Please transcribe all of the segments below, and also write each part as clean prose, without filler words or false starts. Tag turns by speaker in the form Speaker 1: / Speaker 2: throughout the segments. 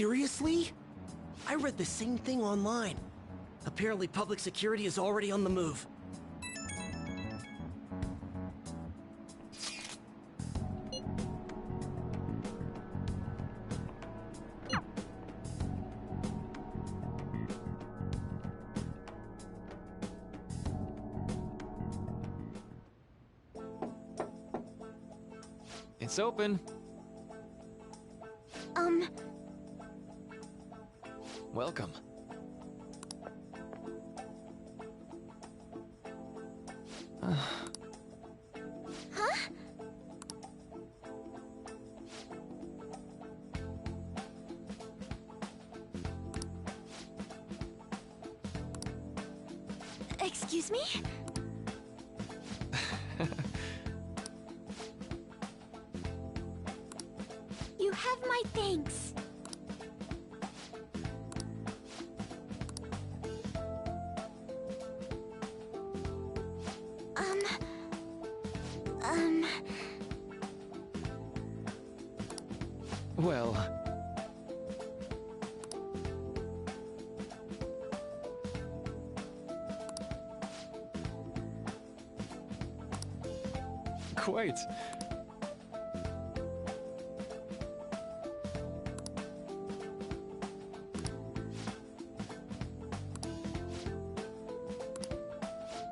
Speaker 1: Seriously? I read the same thing online. Apparently public security is already on the move.
Speaker 2: It's open. Welcome.
Speaker 3: Huh? Excuse me? You have my thanks.
Speaker 2: Well... Quite.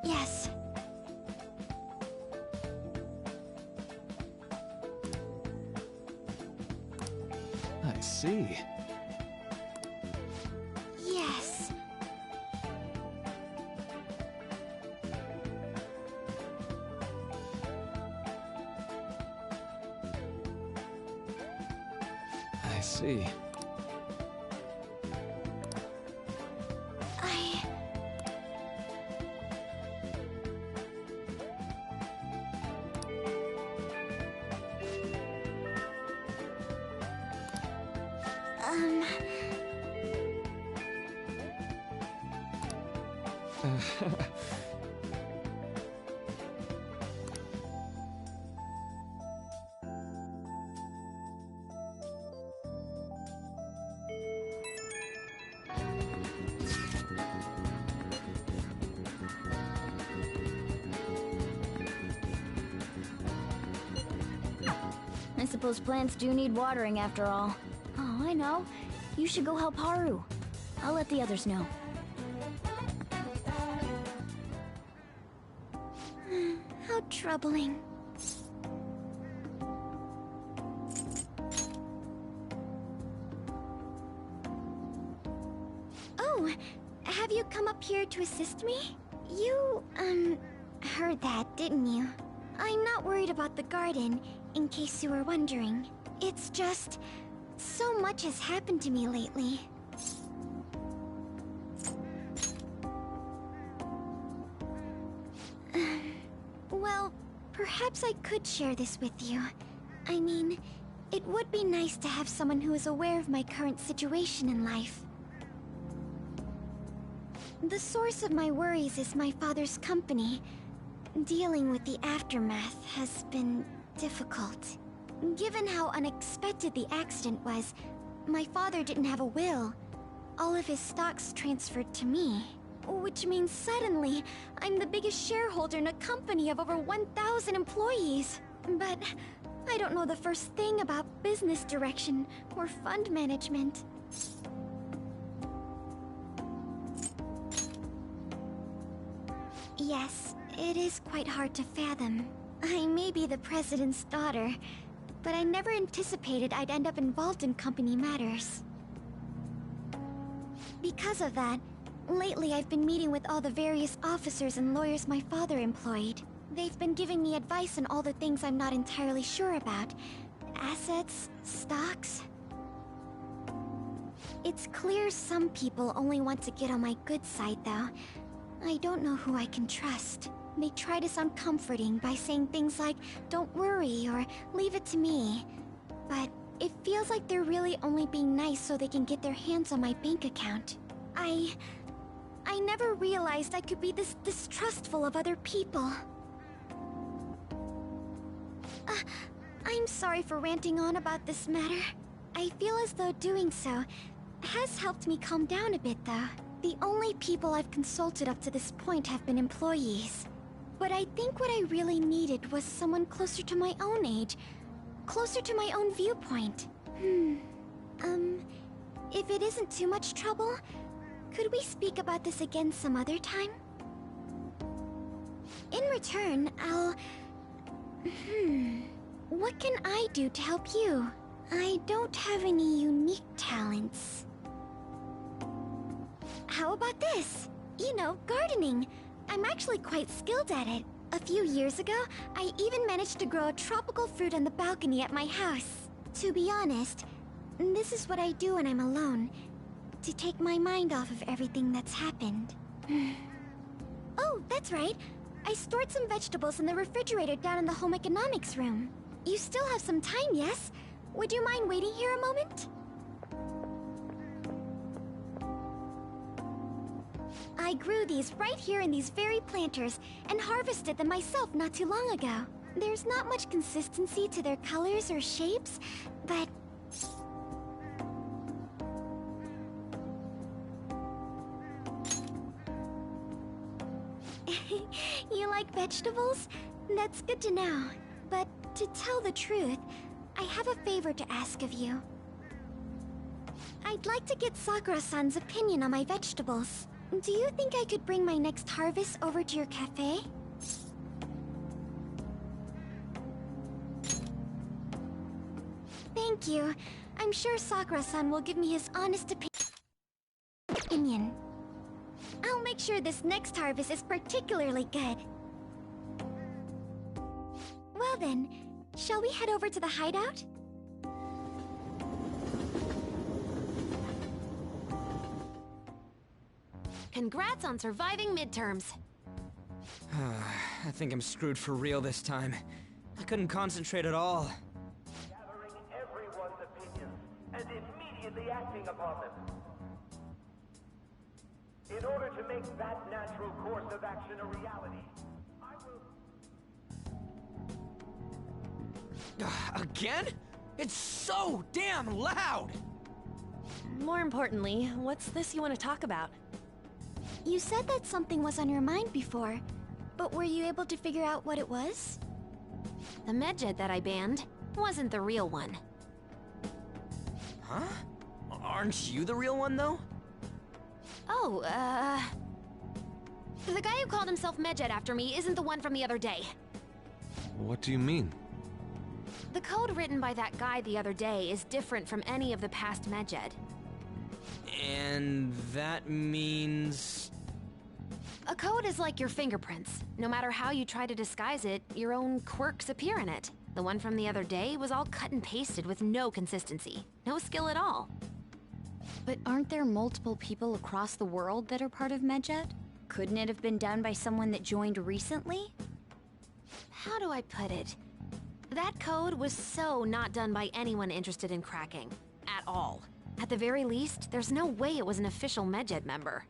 Speaker 3: Yes.
Speaker 2: I see.
Speaker 3: Yes.
Speaker 2: I see.
Speaker 4: I suppose plants do need watering after all. Oh, I know. You should go help Haru. I'll let the others know.
Speaker 3: How troubling. Oh, have you come up here to assist me? You, heard that, didn't you? I'm not worried about the garden, in case you were wondering. It's just... so much has happened to me lately. Well, perhaps I could share this with you. I mean, it would be nice to have someone who is aware of my current situation in life. The source of my worries is my father's company. Dealing with the aftermath has been difficult. Given how unexpected the accident was, my father didn't have a will. All of his stocks transferred to me. Which means suddenly, I'm the biggest shareholder in a company of over 1,000 employees. But I don't know the first thing about business direction or fund management. Yes, it is quite hard to fathom. I may be the president's daughter, but I never anticipated I'd end up involved in company matters. Because of that, lately I've been meeting with all the various officers and lawyers my father employed. They've been giving me advice on all the things I'm not entirely sure about. Assets, stocks. It's clear some people only want to get on my good side, though. I don't know who I can trust. They try to sound comforting by saying things like, "Don't worry," or "Leave it to me." But it feels like they're really only being nice so they can get their hands on my bank account. I never realized I could be this distrustful of other people. I'm sorry for ranting on about this matter. I feel as though doing so has helped me calm down a bit, though. The only people I've consulted up to this point have been employees. But I think what I really needed was someone closer to my own age, closer to my own viewpoint. If it isn't too much trouble, could we speak about this again some other time? In return, I'll... What can I do to help you? I don't have any unique talents. How about this? You know, gardening. I'm actually quite skilled at it. A few years ago, I even managed to grow a tropical fruit on the balcony at my house. To be honest, this is what I do when I'm alone, to take my mind off of everything that's happened. Oh, that's right. I stored some vegetables in the refrigerator down in the home economics room. You still have some time, yes? Would you mind waiting here a moment? I grew these right here in these very planters and harvested them myself not too long ago. There's not much consistency to their colors or shapes, but... You like vegetables? That's good to know. But to tell the truth, I have a favor to ask of you. I'd like to get Sakura-san's opinion on my vegetables. Do you think I could bring my next harvest over to your cafe? Thank you. I'm sure Sakura-san will give me his honest opinion. I'll make sure this next harvest is particularly good. Well then, shall we head over to the hideout?
Speaker 5: Congrats on surviving midterms.
Speaker 6: I think I'm screwed for real this time. I couldn't concentrate at all.
Speaker 7: Gathering everyone's opinions and immediately acting upon them. In order to make that natural course of action a reality, I will...
Speaker 6: Again? It's so damn loud!
Speaker 5: More importantly, what's this you want to talk about?
Speaker 3: You said that something was on your mind before, but were you able to figure out what it was?
Speaker 5: The medjed that I banned wasn't the real one.
Speaker 6: Huh? Aren't you the real one, though?
Speaker 5: Oh, the guy who called himself Medjed after me isn't the one from the other day.
Speaker 2: What do you mean?
Speaker 5: The code written by that guy the other day is different from any of the past Medjed.
Speaker 6: And that means...
Speaker 5: A code is like your fingerprints. No matter how you try to disguise it, your own quirks appear in it. The one from the other day was all cut and pasted with no consistency. No skill at all.
Speaker 4: But aren't there multiple people across the world that are part of Medjed? Couldn't it have been done by someone that joined recently?
Speaker 5: How do I put it? That code was so not done by anyone interested in cracking. At all. At the very least, there's no way it was an official Medjed member.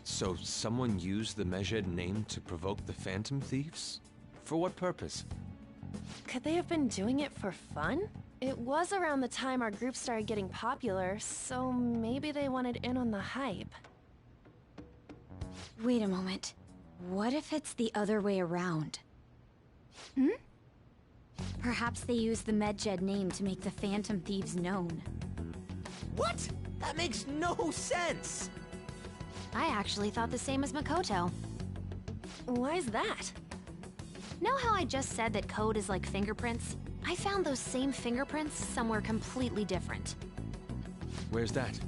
Speaker 2: So someone used the Medjed name to provoke the Phantom Thieves? For what purpose?
Speaker 8: Could they have been doing it for fun? It was around the time our group started getting popular, so maybe they wanted in on the hype.
Speaker 4: Wait a moment. What if it's the other way around? Perhaps they used the Medjed name to make the Phantom Thieves known.
Speaker 6: What? That makes no sense!
Speaker 5: I actually thought the same as Makoto.
Speaker 8: Why's that?
Speaker 5: Know how I just said that code is like fingerprints? I found those same fingerprints somewhere completely different.
Speaker 2: Where's that?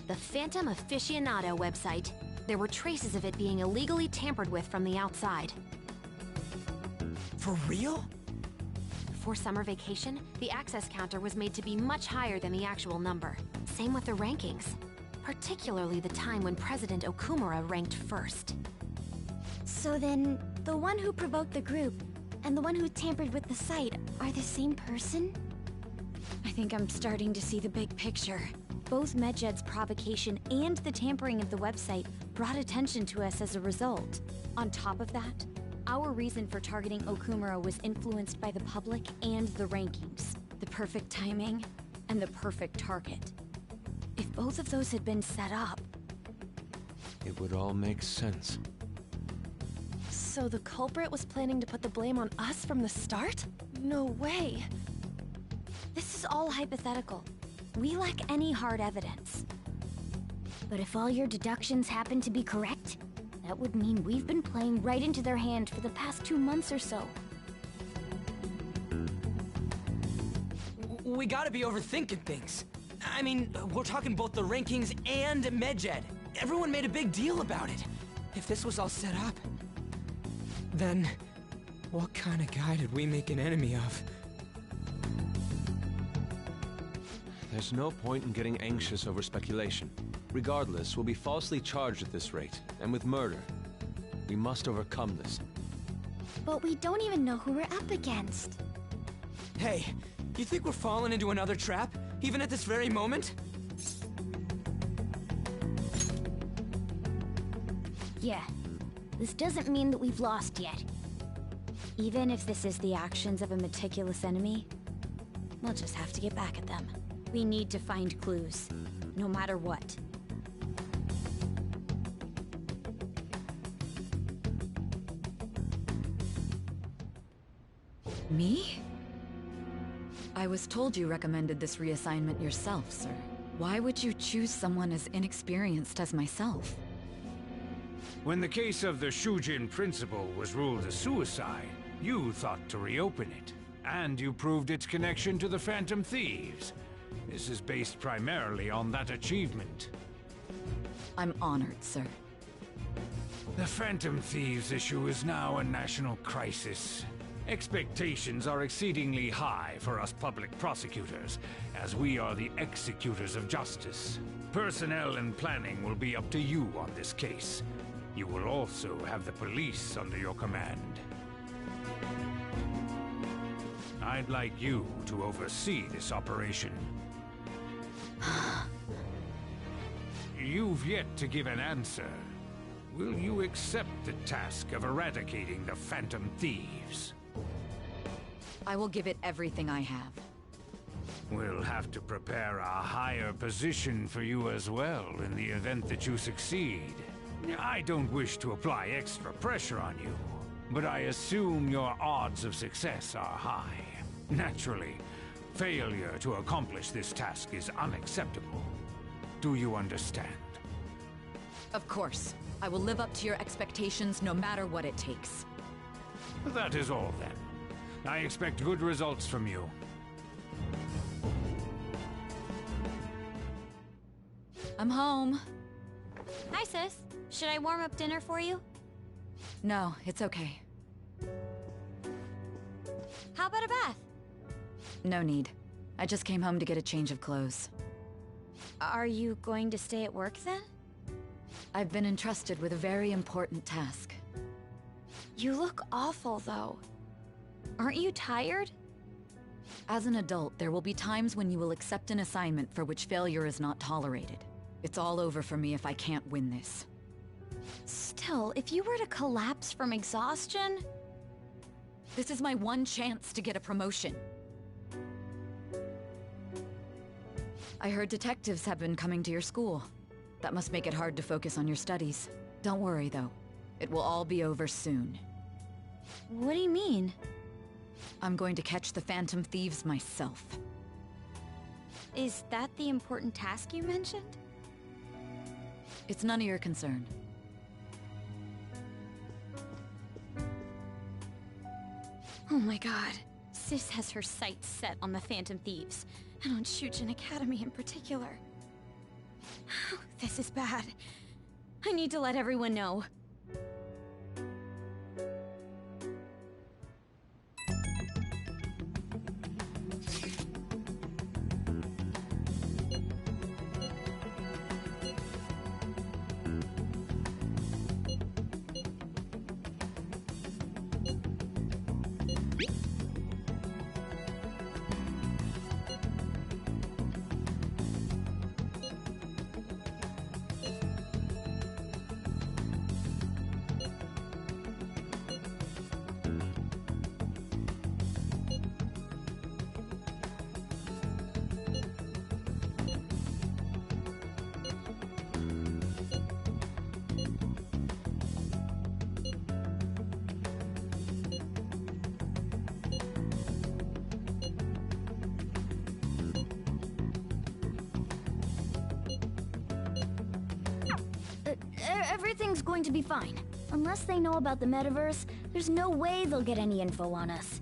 Speaker 5: The Phantom Aficionado website. There were traces of it being illegally tampered with from the outside.
Speaker 6: For real?
Speaker 5: For summer vacation, the access counter was made to be much higher than the actual number. Same with the rankings. Particularly the time when President Okumura ranked first.
Speaker 3: So then, the one who provoked the group and the one who tampered with the site are the same person?
Speaker 4: I think I'm starting to see the big picture. Both Medjed's provocation and the tampering of the website brought attention to us as a result. On top of that, our reason for targeting Okumura was influenced by the public and the rankings. The perfect timing, and the perfect target. If both of those had been set up...
Speaker 2: It would all make sense.
Speaker 8: So the culprit was planning to put the blame on us from the start? No way.
Speaker 4: This is all hypothetical. We lack any hard evidence.
Speaker 3: But if all your deductions happen to be correct, that would mean we've been playing right into their hand for the past 2 months or so.
Speaker 6: We gotta be overthinking things. I mean, we're talking both the rankings and Medjed. Everyone made a big deal about it. If this was all set up, then what kind of guy did we make an enemy of?
Speaker 2: There's no point in getting anxious over speculation. Regardless, we'll be falsely charged at this rate, and with murder. We must overcome this.
Speaker 3: But we don't even know who we're up against.
Speaker 6: Hey, you think we're falling into another trap, even at this very moment?
Speaker 3: Yeah, this doesn't mean that we've lost yet.
Speaker 4: Even if this is the actions of a meticulous enemy, we'll just have to get back at them. We need to find clues, no matter what.
Speaker 9: Me? I was told you recommended this reassignment yourself, sir. Why would you choose someone as inexperienced as myself?
Speaker 10: When the case of the Shujin principal was ruled a suicide, you thought to reopen it. And you proved its connection to the Phantom Thieves. This is based primarily on that achievement.
Speaker 9: I'm honored, sir.
Speaker 10: The Phantom Thieves issue is now a national crisis. Expectations are exceedingly high for us public prosecutors, as we are the executors of justice. Personnel and planning will be up to you on this case. You will also have the police under your command. I'd like you to oversee this operation. You've yet to give an answer. Will you accept the task of eradicating the Phantom Thieves?
Speaker 9: I will give it everything I have.
Speaker 10: We'll have to prepare a higher position for you as well in the event that you succeed. I don't wish to apply extra pressure on you, but I assume your odds of success are high. Naturally, failure to accomplish this task is unacceptable. Do you understand?
Speaker 9: Of course. I will live up to your expectations no matter what it takes.
Speaker 10: That is all then. I expect good results from you.
Speaker 9: I'm home.
Speaker 4: Hi, sis. Should I warm up dinner for you?
Speaker 9: No, it's okay.
Speaker 4: How about a bath?
Speaker 9: No need. I just came home to get a change of clothes.
Speaker 4: Are you going to stay at work then?
Speaker 9: I've been entrusted with a very important task.
Speaker 4: You look awful, though. Aren't you tired?
Speaker 9: As an adult, there will be times when you will accept an assignment for which failure is not tolerated. It's all over for me if I can't win this.
Speaker 4: Still, if you were to collapse from exhaustion...
Speaker 9: This is my one chance to get a promotion. I heard detectives have been coming to your school. That must make it hard to focus on your studies. Don't worry, though. It will all be over soon.
Speaker 4: What do you mean?
Speaker 9: I'm going to catch the Phantom Thieves myself.
Speaker 4: Is that the important task you mentioned?
Speaker 9: It's none of your concern.
Speaker 4: Oh my god. Sis has her sights set on the Phantom Thieves, and on Shujin Academy in particular. This is bad. I need to let everyone know.
Speaker 11: Everything's going to be fine. Unless they know about the metaverse, there's no way they'll get any info on us.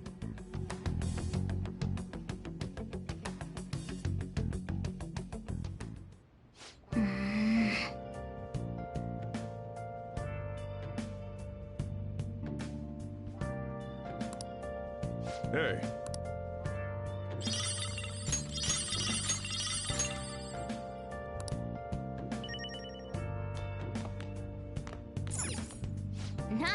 Speaker 2: Hey.
Speaker 11: Nice.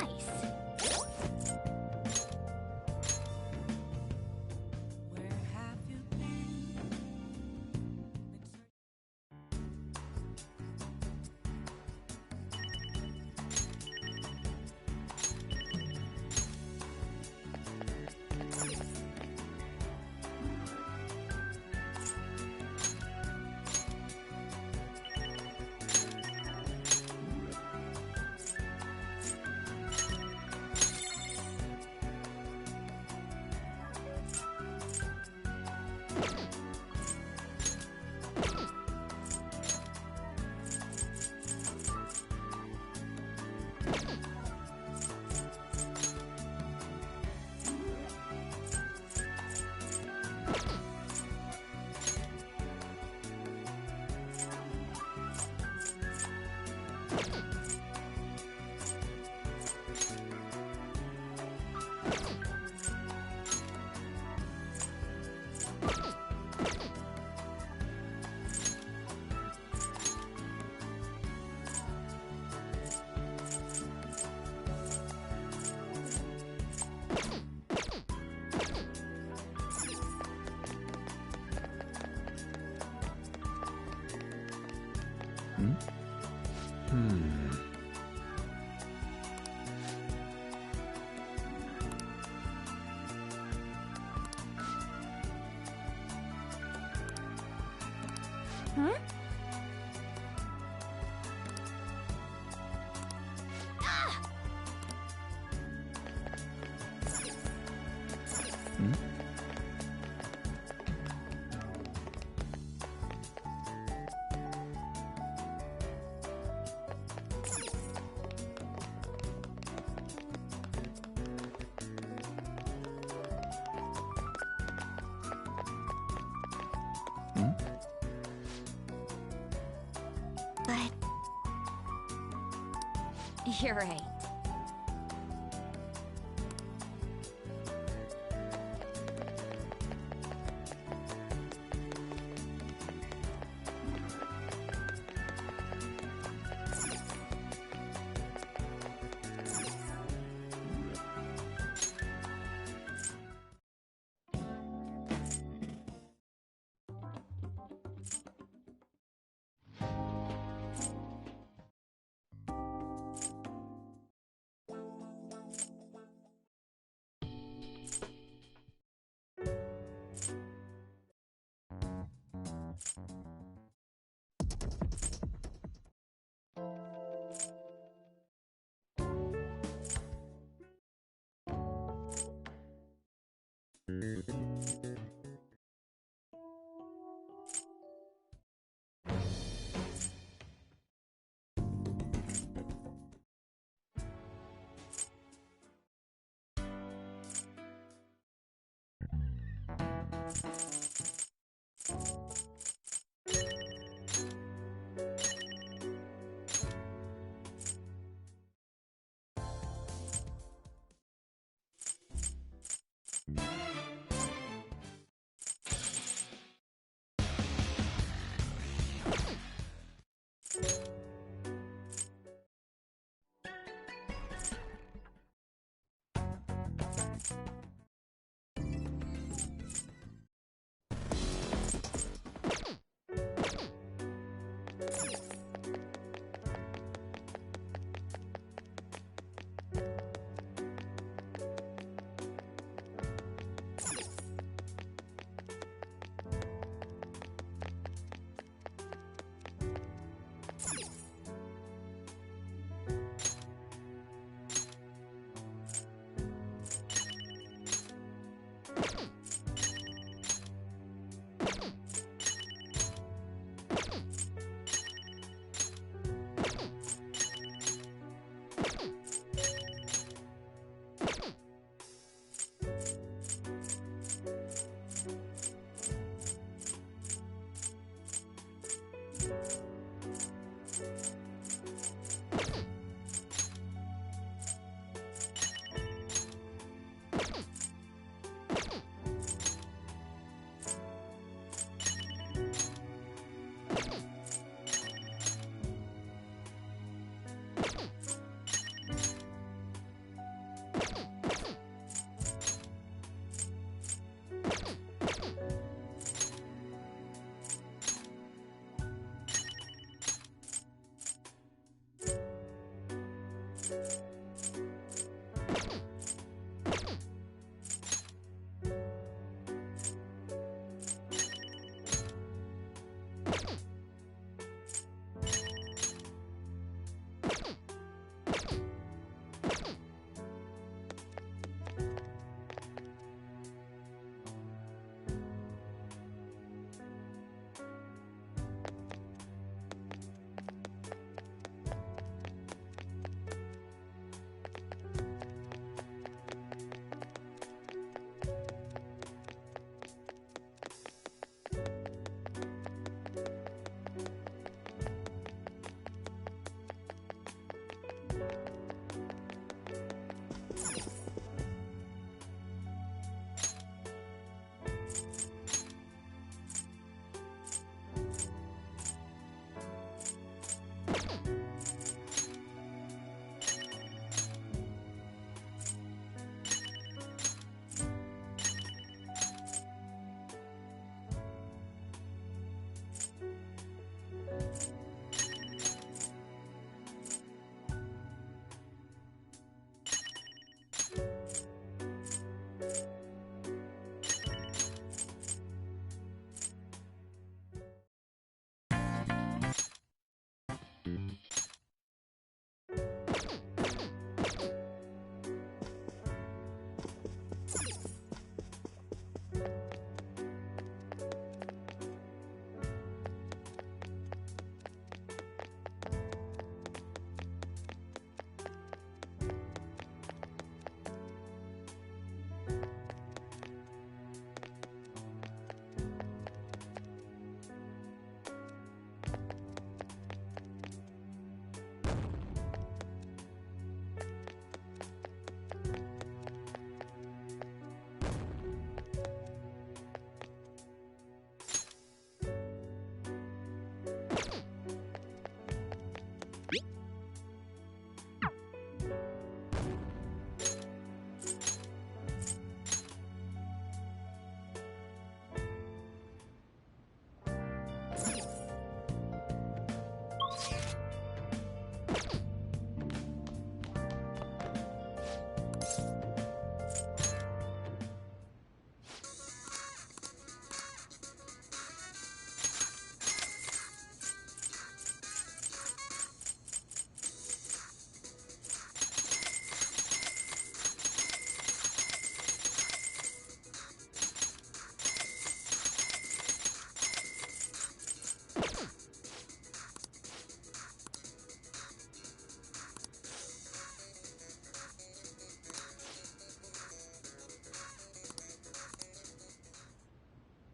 Speaker 11: Huh? But...
Speaker 5: You're right.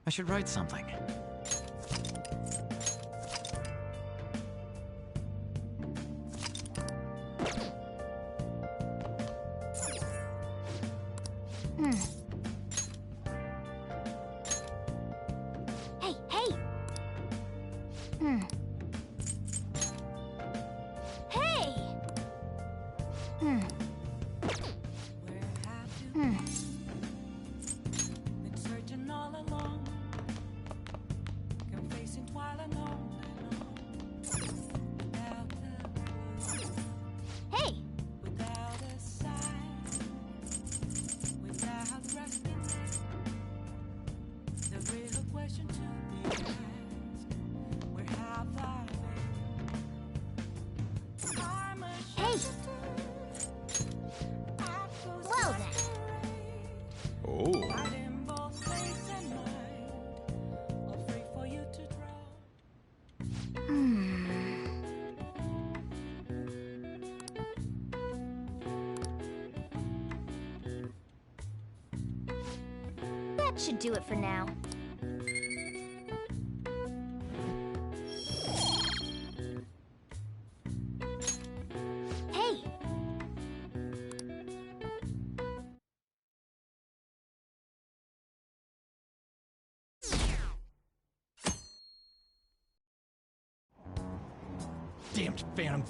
Speaker 12: I should write something.
Speaker 11: Hey, hey! Hey!
Speaker 13: Been searching all along, confessing while alone, without
Speaker 11: Hey!
Speaker 13: without a sign, without resting. The real question to be asked: where have I been? I'm
Speaker 11: Hey! Well then.
Speaker 2: Oh.
Speaker 13: hiding both face and mind, all free for you to draw.
Speaker 11: That should do it for now. Hey!
Speaker 12: Damned phantom.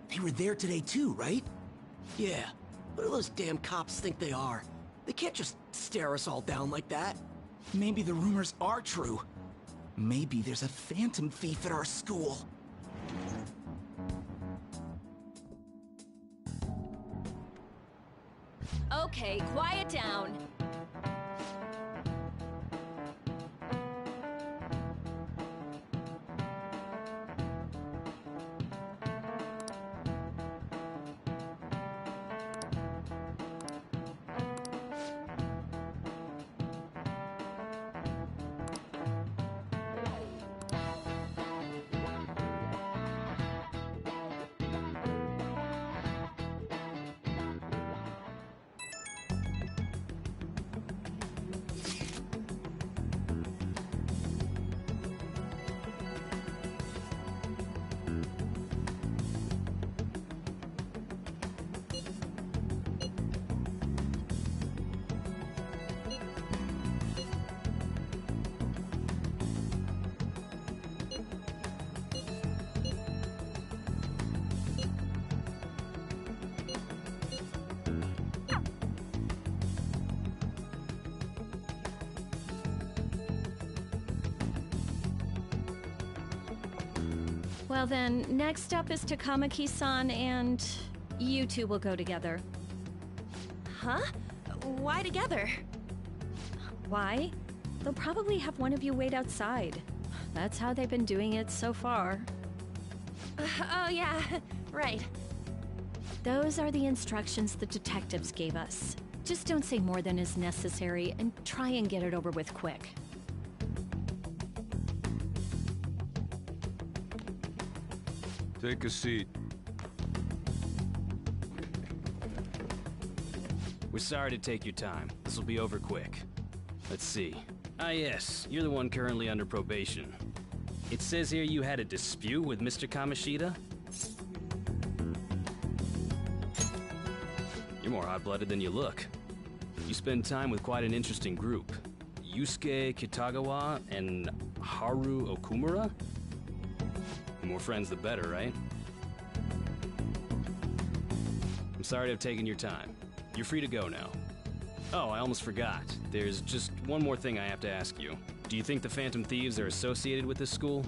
Speaker 1: They were there today too, right? Yeah. What do those damn cops think they are? They can't just stare us all down like that.
Speaker 12: Maybe the rumors are true. Maybe there's a phantom thief at our school.
Speaker 14: Okay, quiet down.
Speaker 8: Well then, next up is Takamaki-san, and you two will go together. Huh? Why together? Why? They'll probably have one of you wait outside. That's how they've been doing it so far. Oh yeah, right. Those are the instructions the detectives gave us. Just don't say more than is necessary, and try and get it over with quick.
Speaker 2: Take a seat.
Speaker 15: We're sorry to take your time. This will be over quick. Let's see. Ah yes, you're the one currently under probation. It says here you had a dispute with Mr. Kamoshida? You're more hot-blooded than you look. You spend time with quite an interesting group. Yusuke Kitagawa and Haru Okumura? The more friends, the better, right? I'm sorry to have taken your time. You're free to go now. Oh, I almost forgot. There's just one more thing I have to ask you. Do you think the Phantom Thieves are associated with this school?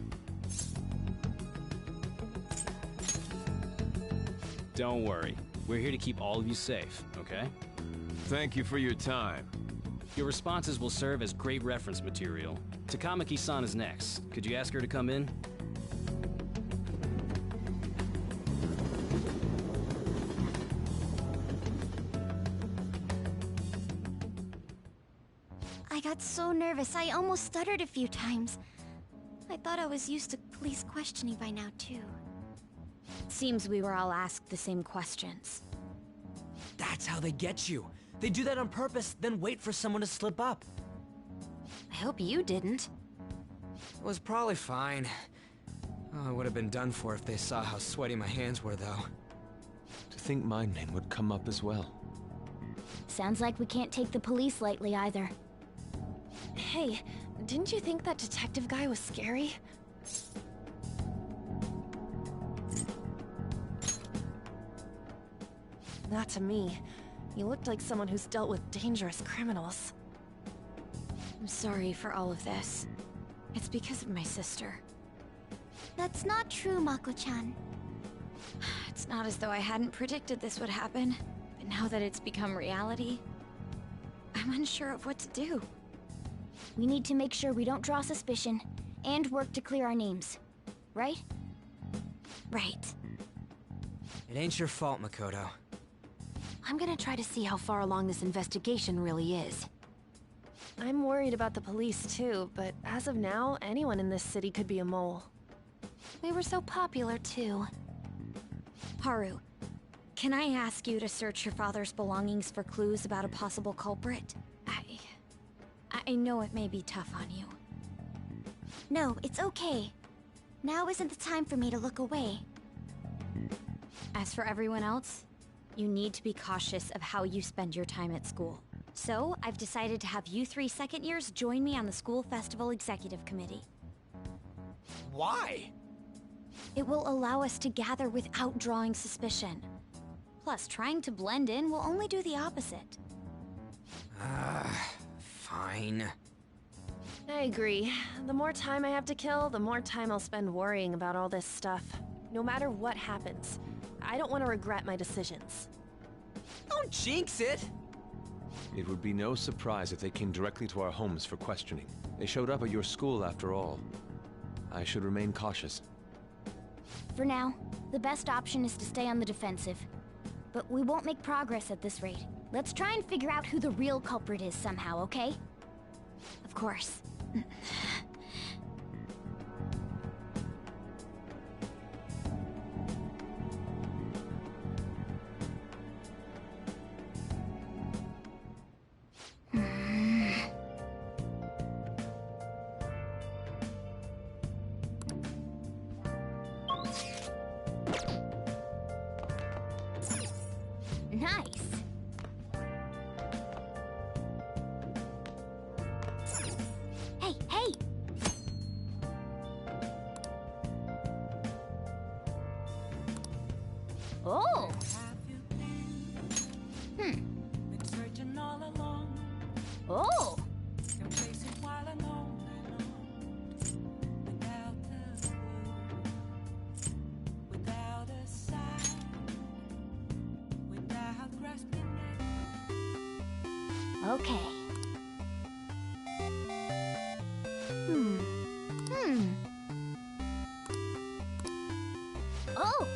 Speaker 15: Don't worry. We're here to keep all of you safe, okay?
Speaker 2: Thank you for your time.
Speaker 15: Your responses will serve as great reference material. Takamaki-san is next. Could you ask her to come in?
Speaker 3: I got so nervous, I almost stuttered a few times. I thought I was used to police questioning by now, too.
Speaker 4: Seems we were all asked the same questions.
Speaker 6: That's how they get you. They do that on purpose, then wait for someone to slip up.
Speaker 5: I hope you didn't.
Speaker 6: It was probably fine. Oh, I would have been done for if they saw how sweaty my hands were, though.
Speaker 2: To think my name would come up as well.
Speaker 11: Sounds like we can't take the police lightly either.
Speaker 16: Hey, didn't you think that detective guy was scary? Not to me. You looked like someone who's dealt with dangerous criminals.
Speaker 4: I'm sorry for all of this. It's because of my sister.
Speaker 3: That's not true, Mako-chan.
Speaker 4: It's not as though I hadn't predicted this would happen, but now that it's become reality, I'm unsure of what to do.
Speaker 11: We need to make sure we don't draw suspicion, and work to clear our names. Right?
Speaker 4: Right.
Speaker 6: It ain't your fault, Makoto.
Speaker 5: I'm gonna try to see how far along this investigation really is.
Speaker 16: I'm worried about the police too, but as of now, anyone in this city could be a mole.
Speaker 5: We were so popular too.
Speaker 4: Haru, can I ask you to search your father's belongings for clues about a possible culprit? I know it may be tough on you.
Speaker 3: No, it's okay. Now isn't the time for me to look away.
Speaker 4: As for everyone else, you need to be cautious of how you spend your time at school. So, I've decided to have you 3 second years join me on the school festival executive committee.
Speaker 6: Why?
Speaker 4: It will allow us to gather without drawing suspicion. Plus, trying to blend in will only do the opposite.
Speaker 6: Fine.
Speaker 16: I agree. The more time I have to kill, the more time I'll spend worrying about all this stuff. No matter what happens, I don't want to regret my decisions.
Speaker 6: Don't jinx it!
Speaker 2: It would be no surprise if they came directly to our homes for questioning. They showed up at your school after all. I should remain cautious.
Speaker 11: For now, the best option is to stay on the defensive. But we won't make progress at this rate. Let's try and figure out who the real culprit is somehow, okay?
Speaker 4: Of course.
Speaker 11: Nice! Hey, hey! Oh!
Speaker 13: Been searching all along.
Speaker 11: Oh!
Speaker 13: Your place is while alone without a clue, without a sign, without grasping it.
Speaker 11: Okay. Oh!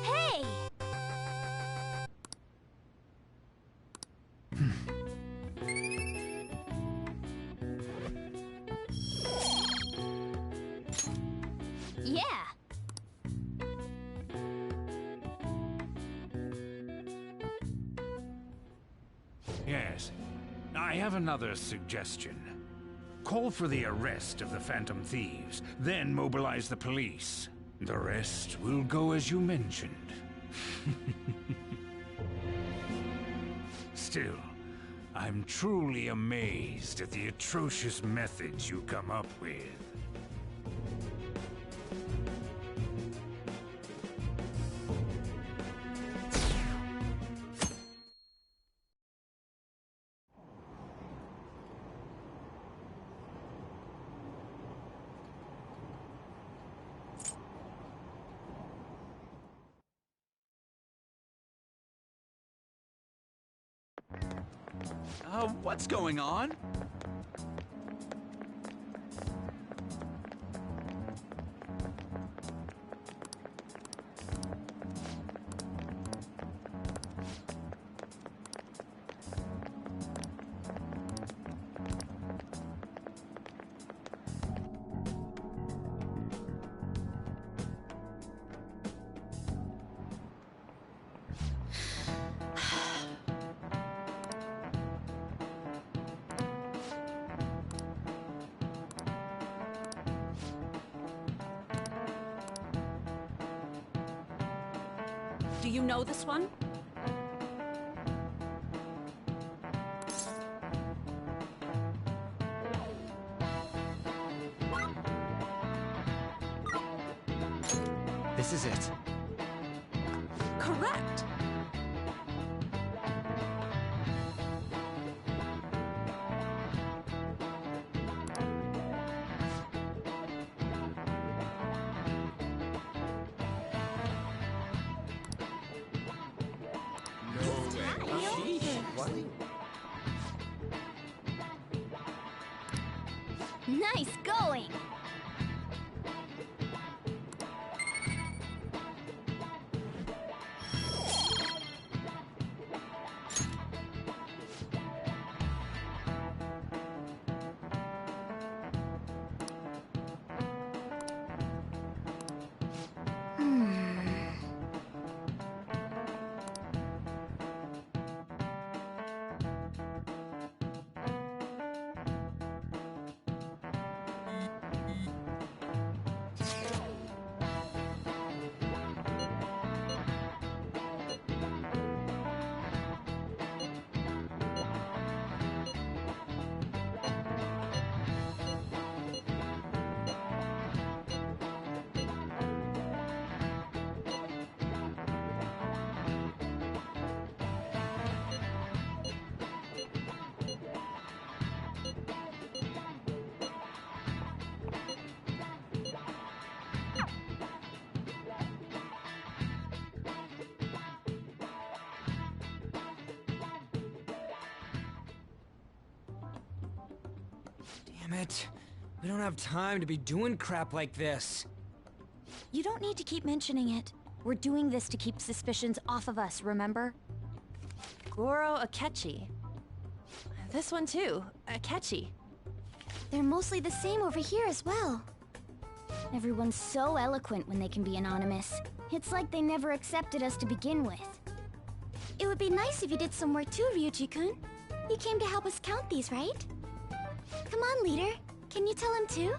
Speaker 11: Hey! Yeah!
Speaker 10: Yes. I have another suggestion. Call for the arrest of the Phantom Thieves, then mobilize the police. The rest will go as you mentioned. Still, I'm truly amazed at the atrocious methods you come up with.
Speaker 12: What's going on?
Speaker 14: Do you know this one?
Speaker 12: This is it.
Speaker 14: Correct.
Speaker 11: Nice going!
Speaker 6: Damn it. We don't have time to be doing crap like this.
Speaker 11: You don't need to keep mentioning it. We're doing this to keep suspicions off of us, remember?
Speaker 16: Goro Akechi. This one too, Akechi.
Speaker 11: They're mostly the same over here as well. Everyone's so eloquent when they can be anonymous. It's like they never accepted us to begin with. It would be nice if you did some work too, Ryuji-kun. You came to help us count these, right? Come on, leader. Can you tell him too?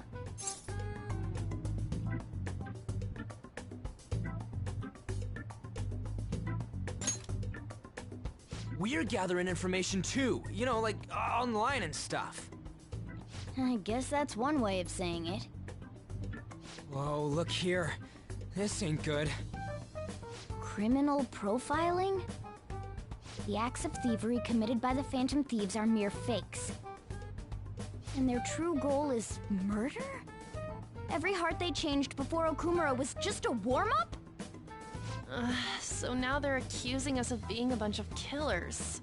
Speaker 6: We're gathering information too, you know, like online and stuff.
Speaker 11: I guess that's one way of saying it.
Speaker 6: Whoa, look here. This ain't good.
Speaker 11: Criminal profiling? The acts of thievery committed by the Phantom Thieves are mere fakes. And their true goal is murder? Every heart they changed before Okumura was just a warm-up?
Speaker 16: So now they're accusing us of being a bunch of killers.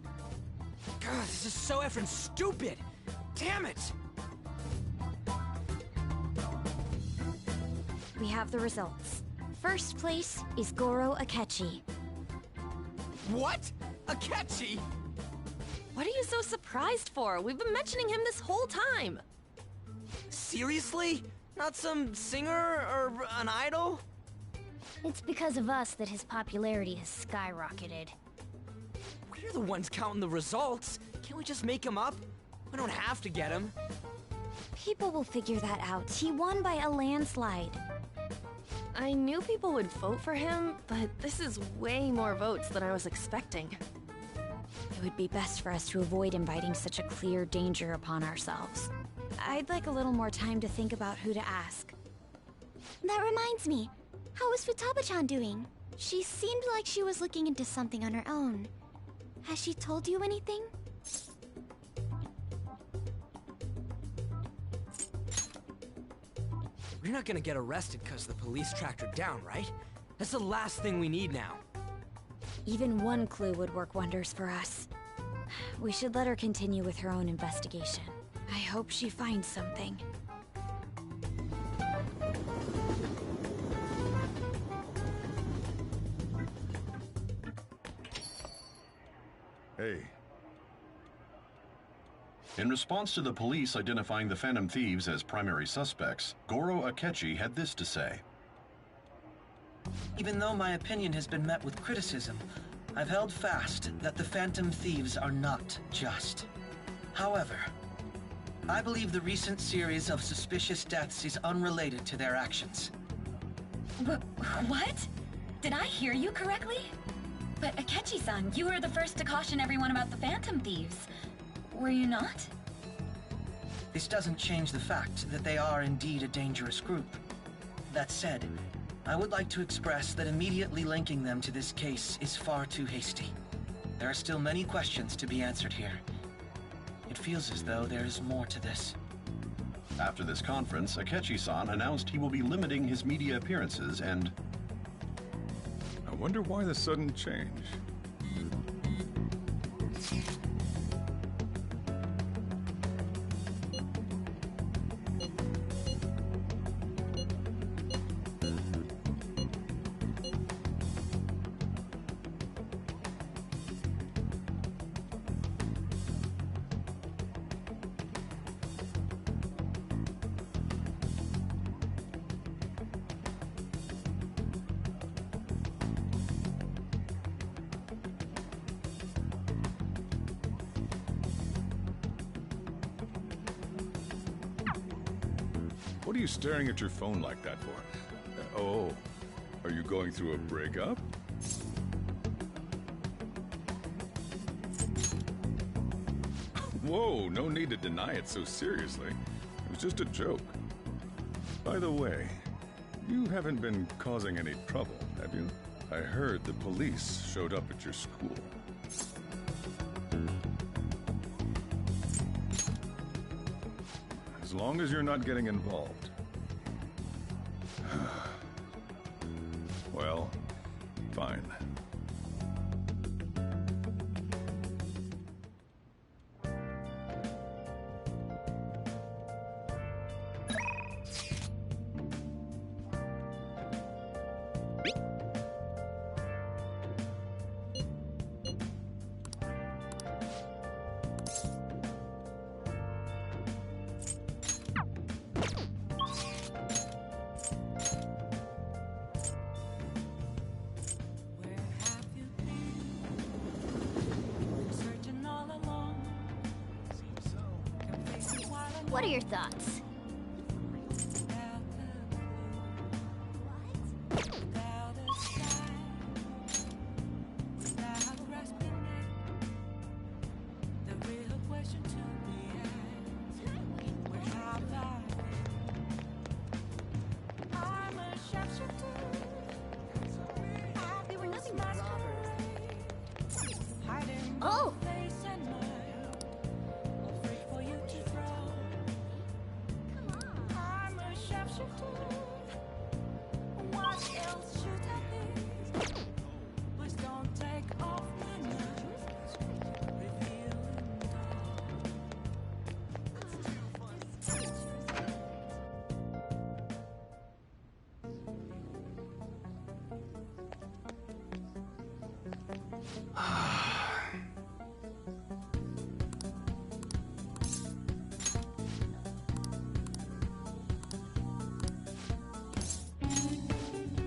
Speaker 6: God, this is so effing stupid! Damn it!
Speaker 11: We have the results. First place is Goro Akechi.
Speaker 6: What? Akechi?
Speaker 16: What are you so surprised for? We've been mentioning him this whole time.
Speaker 6: Seriously? Not some singer or an idol?
Speaker 11: It's because of us that his popularity has skyrocketed.
Speaker 6: We're the ones counting the results. Can't we just make him up? We don't have to get him.
Speaker 11: People will figure that out. He won by a landslide.
Speaker 16: I knew people would vote for him, but this is way more votes than I was expecting.
Speaker 4: It would be best for us to avoid inviting such a clear danger upon ourselves. I'd like a little more time to think about who to ask.
Speaker 3: That reminds me. How is Futaba-chan doing? She seemed like she was looking into something on her own. Has she told you anything?
Speaker 6: You're not gonna get arrested because the police tracked her down, right? That's the last thing we need now.
Speaker 4: Even one clue would work wonders for us. We should let her continue with her own investigation. I hope she finds something.
Speaker 17: Hey. In response to the police identifying the Phantom Thieves as primary suspects, Goro Akechi had this to say.
Speaker 18: Even though my opinion has been met with criticism, I've held fast that the Phantom Thieves are not just. However, I believe the recent series of suspicious deaths is unrelated to their actions.
Speaker 19: What? Did I hear you correctly? But Akechi-san, you were the first to caution everyone about the Phantom Thieves. Were you not?
Speaker 18: This doesn't change the fact that they are indeed a dangerous group. That said, I would like to express that immediately linking them to this case is far too hasty. There are still many questions to be answered here. It feels as though there is more to this.
Speaker 17: After this conference, Akechi-san announced he will be limiting his media appearances and...
Speaker 20: I wonder why the sudden change. What are you staring at your phone like that for? Oh, are you going through a breakup? Whoa, no need to deny it so seriously. It was just a joke. By the way, you haven't been causing any trouble, have you? I heard the police showed up at your school. As long as you're not getting involved. Well, fine.
Speaker 11: What are your thoughts? Oh!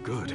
Speaker 20: Good.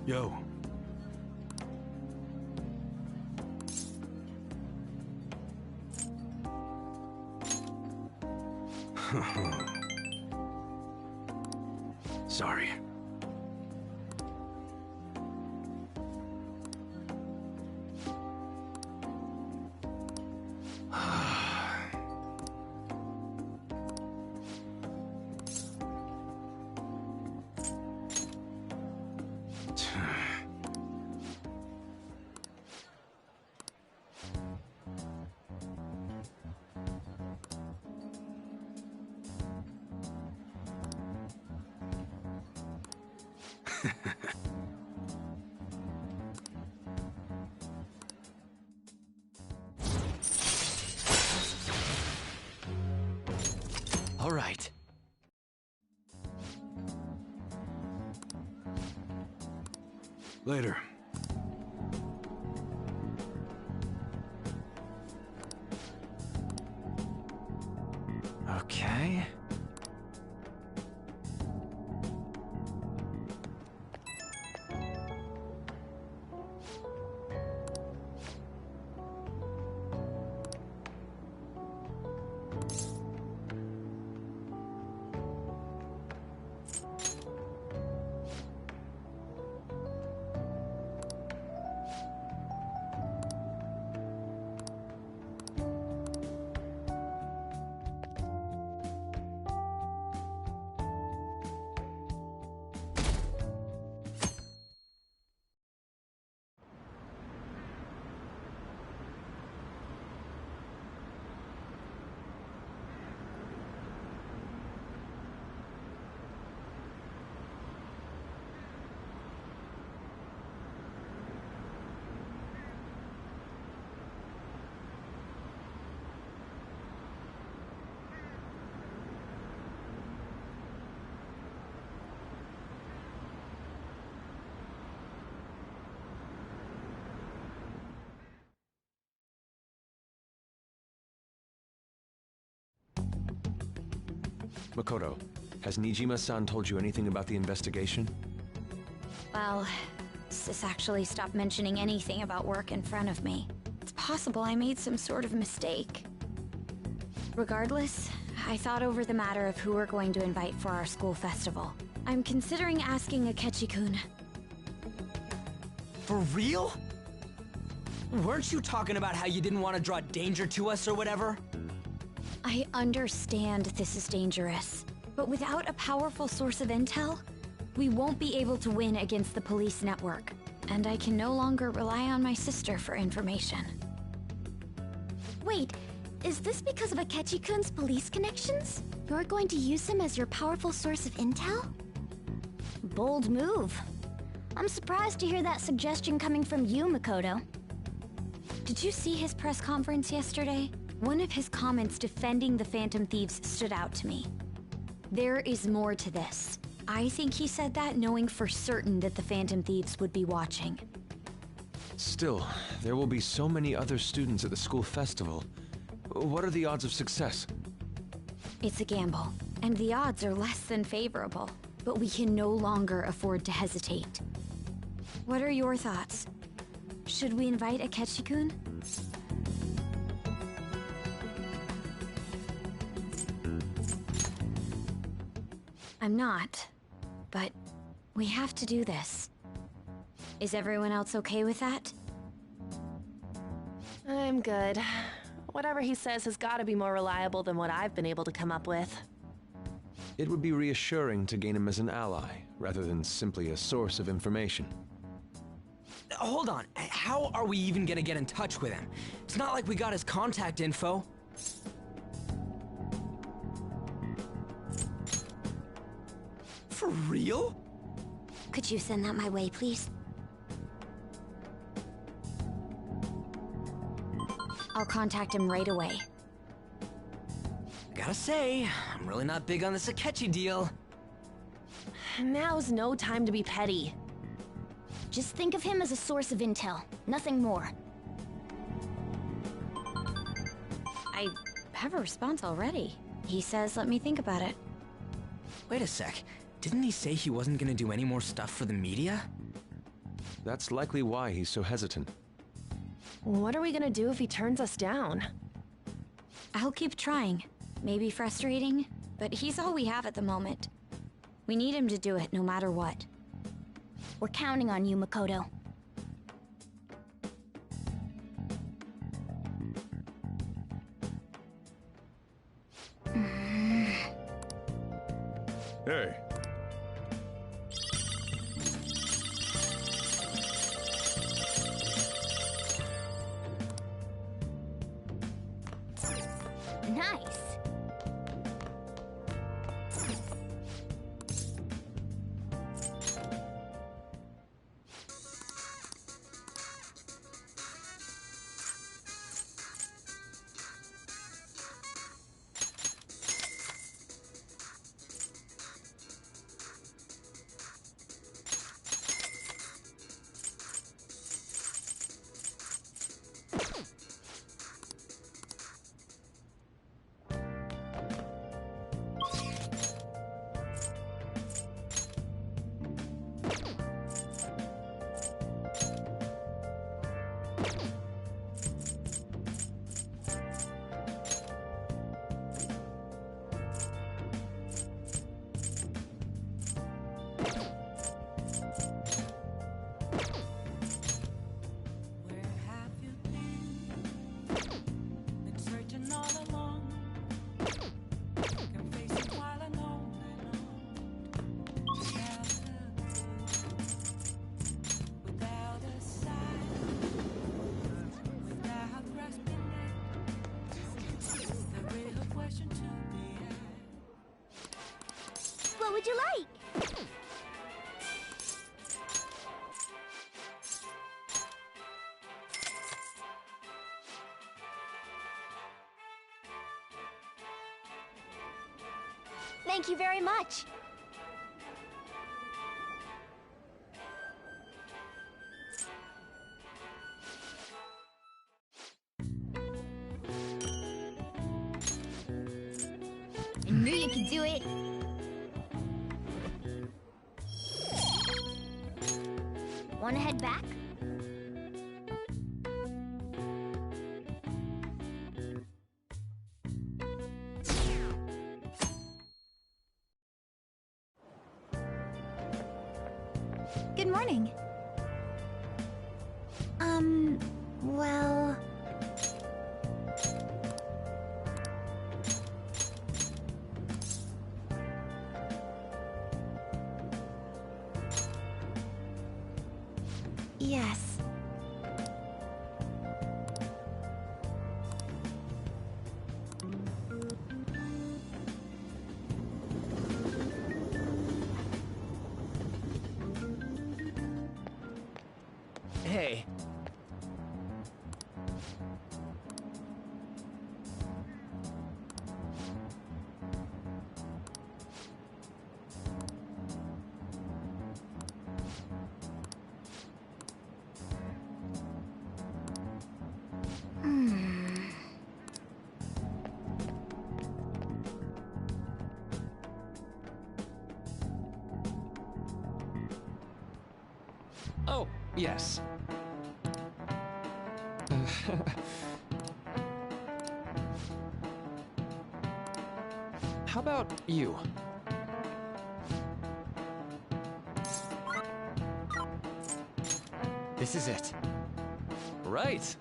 Speaker 6: Yo. Sorry. All right. Later. Okay. Makoto, has Nijima-san told you anything about the investigation?
Speaker 4: Well, Sis actually stopped mentioning anything about work in front of me. It's possible I made some sort of mistake. Regardless, I thought over the matter of who we're going to invite for our school festival. I'm considering asking Akechi-kun.
Speaker 6: For real? Weren't you talking about how you didn't want to draw danger to us or whatever?
Speaker 4: I understand this is dangerous, but without a powerful source of intel, we won't be able to win against the police network, and I can no longer rely on my sister for information.
Speaker 11: Wait, is this because of Akechi-kun's police connections? You're going to use him as your powerful source of intel? Bold move. I'm surprised to hear that suggestion coming from you, Makoto.
Speaker 4: Did you see his press conference yesterday? One of his comments defending the Phantom Thieves stood out to me. There is more to this. I think he said that knowing for certain that the Phantom Thieves would be watching.
Speaker 2: Still, there will be so many other students at the school festival. What are the odds of success?
Speaker 4: It's a gamble, and the odds are less than favorable, but we can no longer afford to hesitate. What are your thoughts? Should we invite Akechi-kun? I'm not, but we have to do this. Is everyone else okay with that?
Speaker 16: I'm good. Whatever he says has got to be more reliable than what I've been able to come up with.
Speaker 2: It would be reassuring to gain him as an ally, rather than simply a source of information.
Speaker 6: Hold on, how are we even gonna get in touch with him? It's not like we got his contact info. For real?
Speaker 11: Could you send that my way, please?
Speaker 4: I'll contact him right away.
Speaker 6: Gotta say, I'm really not big on this Akechi deal.
Speaker 16: Now's no time to be petty.
Speaker 11: Just think of him as a source of intel, nothing more.
Speaker 4: I have a response already. He says let me think about it.
Speaker 6: Wait a sec. Didn't he say he wasn't gonna do any more stuff for the media?
Speaker 2: That's likely why he's so hesitant.
Speaker 16: What are we gonna do if he turns us down?
Speaker 4: I'll keep trying. Maybe frustrating, but he's all we have at the moment. We need him to do it no matter what.
Speaker 11: We're counting on you, Makoto.
Speaker 20: Hey.
Speaker 11: Nice. What would you like? Thank you very much. I knew you could do it. Wanna head back? Good morning. Well... Yes.
Speaker 6: Hey.
Speaker 2: Oh, yes. How about you?
Speaker 6: This is it.
Speaker 2: Right.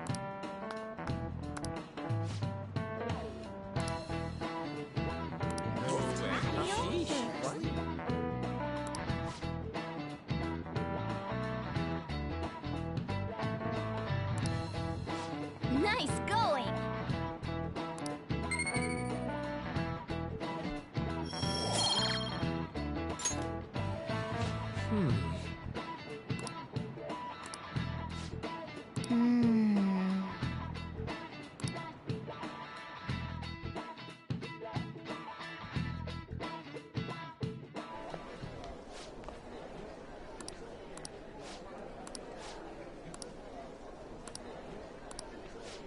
Speaker 11: Nice going!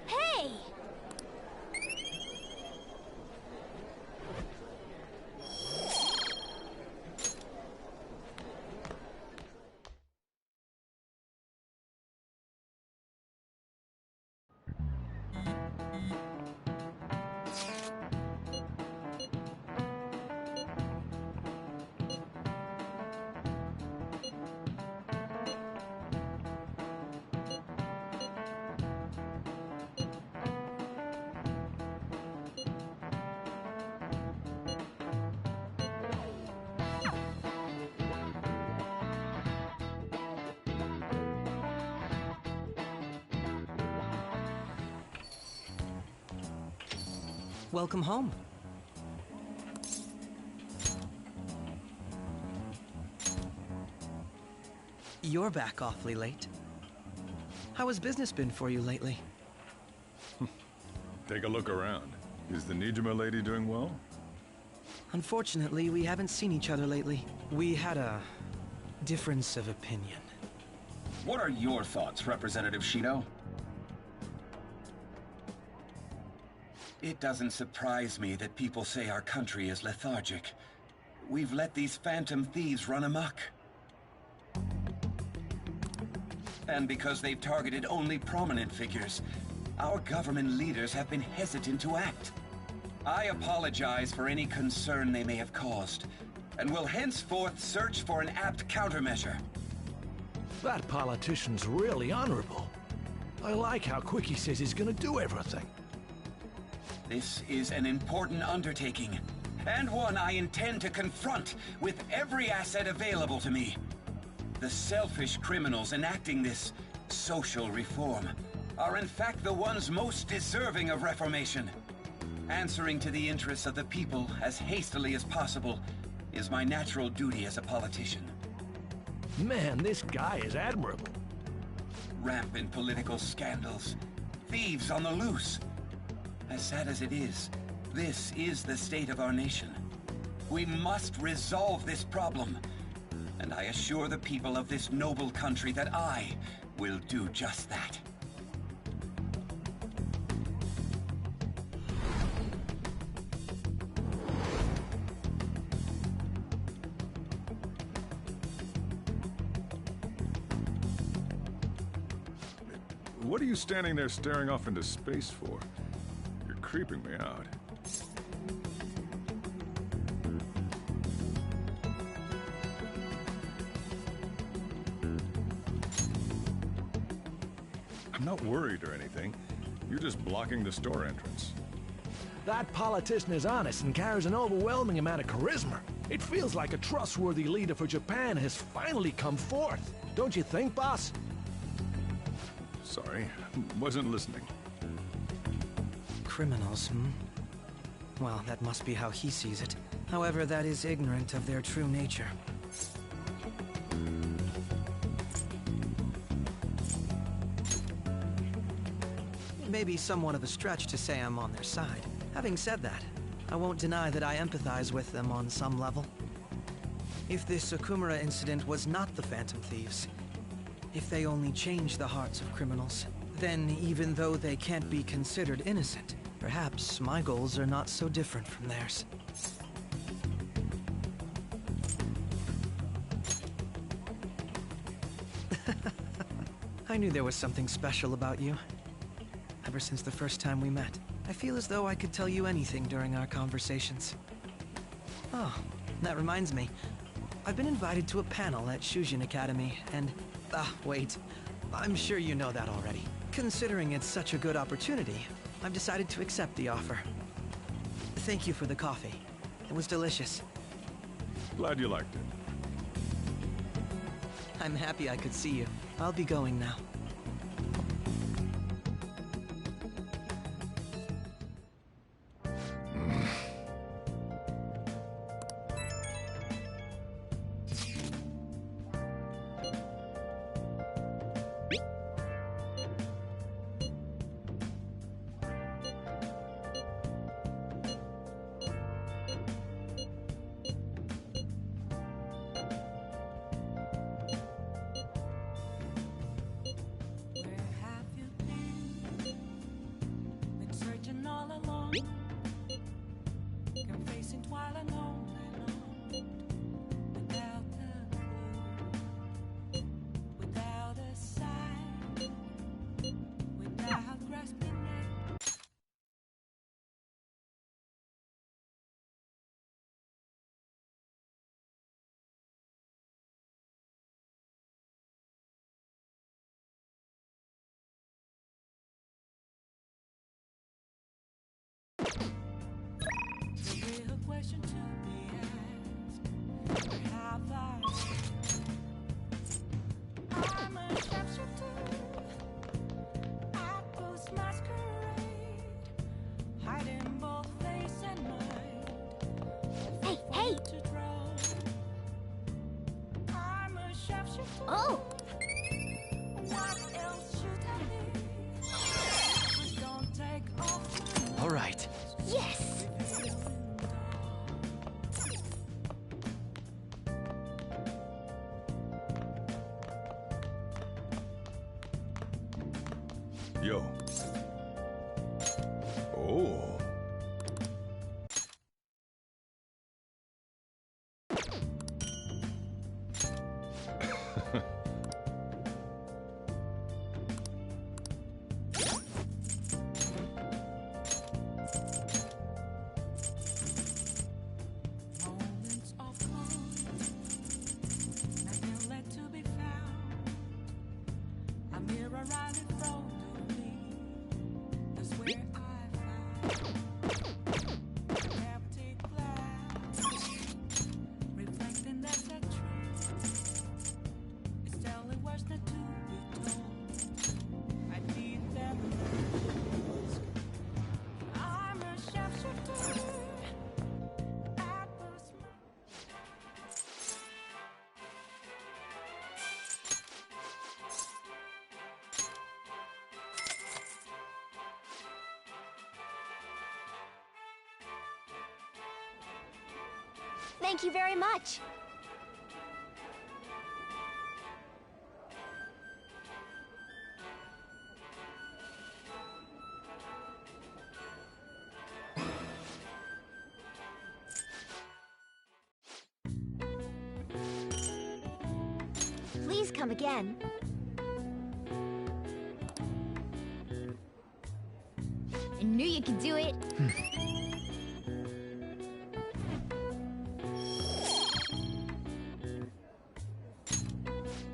Speaker 11: Hey!
Speaker 6: Welcome home. You're back awfully late. How has business been for you lately?
Speaker 20: Take a look around. Is the Nijima lady doing well?
Speaker 6: Unfortunately, we haven't seen each other lately. We had a difference of opinion.
Speaker 17: What are your thoughts, Representative Shido? It doesn't surprise me that people say our country is lethargic. We've let these phantom thieves run amok. And because they've targeted only prominent figures, our government leaders have been hesitant to act. I apologize for any concern they may have caused, and will henceforth search for an apt countermeasure.
Speaker 21: That politician's really honorable. I like how quick he says he's gonna do everything.
Speaker 17: This is an important undertaking, and one I intend to confront with every asset available to me. The selfish criminals enacting this social reform are in fact the ones most deserving of reformation. Answering to the interests of the people as hastily as possible is my natural duty as a politician.
Speaker 21: Man, this guy is admirable.
Speaker 17: Rampant political scandals, thieves on the loose. As sad as it is, this is the state of our nation. We must resolve this problem, and I assure the people of this noble country that I will do just that.
Speaker 20: What are you standing there staring off into space for? You're creeping me out. I'm not worried or anything. You're just blocking the store entrance.
Speaker 21: That politician is honest and carries an overwhelming amount of charisma. It feels like a trustworthy leader for Japan has finally come forth. Don't you think, boss?
Speaker 20: Sorry, wasn't listening.
Speaker 6: Criminals, hmm? Well, that must be how he sees it. However, that is ignorant of their true nature. It may be somewhat of a stretch to say I'm on their side. Having said that, I won't deny that I empathize with them on some level. If this Okumura incident was not the Phantom Thieves, if they only change the hearts of criminals, then even though they can't be considered innocent, perhaps my goals are not so different from theirs. I knew there was something special about you. Ever since the first time we met, I feel as though I could tell you anything during our conversations. Oh, that reminds me. I've been invited to a panel at Shujin Academy, and... wait. I'm sure you know that already. Considering it's such a good opportunity, I've decided to accept the offer. Thank you for the coffee. It was delicious.
Speaker 20: Glad you liked it.
Speaker 6: I'm happy I could see you. I'll be going now.
Speaker 13: Question to be asked. Have I'm a sharpshooter. I post masquerade, hiding both.
Speaker 20: Yo. Oh.
Speaker 13: Moments of calm, nothing left to be found. A mirror right in front of me. That's where I found empty glass, reflecting that's a truth. It's telling what's not to be told. I need them. I'm a sharpshooter.
Speaker 11: Thank you very much. Please come again. I knew you could do it.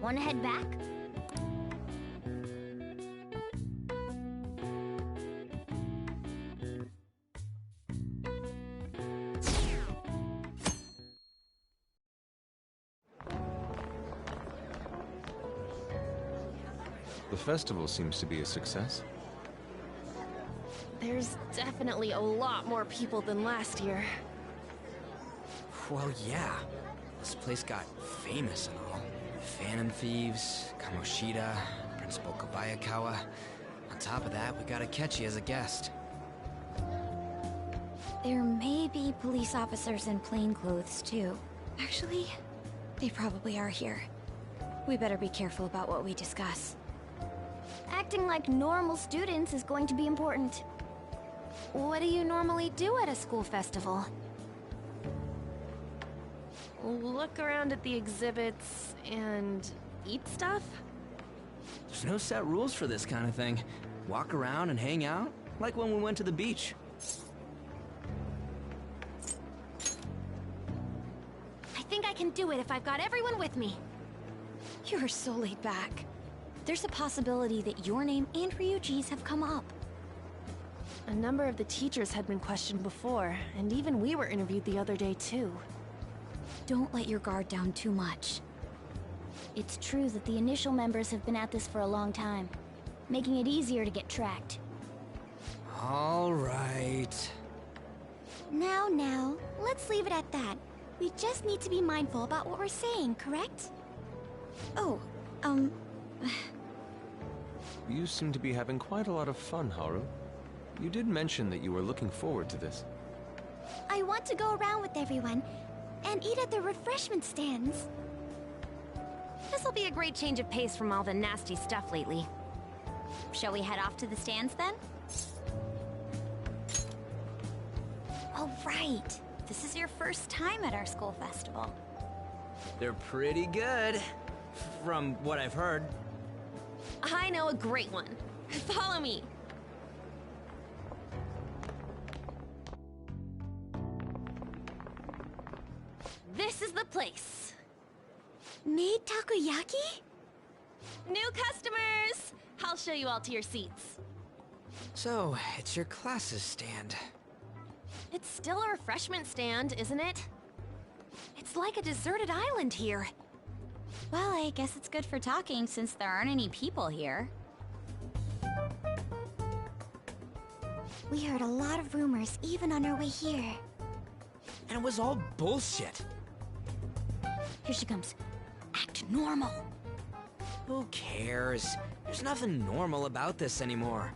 Speaker 11: Want to head back?
Speaker 2: The festival seems to be a success.
Speaker 16: There's definitely a lot more people than last year.
Speaker 6: Well, yeah. This place got famous and all. Phantom Thieves, Kamoshida, Principal Kobayakawa. On top of that, we got Akechi as a guest.
Speaker 4: There may be police officers in plain clothes, too. Actually, they probably are here. We better be careful about what we discuss.
Speaker 11: Acting like normal students is going to be important.
Speaker 5: What do you normally do at a school festival?
Speaker 16: Look around at the exhibits and eat stuff?
Speaker 6: There's no set rules for this kind of thing. Walk around and hang out, like when we went to the beach.
Speaker 5: I think I can do it if I've got everyone with me.
Speaker 4: You are so laid back. There's a possibility that your name and Ryuji's have come up.
Speaker 16: A number of the teachers had been questioned before, and even we were interviewed the other day too.
Speaker 4: Don't let your guard down too much.
Speaker 11: It's true that the initial members have been at this for a long time, making it easier to get tracked.
Speaker 6: All right.
Speaker 11: Now, let's leave it at that. We just need to be mindful about what we're saying, correct?
Speaker 4: Oh,
Speaker 2: You seem to be having quite a lot of fun, Haru. You did mention that you were looking forward to this.
Speaker 11: I want to go around with everyone and eat at the refreshment stands.
Speaker 5: This'll be a great change of pace from all the nasty stuff lately.
Speaker 11: Shall we head off to the stands then?
Speaker 4: oh right. This is your first time at our school festival.
Speaker 6: They're pretty good, from what I've heard.
Speaker 16: I know a great one. Follow me. This is the place.
Speaker 11: Made takoyaki?
Speaker 16: New customers! I'll show you all to your seats.
Speaker 6: So, it's your class's stand.
Speaker 16: It's still a refreshment stand, isn't it?
Speaker 5: It's like a deserted island here.
Speaker 4: Well, I guess it's good for talking since there aren't any people here.
Speaker 11: We heard a lot of rumors even on our way here.
Speaker 6: And it was all bullshit.
Speaker 11: Here she comes. Act normal.
Speaker 6: Who cares? There's nothing normal about this anymore.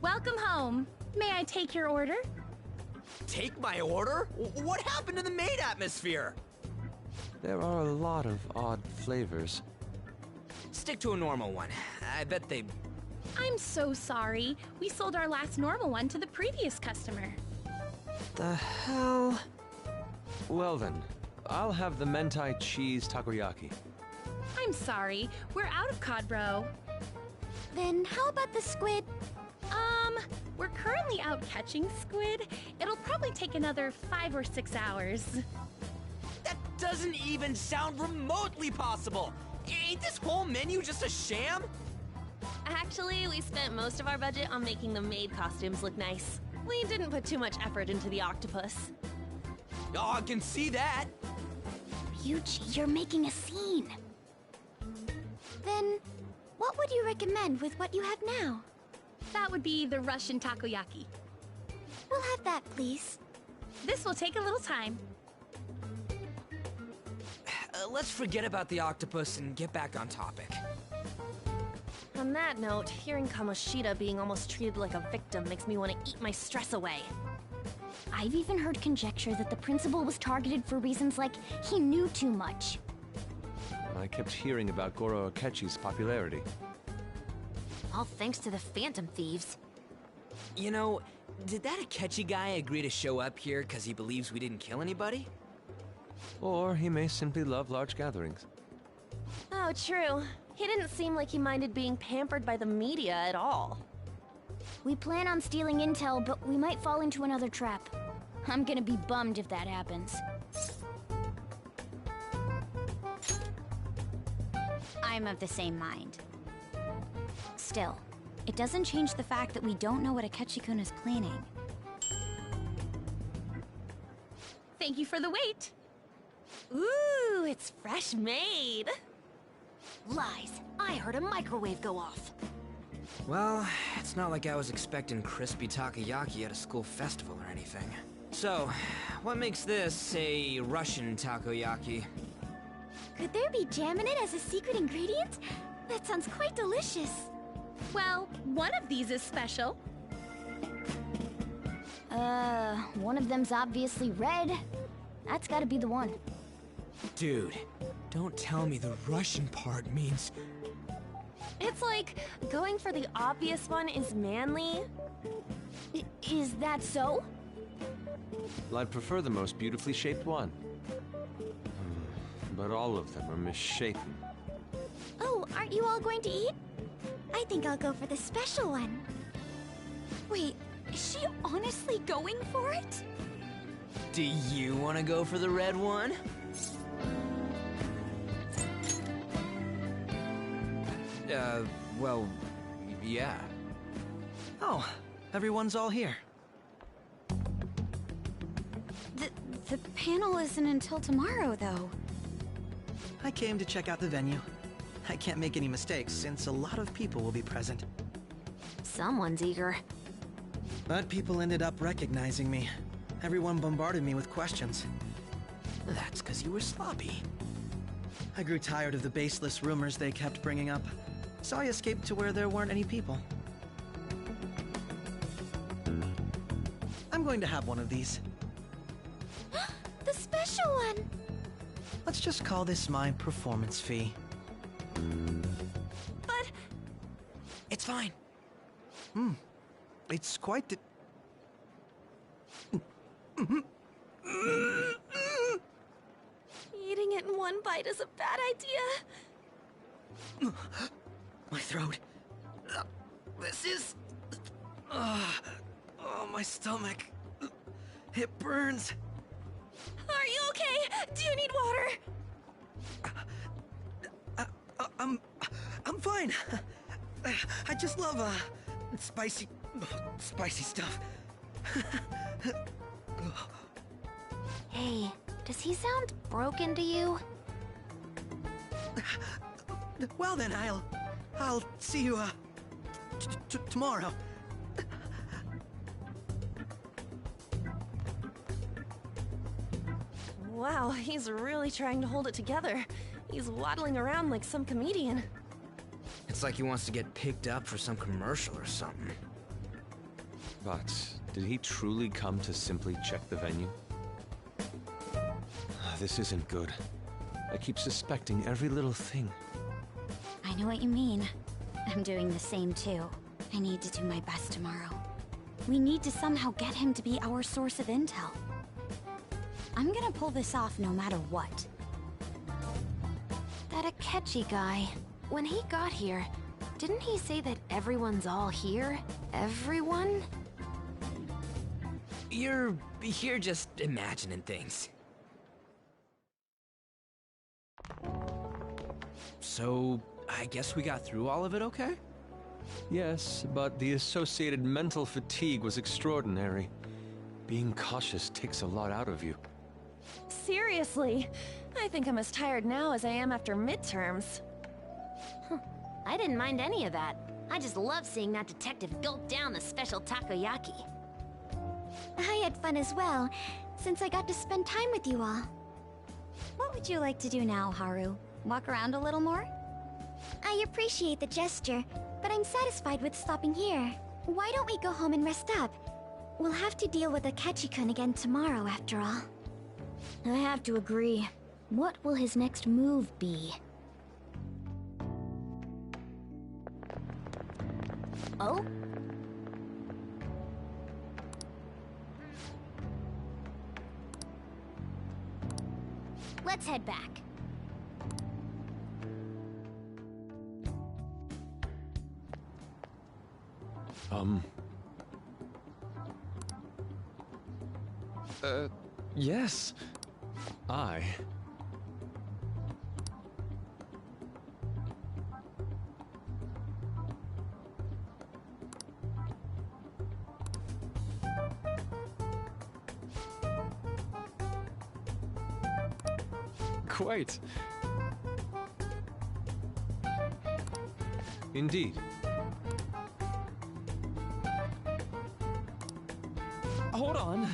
Speaker 7: Welcome home. May I take your order?
Speaker 6: Take my order? What happened to the maid atmosphere?
Speaker 2: There are a lot of odd flavors.
Speaker 6: Stick to a normal one. I bet they
Speaker 7: I'm so sorry. We sold our last normal one to the previous customer.
Speaker 6: The hell?
Speaker 2: Well then, I'll have the mentai cheese takoyaki.
Speaker 7: I'm sorry. We're out of cod, bro.
Speaker 3: Then how about the squid?
Speaker 7: We're currently out catching squid. It'll probably take another 5 or 6 hours.
Speaker 6: That doesn't even sound remotely possible! Ain't this whole menu just a sham?
Speaker 16: Actually, we spent most of our budget on making the maid costumes look nice. We didn't put too much effort into the octopus.
Speaker 6: Oh, I can see that!
Speaker 3: Ryuji, you're making a scene. Then, what would you recommend with what you have now?
Speaker 7: That would be the Russian takoyaki.
Speaker 3: We'll have that, please.
Speaker 7: This will take a little time.
Speaker 6: Let's forget about the octopus and get back on topic.
Speaker 16: On that note, hearing Kamoshida being almost treated like a victim makes me want to eat my stress away.
Speaker 11: I've even heard conjecture that the principal was targeted for reasons like he knew too much.
Speaker 2: I kept hearing about Goro Akechi's popularity.
Speaker 5: All thanks to the Phantom Thieves.
Speaker 6: You know, did that Akechi guy agree to show up here because he believes we didn't kill anybody?
Speaker 2: Or he may simply love large gatherings.
Speaker 16: Oh, true. He didn't seem like he minded being pampered by the media at all.
Speaker 11: We plan on stealing intel, but we might fall into another trap. I'm gonna be bummed if that happens.
Speaker 9: I'm of the same mind. Still, it doesn't change the fact that we don't know what Akechi-kun is planning.
Speaker 7: Thank you for the wait.
Speaker 16: Ooh, it's fresh made.
Speaker 5: Lies. I heard a microwave go off.
Speaker 6: Well, it's not like I was expecting crispy takoyaki at a school festival or anything. So, what makes this a Russian takoyaki?
Speaker 3: Could there be jam in it as a secret ingredient? That sounds quite delicious.
Speaker 7: Well, one of these is special.
Speaker 11: One of them's obviously red. That's gotta be the one.
Speaker 6: Dude, don't tell me the Russian part means...
Speaker 16: It's like, going for the obvious one is manly.
Speaker 11: Is that so?
Speaker 2: Well, I'd prefer the most beautifully shaped one. But all of them are misshapen.
Speaker 3: Oh, aren't you all going to eat? I think I'll go for the special one.
Speaker 4: Wait, is she honestly going for it?
Speaker 6: Do you want to go for the red one? Well, yeah.
Speaker 18: Oh, everyone's all here.
Speaker 4: The panel isn't until tomorrow, though.
Speaker 18: I came to check out the venue. I can't make any mistakes since a lot of people will be present.
Speaker 5: Someone's eager.
Speaker 18: But people ended up recognizing me. Everyone bombarded me with questions.
Speaker 6: That's because you were sloppy.
Speaker 18: I grew tired of the baseless rumors they kept bringing up, so I escaped to where there weren't any people. I'm going to have one of these.
Speaker 3: The special one!
Speaker 18: Let's just call this my performance fee.
Speaker 6: But... It's fine.
Speaker 18: It's quite the...
Speaker 16: Eating it in one bite is a bad idea.
Speaker 18: My throat. This is... oh, my stomach. It burns.
Speaker 16: Are you okay? Do you need water?
Speaker 18: I'm fine. I just love, spicy stuff.
Speaker 5: Hey, does he sound broken to you?
Speaker 18: Well then, I'll see you, tomorrow.
Speaker 16: Wow, he's really trying to hold it together. He's waddling around like some comedian.
Speaker 6: It's like he wants to get picked up for some commercial or something.
Speaker 2: But did he truly come to simply check the venue? This isn't good. I keep suspecting every little thing.
Speaker 9: I know what you mean. I'm doing the same too. I need to do my best tomorrow. We need to somehow get him to be our source of intel. I'm gonna pull this off no matter what.
Speaker 5: That Akechi guy, when he got here, didn't he say that everyone's all here? Everyone?
Speaker 6: You're just imagining things. So, I guess we got through all of it okay?
Speaker 2: Yes, but the associated mental fatigue was extraordinary. Being cautious takes a lot out of you.
Speaker 16: Seriously, I think I'm as tired now as I am after midterms.
Speaker 5: I didn't mind any of that. I just love seeing that detective gulp down the special takoyaki.
Speaker 3: I had fun as well, since I got to spend time with you all.
Speaker 9: What would you like to do now, Haru? Walk around a little more?
Speaker 3: I appreciate the gesture, but I'm satisfied with stopping here. Why don't we go home and rest up? We'll have to deal with Akechi-kun again tomorrow, after all.
Speaker 11: I have to agree. What will his next move be? Oh? Let's head back.
Speaker 2: Yes. I... Quite. Indeed.
Speaker 6: Hold on.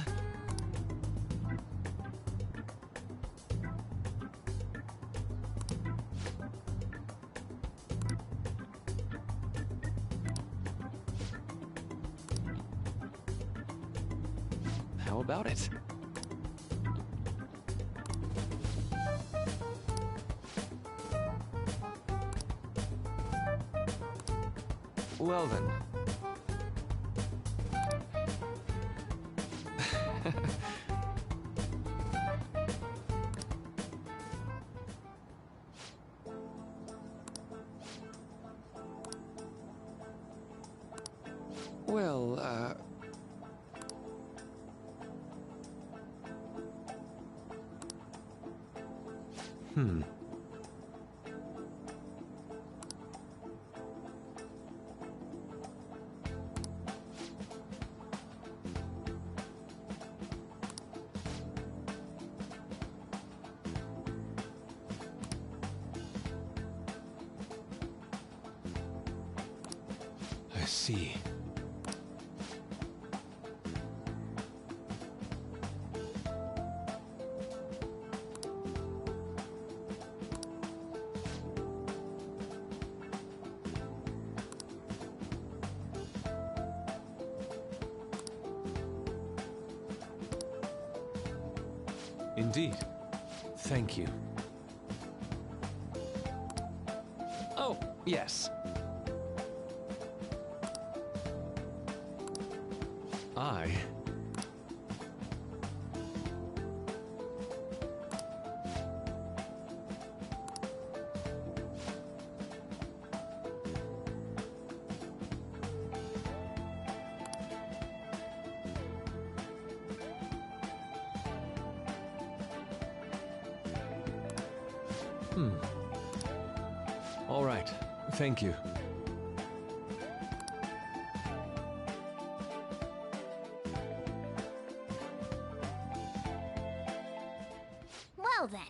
Speaker 2: How about it? Well then. Well, I see. Indeed. Thank you. Oh, yes. I... All right. Thank you.
Speaker 11: Well then.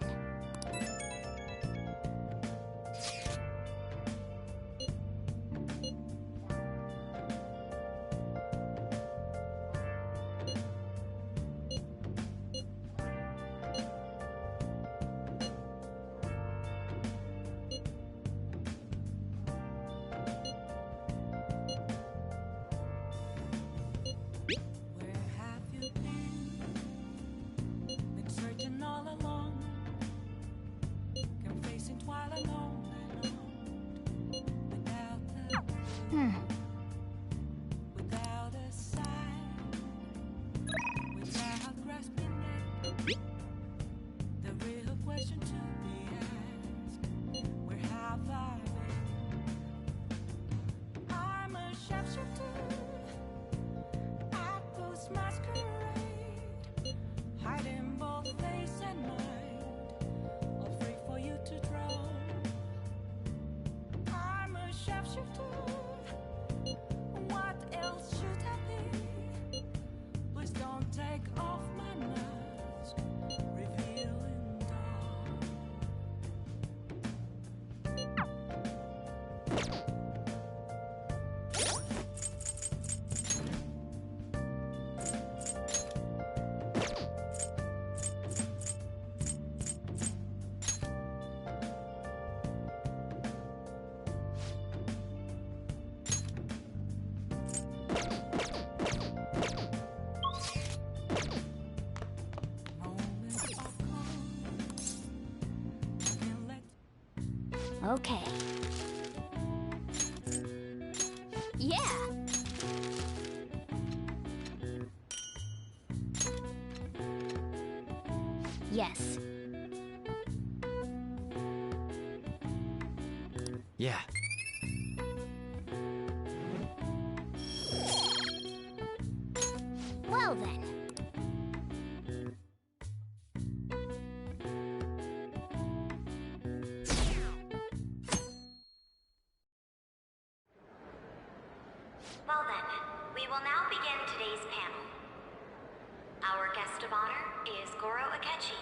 Speaker 13: Where have you been? Been searching all along.
Speaker 11: Okay. Yeah! Yes.
Speaker 6: Yeah.
Speaker 11: Well then.
Speaker 1: Well then, we will now begin today's panel. Our guest of honor is Goro Akechi.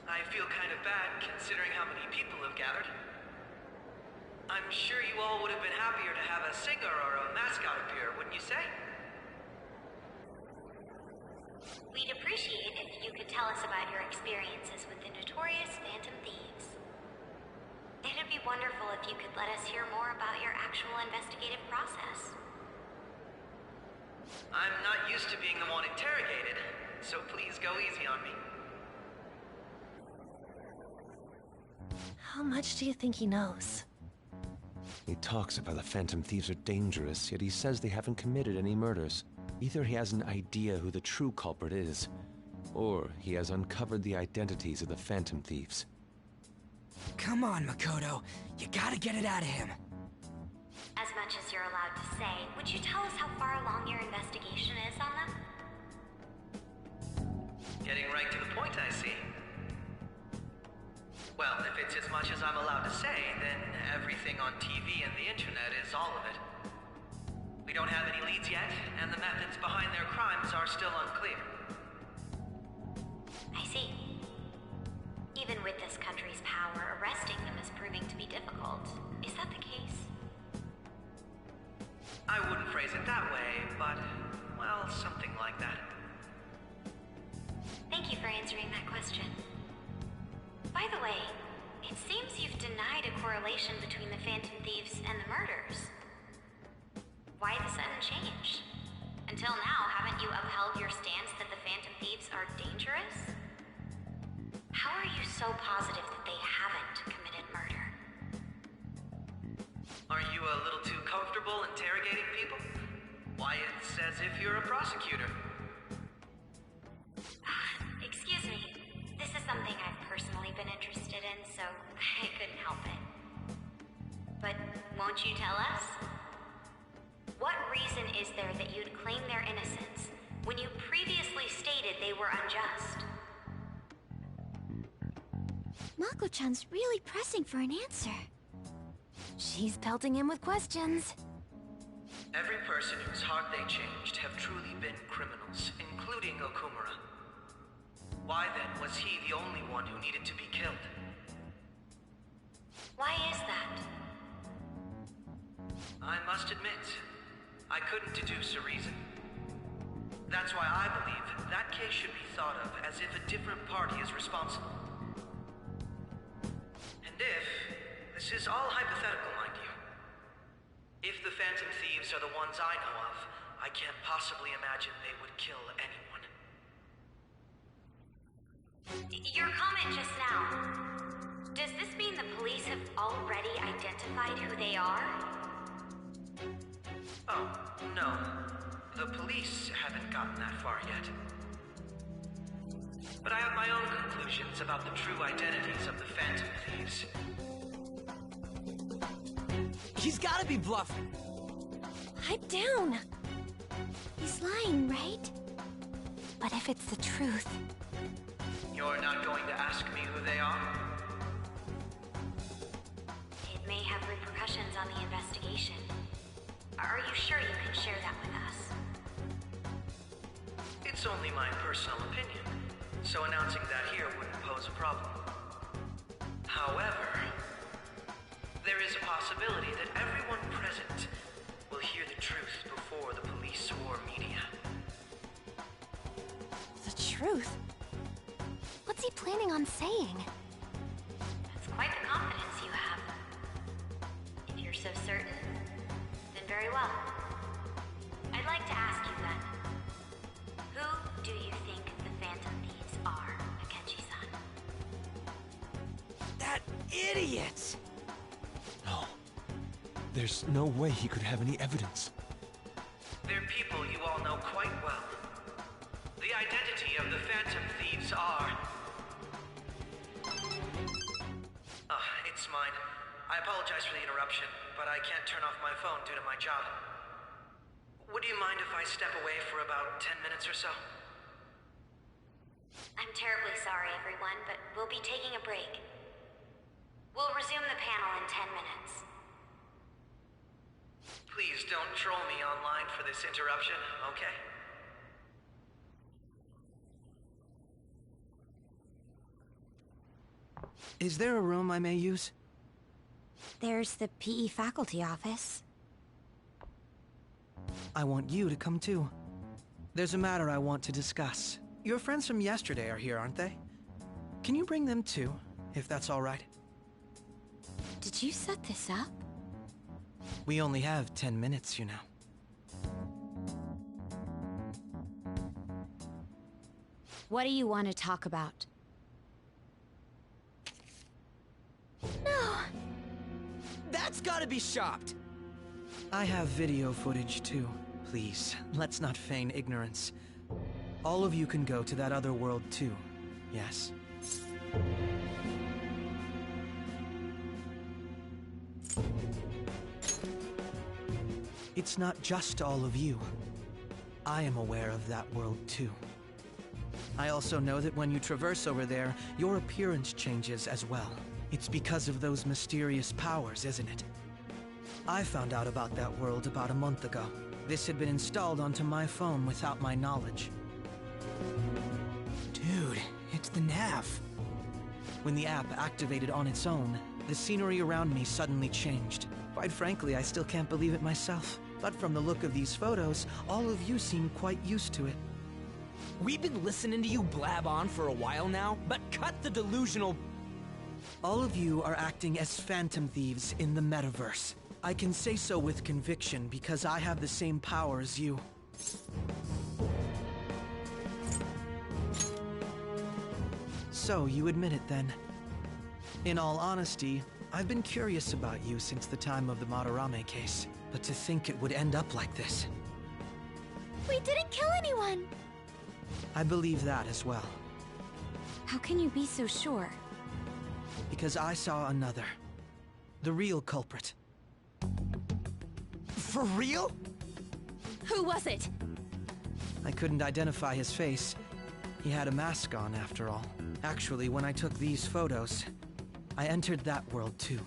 Speaker 18: I feel kind of bad considering how many people have gathered. I'm sure you all would have been happier to have a singer or a mascot appear, wouldn't you say?
Speaker 1: We'd appreciate if you could tell us about your experiences with the notorious Phantom Thieves. It'd be wonderful if you could let us hear more about your actual investigative process.
Speaker 18: I'm not used to being the one interrogated, so please go easy on me.
Speaker 16: How much do you think he knows?
Speaker 2: He talks about the Phantom Thieves are dangerous, yet he says they haven't committed any murders. Either he has an idea who the true culprit is, or he has uncovered the identities of the Phantom Thieves.
Speaker 6: Come on, Makoto. You gotta get it out of him.
Speaker 1: As much as you're allowed to say, would you tell us how far along your investigation is on them?
Speaker 18: Getting right to the point, I see. Well, if it's as much as I'm allowed to say, then everything on TV and the internet is all of it. We don't have any leads yet, and the methods behind their crimes are still unclear.
Speaker 1: I see. Even with this country's power, arresting them is proving to be difficult. Is that the case?
Speaker 18: I wouldn't phrase it that way, but, well, something like that.
Speaker 1: Thank you for answering that question. By the way, it seems you've denied a correlation between the Phantom Thieves and the murders. Why the sudden change? Until now, haven't you upheld your stance that the Phantom Thieves are dangerous? How are you so positive that they haven't committed murder?
Speaker 18: Are you a little too comfortable interrogating people? Why, it's as if you're a prosecutor.
Speaker 1: Excuse me. This is something I've personally been interested in, so I couldn't help it. But won't you tell us? What reason is there that you'd claim their innocence when you previously stated they were unjust?
Speaker 3: Mako-chan's really pressing for an answer.
Speaker 5: She's pelting him with questions.
Speaker 18: Every person whose heart they changed have truly been criminals, including Okumura. Why then was he the only one who needed to be killed?
Speaker 1: Why is that?
Speaker 18: I must admit, I couldn't deduce a reason. That's why I believe that case should be thought of as if a different party is responsible. And if, this is all hypothetical, mind you, if the Phantom Thieves are the ones I know of, I can't possibly imagine they would kill anyone.
Speaker 1: Your comment just now, does this mean the police have already identified who they are?
Speaker 18: Oh, no. The police haven't gotten that far yet. But I have my own conclusions about the true identities of the Phantom Thieves.
Speaker 6: He's gotta be bluffing.
Speaker 16: Pipe down.
Speaker 3: He's lying, right?
Speaker 5: But if it's the truth...
Speaker 18: You're not going to ask me who they are?
Speaker 1: It may have repercussions on the investigation. Are you sure you can share that with us?
Speaker 18: It's only my personal opinion, so announcing that here wouldn't pose a problem. However, there is a possibility that everyone present will hear the truth before the police or media.
Speaker 5: The truth? What's he planning on saying?
Speaker 1: That's quite the confidence you have. If you're so certain, then very well. I'd like to ask you then, who do you think the Phantom Thieves are, Akechi-san?
Speaker 6: idiot!
Speaker 2: No. There's no way he could have any evidence.
Speaker 8: They're people you all know quite well. The identity of the Phantom Thieves are... it's mine. I apologize for the interruption, but I can't turn off my phone due to my job. Would you mind if I step away for about 10 minutes or so?
Speaker 1: I'm terribly sorry, everyone, but we'll be taking a break. We'll resume the panel in 10 minutes.
Speaker 8: Please don't troll me online for this interruption, okay?
Speaker 18: Is there a room I may use?
Speaker 9: There's the PE faculty office.
Speaker 18: I want you to come too. There's a matter I want to discuss. Your friends from yesterday are here, aren't they? Can you bring them too, if that's all right?
Speaker 9: Did you set this up?
Speaker 18: We only have 10 minutes, you know.
Speaker 9: What do you want to talk about?
Speaker 6: No! That's gotta be shopped!
Speaker 18: I have video footage too. Please, let's not feign ignorance. All of you can go to that other world too, yes? It's not just all of you. I am aware of that world too. I also know that when you traverse over there, your appearance changes as well. It's because of those mysterious powers, isn't it? I found out about that world about a month ago. This had been installed onto my phone without my knowledge.
Speaker 6: Dude, it's the nav.
Speaker 18: When the app activated on its own, the scenery around me suddenly changed. Quite frankly, I still can't believe it myself. But from the look of these photos, all of you seem quite used to it.
Speaker 6: We've been listening to you blab on for a while now, but cut the delusional...
Speaker 18: All of you are acting as Phantom Thieves in the metaverse. I can say so with conviction because I have the same power as you. So, you admit it then. In all honesty, I've been curious about you since the time of the Madarame case, but to think it would end up like this.
Speaker 11: We didn't kill anyone!
Speaker 18: I believe that as well.
Speaker 9: How can you be so sure?
Speaker 18: Because I saw another. The real culprit.
Speaker 6: For real?
Speaker 16: Who was it?
Speaker 18: I couldn't identify his face. He had a mask on, after all. Actually, when I took these photos, I entered that world too.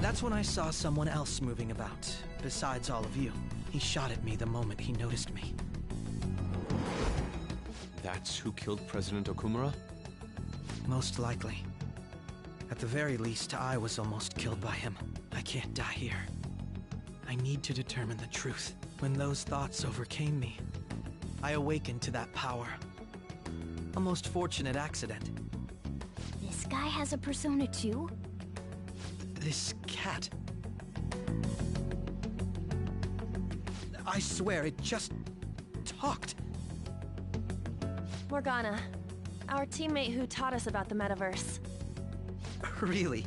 Speaker 18: That's when I saw someone else moving about, besides all of you. He shot at me the moment he noticed me.
Speaker 2: That's who killed President Okumura?
Speaker 18: Most likely. At the very least, I was almost killed by him. I can't die here. I need to determine the truth. When those thoughts overcame me, I awakened to that power. A most fortunate accident.
Speaker 11: This guy has a persona too?
Speaker 18: This cat. I swear, it just talked.
Speaker 16: Morgana, our teammate who taught us about the metaverse.
Speaker 18: Really?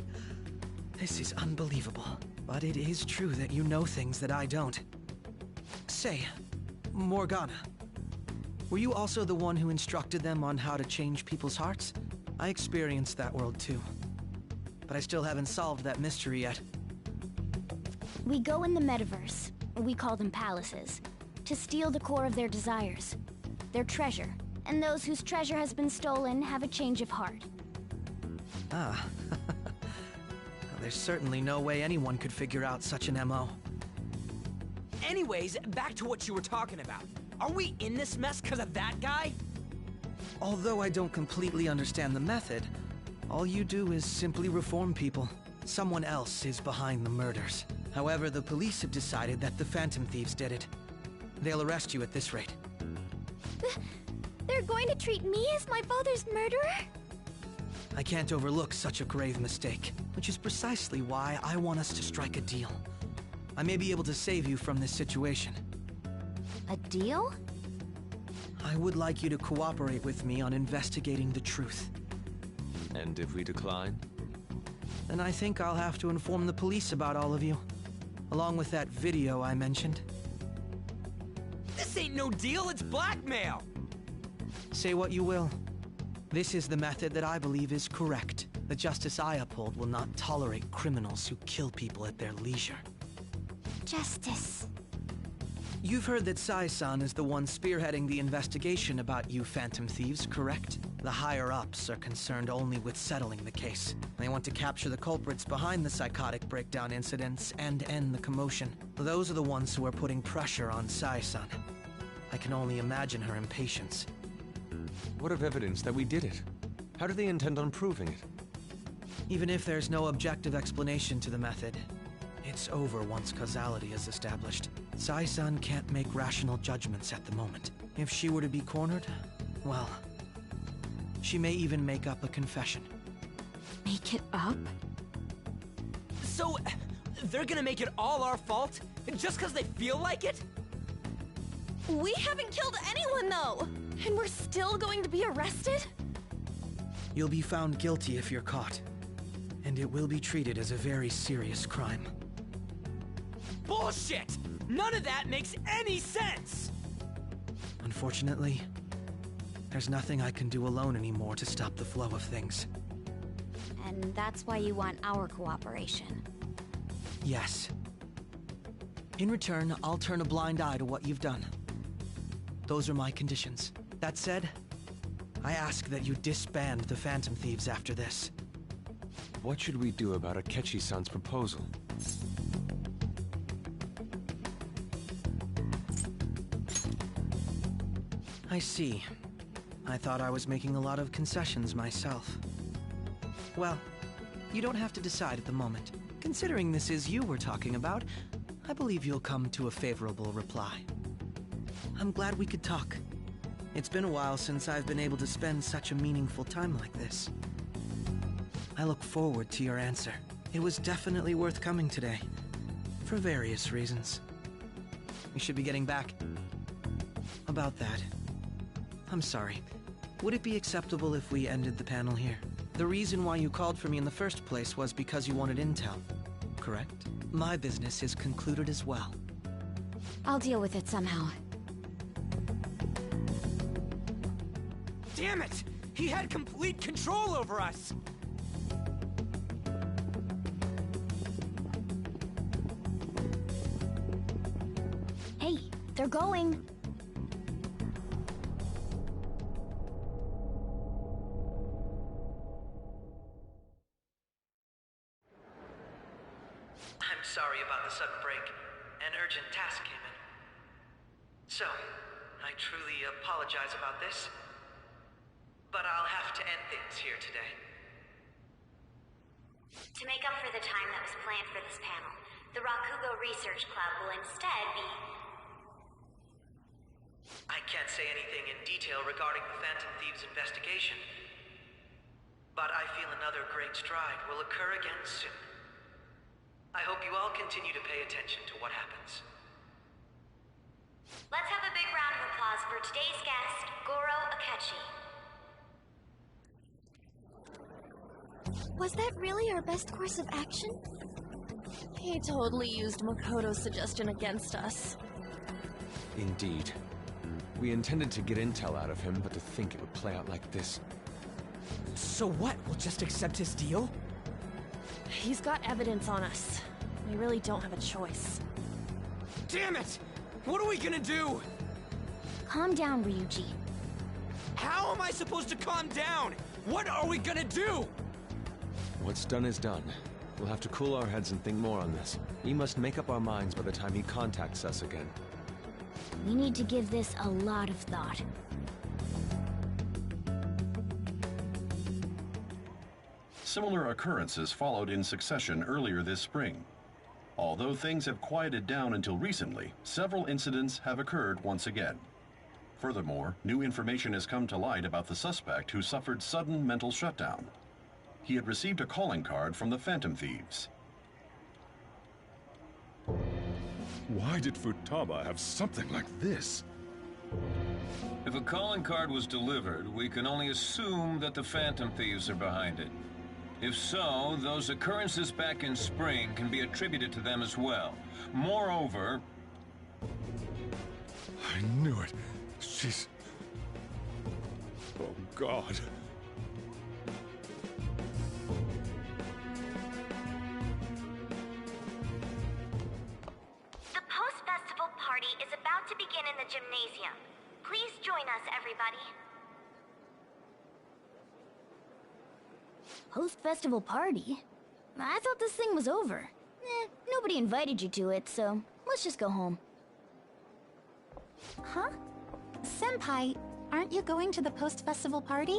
Speaker 18: This is unbelievable. But it is true that you know things that I don't. Say, Morgana, were you also the one who instructed them on how to change people's hearts? I experienced that world too. But I still haven't solved that mystery yet.
Speaker 11: We go in the metaverse, we call them palaces, to steal the core of their desires, their treasure. And those whose treasure has been stolen have a change of heart.
Speaker 18: Ah. There's certainly no way anyone could figure out such an MO.
Speaker 6: Anyways, back to what you were talking about. Are we in this mess because of that guy?
Speaker 18: Although I don't completely understand the method, all you do is simply reform people. Someone else is behind the murders. However, the police have decided that the Phantom Thieves did it. They'll arrest you at this rate.
Speaker 11: They're going to treat me as my father's murderer?
Speaker 18: I can't overlook such a grave mistake, which is precisely why I want us to strike a deal. I may be able to save you from this situation.
Speaker 11: A deal?
Speaker 18: I would like you to cooperate with me on investigating the truth.
Speaker 2: And if we decline?
Speaker 18: Then I think I'll have to inform the police about all of you, along with that video I mentioned.
Speaker 6: This ain't no deal, it's blackmail!
Speaker 18: Say what you will. This is the method that I believe is correct. The justice I uphold will not tolerate criminals who kill people at their leisure.
Speaker 3: Justice.
Speaker 18: You've heard that Sai-san is the one spearheading the investigation about you Phantom Thieves, correct? The higher-ups are concerned only with settling the case. They want to capture the culprits behind the psychotic breakdown incidents and end the commotion. Those are the ones who are putting pressure on Sai-san. I can only imagine her impatience.
Speaker 2: What of evidence that we did it? How do they intend on proving it?
Speaker 18: Even if there's no objective explanation to the method, it's over once causality is established. Sai-san can't make rational judgments at the moment. If she were to be cornered, well, she may even make up a confession.
Speaker 4: Make it up?
Speaker 6: So, they're gonna make it all our fault? Just because they feel like it?
Speaker 16: We haven't killed anyone, though! And we're still going to be arrested?
Speaker 18: You'll be found guilty if you're caught. And it will be treated as a very serious crime.
Speaker 6: Bullshit! None of that makes any sense!
Speaker 18: Unfortunately, there's nothing I can do alone anymore to stop the flow of things.
Speaker 9: And that's why you want our cooperation.
Speaker 18: Yes. In return, I'll turn a blind eye to what you've done. Those are my conditions. That said, I ask that you disband the Phantom Thieves after this.
Speaker 2: What should we do about Akechi-san's proposal?
Speaker 18: I see. I thought I was making a lot of concessions myself. Well, you don't have to decide at the moment. Considering this is you we're talking about, I believe you'll come to a favorable reply. I'm glad we could talk. It's been a while since I've been able to spend such a meaningful time like this. I look forward to your answer. It was definitely worth coming today, for various reasons. We should be getting back. About that, I'm sorry. Would it be acceptable if we ended the panel here? The reason why you called for me in the first place was because you wanted intel, correct? My business is concluded as well.
Speaker 9: I'll deal with it somehow.
Speaker 6: Damn it! He had complete control over us!
Speaker 11: Hey, they're going.
Speaker 8: I'm sorry about the sudden break. An urgent task came in. So, I truly apologize about this. But I'll have to end things here today.
Speaker 1: To make up for the time that was planned for this panel, the Rakugo Research Club will instead be...
Speaker 8: I can't say anything in detail regarding the Phantom Thieves investigation. But I feel another great stride will occur again soon. I hope you all continue to pay attention to what happens.
Speaker 1: Let's have a big round of applause for today's guest, Goro Akechi.
Speaker 3: Was that really our best course of action?
Speaker 16: He totally used Makoto's suggestion against us.
Speaker 2: Indeed. We intended to get intel out of him, but to think it would play out like this.
Speaker 6: So what? We'll just accept his deal?
Speaker 16: He's got evidence on us. We really don't have a choice.
Speaker 6: Damn it! What are we gonna do?
Speaker 11: Calm down, Ryuji.
Speaker 6: How am I supposed to calm down? What are we gonna do?
Speaker 2: What's done is done. We'll have to cool our heads and think more on this. We must make up our minds by the time he contacts us again.
Speaker 11: We need to give this a lot of thought.
Speaker 15: Similar occurrences followed in succession earlier this spring. Although things have quieted down until recently, several incidents have occurred once again. Furthermore, new information has come to light about the suspect who suffered sudden mental shutdown. He had received a calling card from the Phantom Thieves.
Speaker 20: Why did Futaba have something like this?
Speaker 22: If a calling card was delivered, we can only assume that the Phantom Thieves are behind it.
Speaker 10: If so, those occurrences back in spring can be attributed to them as well. Moreover...
Speaker 20: I knew it. She's... Oh, God.
Speaker 1: The post-festival party is about to begin in the gymnasium. Please join us, everybody.
Speaker 11: Post-festival party? I thought this thing was over. Nobody invited you to it, so let's just go home.
Speaker 9: Huh? Senpai, aren't you going to the post-festival party?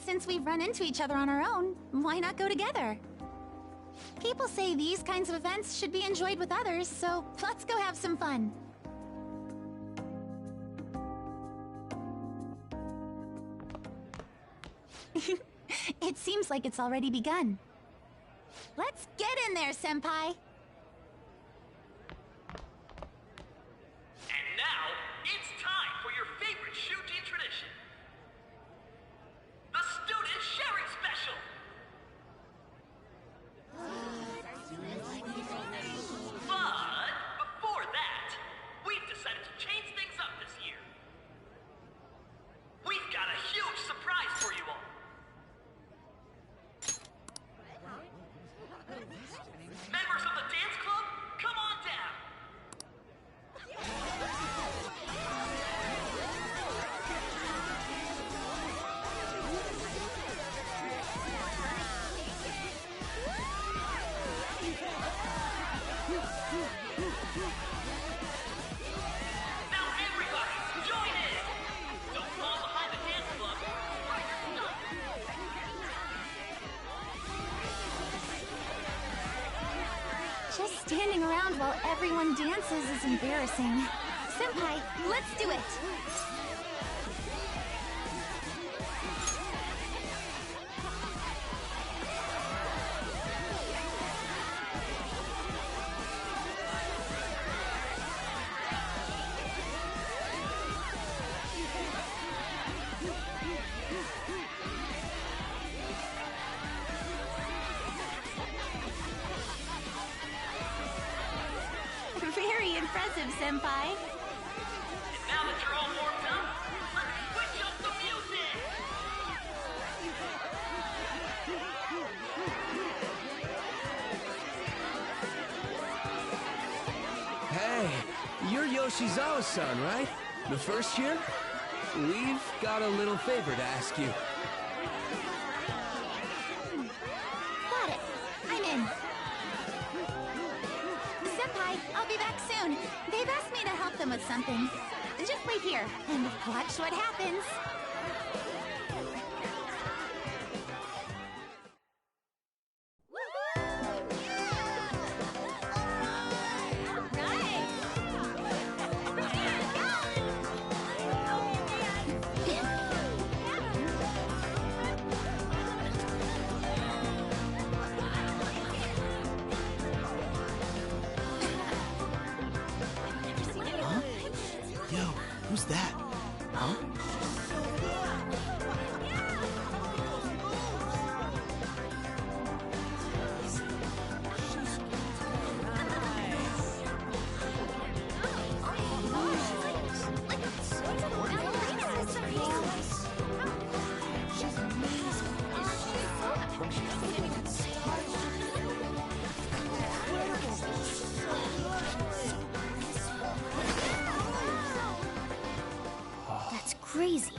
Speaker 9: Since we've run into each other on our own, why not go together? People say these kinds of events should be enjoyed with others, so let's go have some fun. It seems like it's already begun. Let's get in there, Senpai!
Speaker 12: And now, it's time for your favorite Shuji tradition. The Student Sharing Special!
Speaker 9: Just standing around while everyone dances is embarrassing. Senpai, let's do it! Very impressive, Senpai.
Speaker 12: And now that you're all warmed up, let's switch up the music!
Speaker 14: Hey, you're Yoshizawa-san, right? The first year? We've got a little favor to ask you.
Speaker 9: Got it. I'm in. Senpai, I'll be back soon. They've asked me to help them with something. Just wait here and watch what happens.
Speaker 19: Yo, who's that? Huh?
Speaker 11: That's crazy.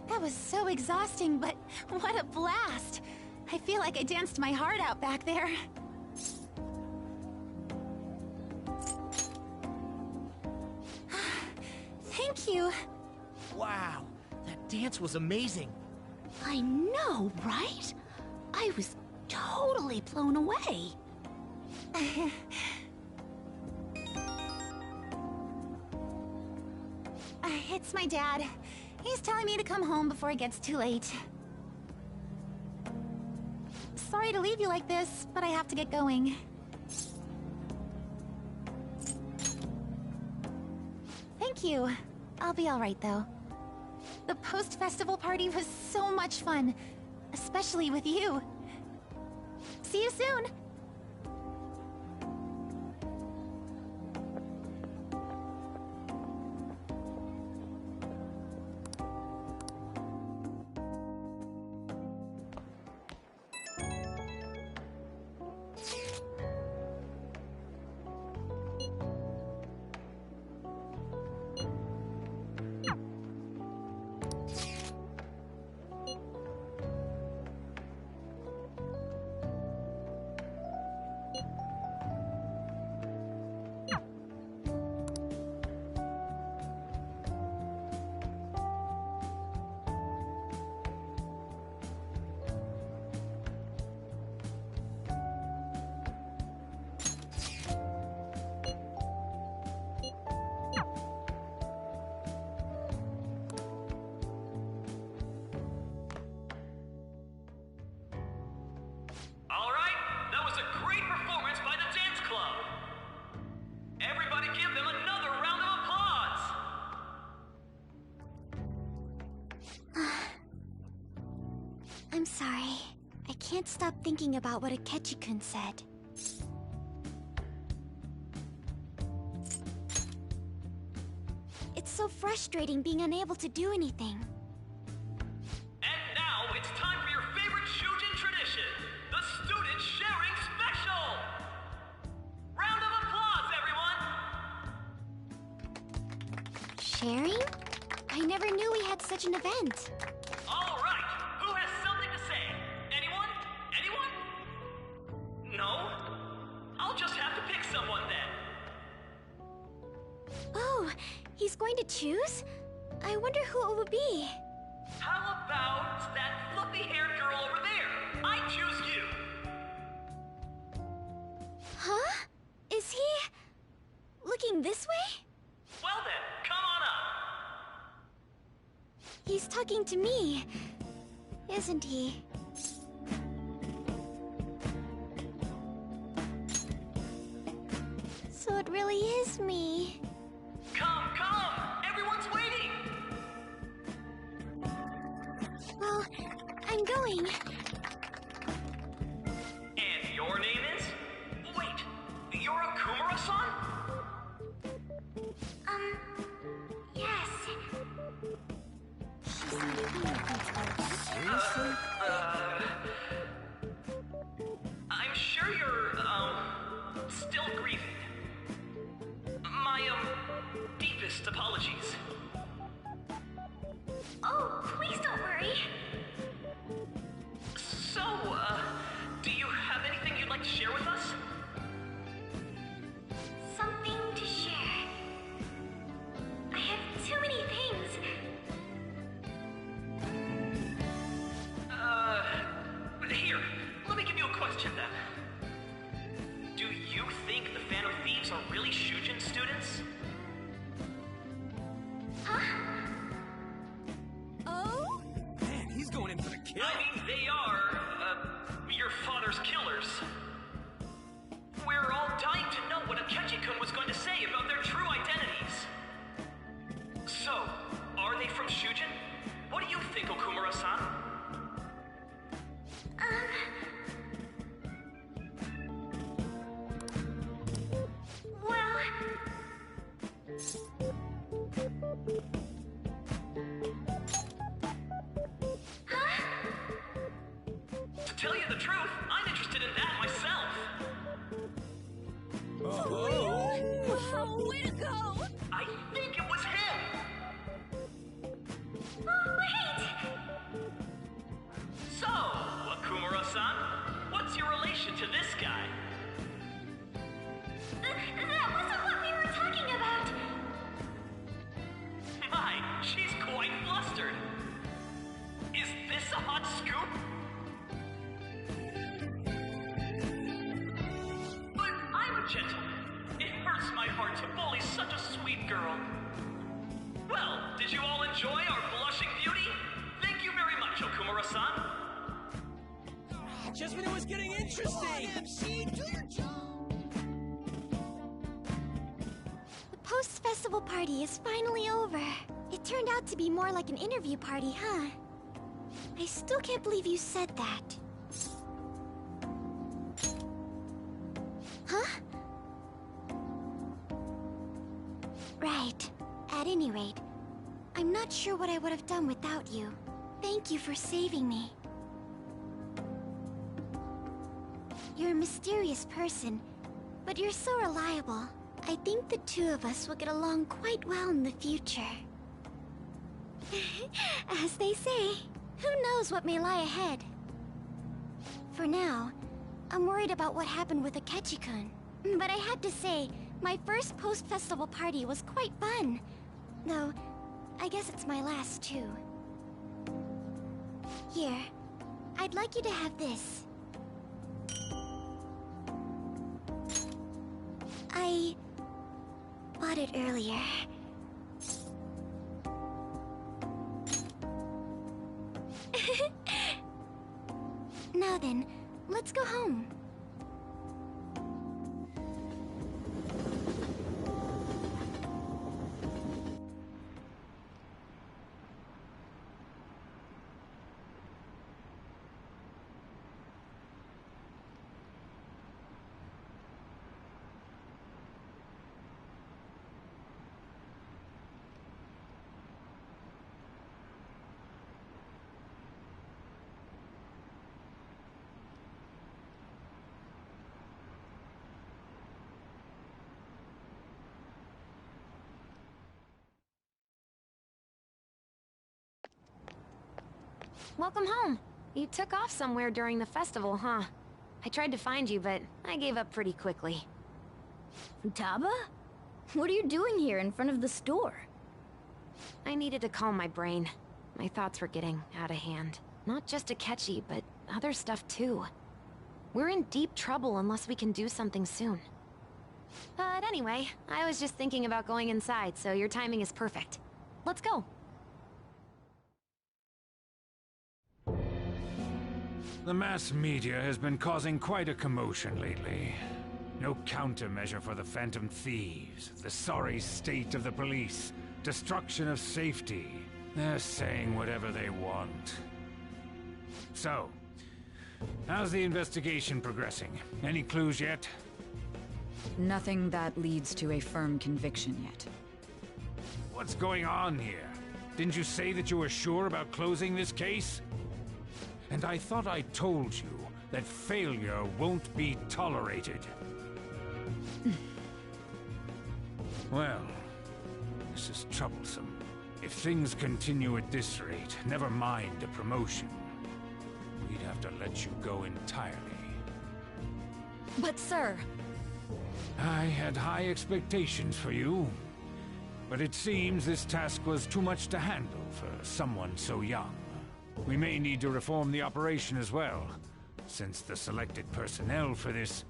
Speaker 9: That was so exhausting, but what a blast! I feel like I danced my heart out back there. Thank you.
Speaker 19: Wow, that dance was amazing.
Speaker 9: I know, right? I was totally blown away. It's my dad. He's telling me to come home before it gets too late. Sorry to leave you like this, but I have to get going. Thank you. I'll be alright, though. The post-festival party was so much fun, especially with you. See you soon!
Speaker 3: I'm sorry. I can't stop thinking about what Akechi-kun said. It's so frustrating being unable to do anything.
Speaker 12: And now it's time for your favorite Shujin tradition, the Student Sharing Special! Round of applause, everyone!
Speaker 3: Sharing? I never knew we had such an event.
Speaker 12: All right, who has something to say? Anyone? Anyone? No? I'll just have to pick someone then.
Speaker 3: Oh, he's going to choose? I wonder who it would be.
Speaker 12: How about that fluffy-haired girl over there? I choose you!
Speaker 3: Huh? Is he... looking this way?
Speaker 12: Well then, come on up!
Speaker 3: He's talking to me, isn't he? So it really is me.
Speaker 12: Come, come! Everyone's waiting!
Speaker 3: Well, I'm going.
Speaker 12: And your name is? Wait, you're Okumura-san?
Speaker 3: Yes.
Speaker 12: I'm sure you're, still grieving. My, deepest apologies.
Speaker 1: Oh, please don't worry.
Speaker 12: So, do you have anything you'd like to share with us?
Speaker 1: Something to share. I have too many things.
Speaker 12: Here, let me give you a question then. Do you think the Phantom Thieves are really Shujin students?
Speaker 1: Huh?
Speaker 3: Oh?
Speaker 6: Man, he's going in for the kill.
Speaker 12: I mean, they are, your father's killers. We're all dying to know what Akechi-kun was going to say about their true identities. So, are they from Shujin? What do you think, Okumura-san?
Speaker 1: Well... Huh?
Speaker 12: To tell you the truth, I'm interested in that myself.
Speaker 3: Wow, way to go!
Speaker 12: I think it was him.
Speaker 1: Oh, wait!
Speaker 12: So, Okumura-san, what's your relation to this guy?
Speaker 1: That wasn't what we were talking about!
Speaker 12: My, she's quite flustered. Is this a hot scoop? But I'm a gentleman. It hurts my heart to bully such a sweet girl. Well, did you all enjoy our blushing beauty? Thank you very much, Okumura-san.
Speaker 6: Just when it was getting interesting!
Speaker 3: MC, do your job! The post-festival party is finally over. It turned out to be more like an interview party, huh? I still can't believe you said that. Huh? Right. At any rate, I'm not sure what I would have done without you. Thank you for saving me. You're a mysterious person, but you're so reliable. I think the two of us will get along quite well in the future. As they say, who knows what may lie ahead? For now, I'm worried about what happened with Akechi-kun. But I have to say, my first post-festival party was quite fun. Though, I guess it's my last too. Here, I'd like you to have this. I bought it earlier. Now then, let's go home.
Speaker 5: Welcome home. You took off somewhere during the festival, huh? I tried to find you, but I gave up pretty quickly.
Speaker 11: Futaba? What are you doing here in front of the store?
Speaker 5: I needed to calm my brain. My thoughts were getting out of hand. Not just Akechi, but other stuff too. We're in deep trouble unless we can do something soon. But anyway, I was just thinking about going inside, so your timing is perfect. Let's go.
Speaker 17: The mass media has been causing quite a commotion lately. No countermeasure for the Phantom Thieves, the sorry state of the police, destruction of safety. They're saying whatever they want. So, how's the investigation progressing? Any clues yet?
Speaker 21: Nothing that leads to a firm conviction yet.
Speaker 17: What's going on here? Didn't you say that you were sure about closing this case? And I thought I told you that failure won't be tolerated. Well, this is troublesome. If things continue at this rate, never mind a promotion. We'd have to let you go entirely.
Speaker 21: But sir...
Speaker 17: I had high expectations for you. But it seems this task was too much to handle for someone so young. We may need to reform the operation as well, since the selected personnel for this...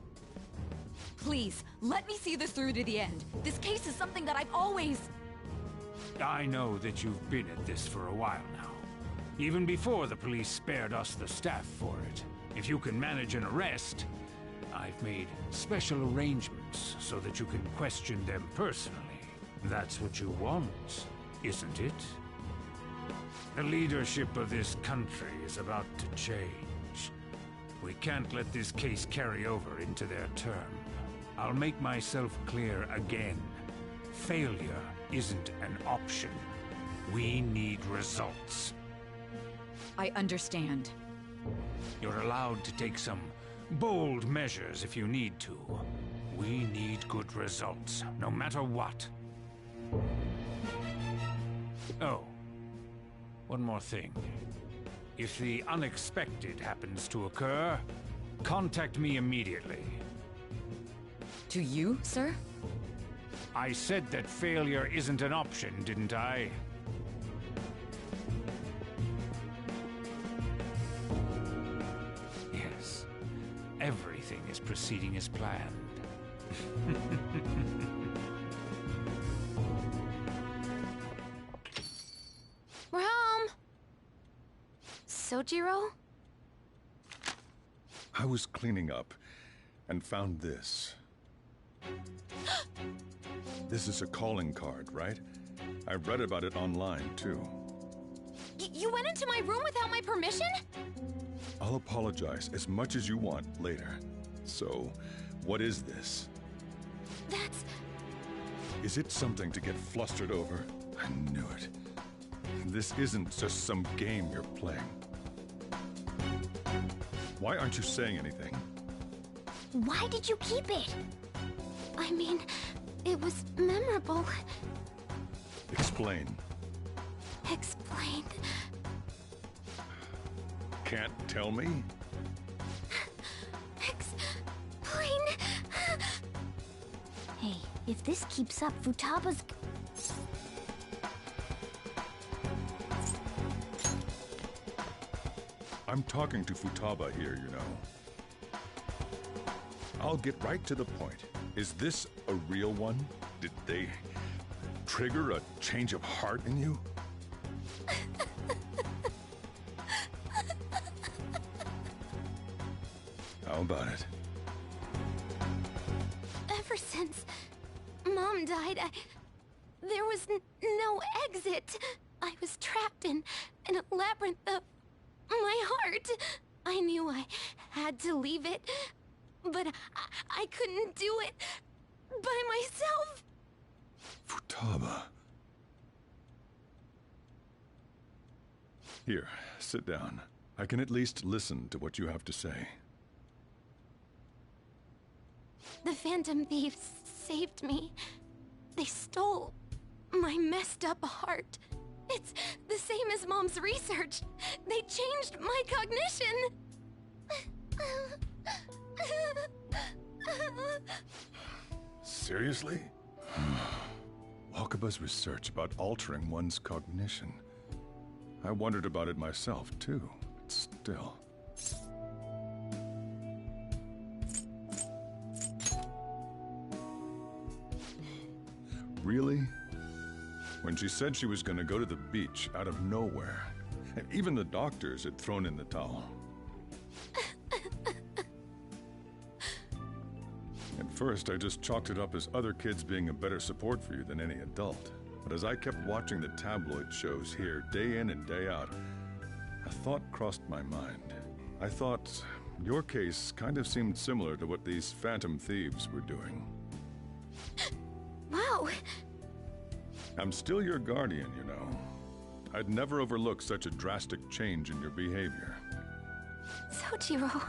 Speaker 21: Please, let me see this through to the end. This case is something that I've always...
Speaker 17: I know that you've been at this for a while now. Even before the police spared us the staff for it. If you can manage an arrest, I've made special arrangements so that you can question them personally. That's what you want, isn't it? The leadership of this country is about to change. We can't let this case carry over into their term. I'll make myself clear again. Failure isn't an option. We need results.
Speaker 21: I understand.
Speaker 17: You're allowed to take some bold measures if you need to. We need good results, no matter what. Oh, one more thing. If the unexpected happens to occur, contact me immediately.
Speaker 21: To you, sir?
Speaker 17: I said that failure isn't an option, didn't I? Yes. Everything is proceeding as planned.
Speaker 5: We're home! Sojiro?
Speaker 20: I was cleaning up and found this. This is a calling card, right? I read about it online, too.
Speaker 5: You went into my room without my permission?
Speaker 20: I'll apologize as much as you want later. So, what is this?
Speaker 5: That's...
Speaker 20: Is it something to get flustered over? I knew it. This isn't just some game you're playing. Why aren't you saying anything?
Speaker 3: Why did you keep it? I mean, it was memorable.
Speaker 20: Explain.
Speaker 3: Explain.
Speaker 20: Can't tell me?
Speaker 3: Explain. Hey, if this keeps up, Futaba's...
Speaker 20: I'm talking to Futaba here, you know. I'll get right to the point. Is this a real one? Did they trigger a change of heart in you? How about it?
Speaker 3: Ever since Mom died, there was no exit. I was trapped in a labyrinth of my heart. I knew I had to leave it, but I couldn't do it by myself.
Speaker 20: Futaba. Here, sit down. I can at least listen to what you have to say.
Speaker 3: The Phantom Thieves saved me. They stole my messed up heart.
Speaker 4: It's the same as Mom's research. They changed my cognition.
Speaker 20: Seriously? Wakaba's research about altering one's cognition. I wondered about it myself, too. But still. Really? When she said she was going to go to the beach out of nowhere, and even the doctors had thrown in the towel. At first, I just chalked it up as other kids being a better support for you than any adult. But as I kept watching the tabloid shows here, day in and day out, a thought crossed my mind. I thought your case kind of seemed similar to what these Phantom Thieves were doing.
Speaker 4: Wow.
Speaker 20: I'm still your guardian, you know. I'd never overlook such a drastic change in your behavior.
Speaker 4: Sojiro.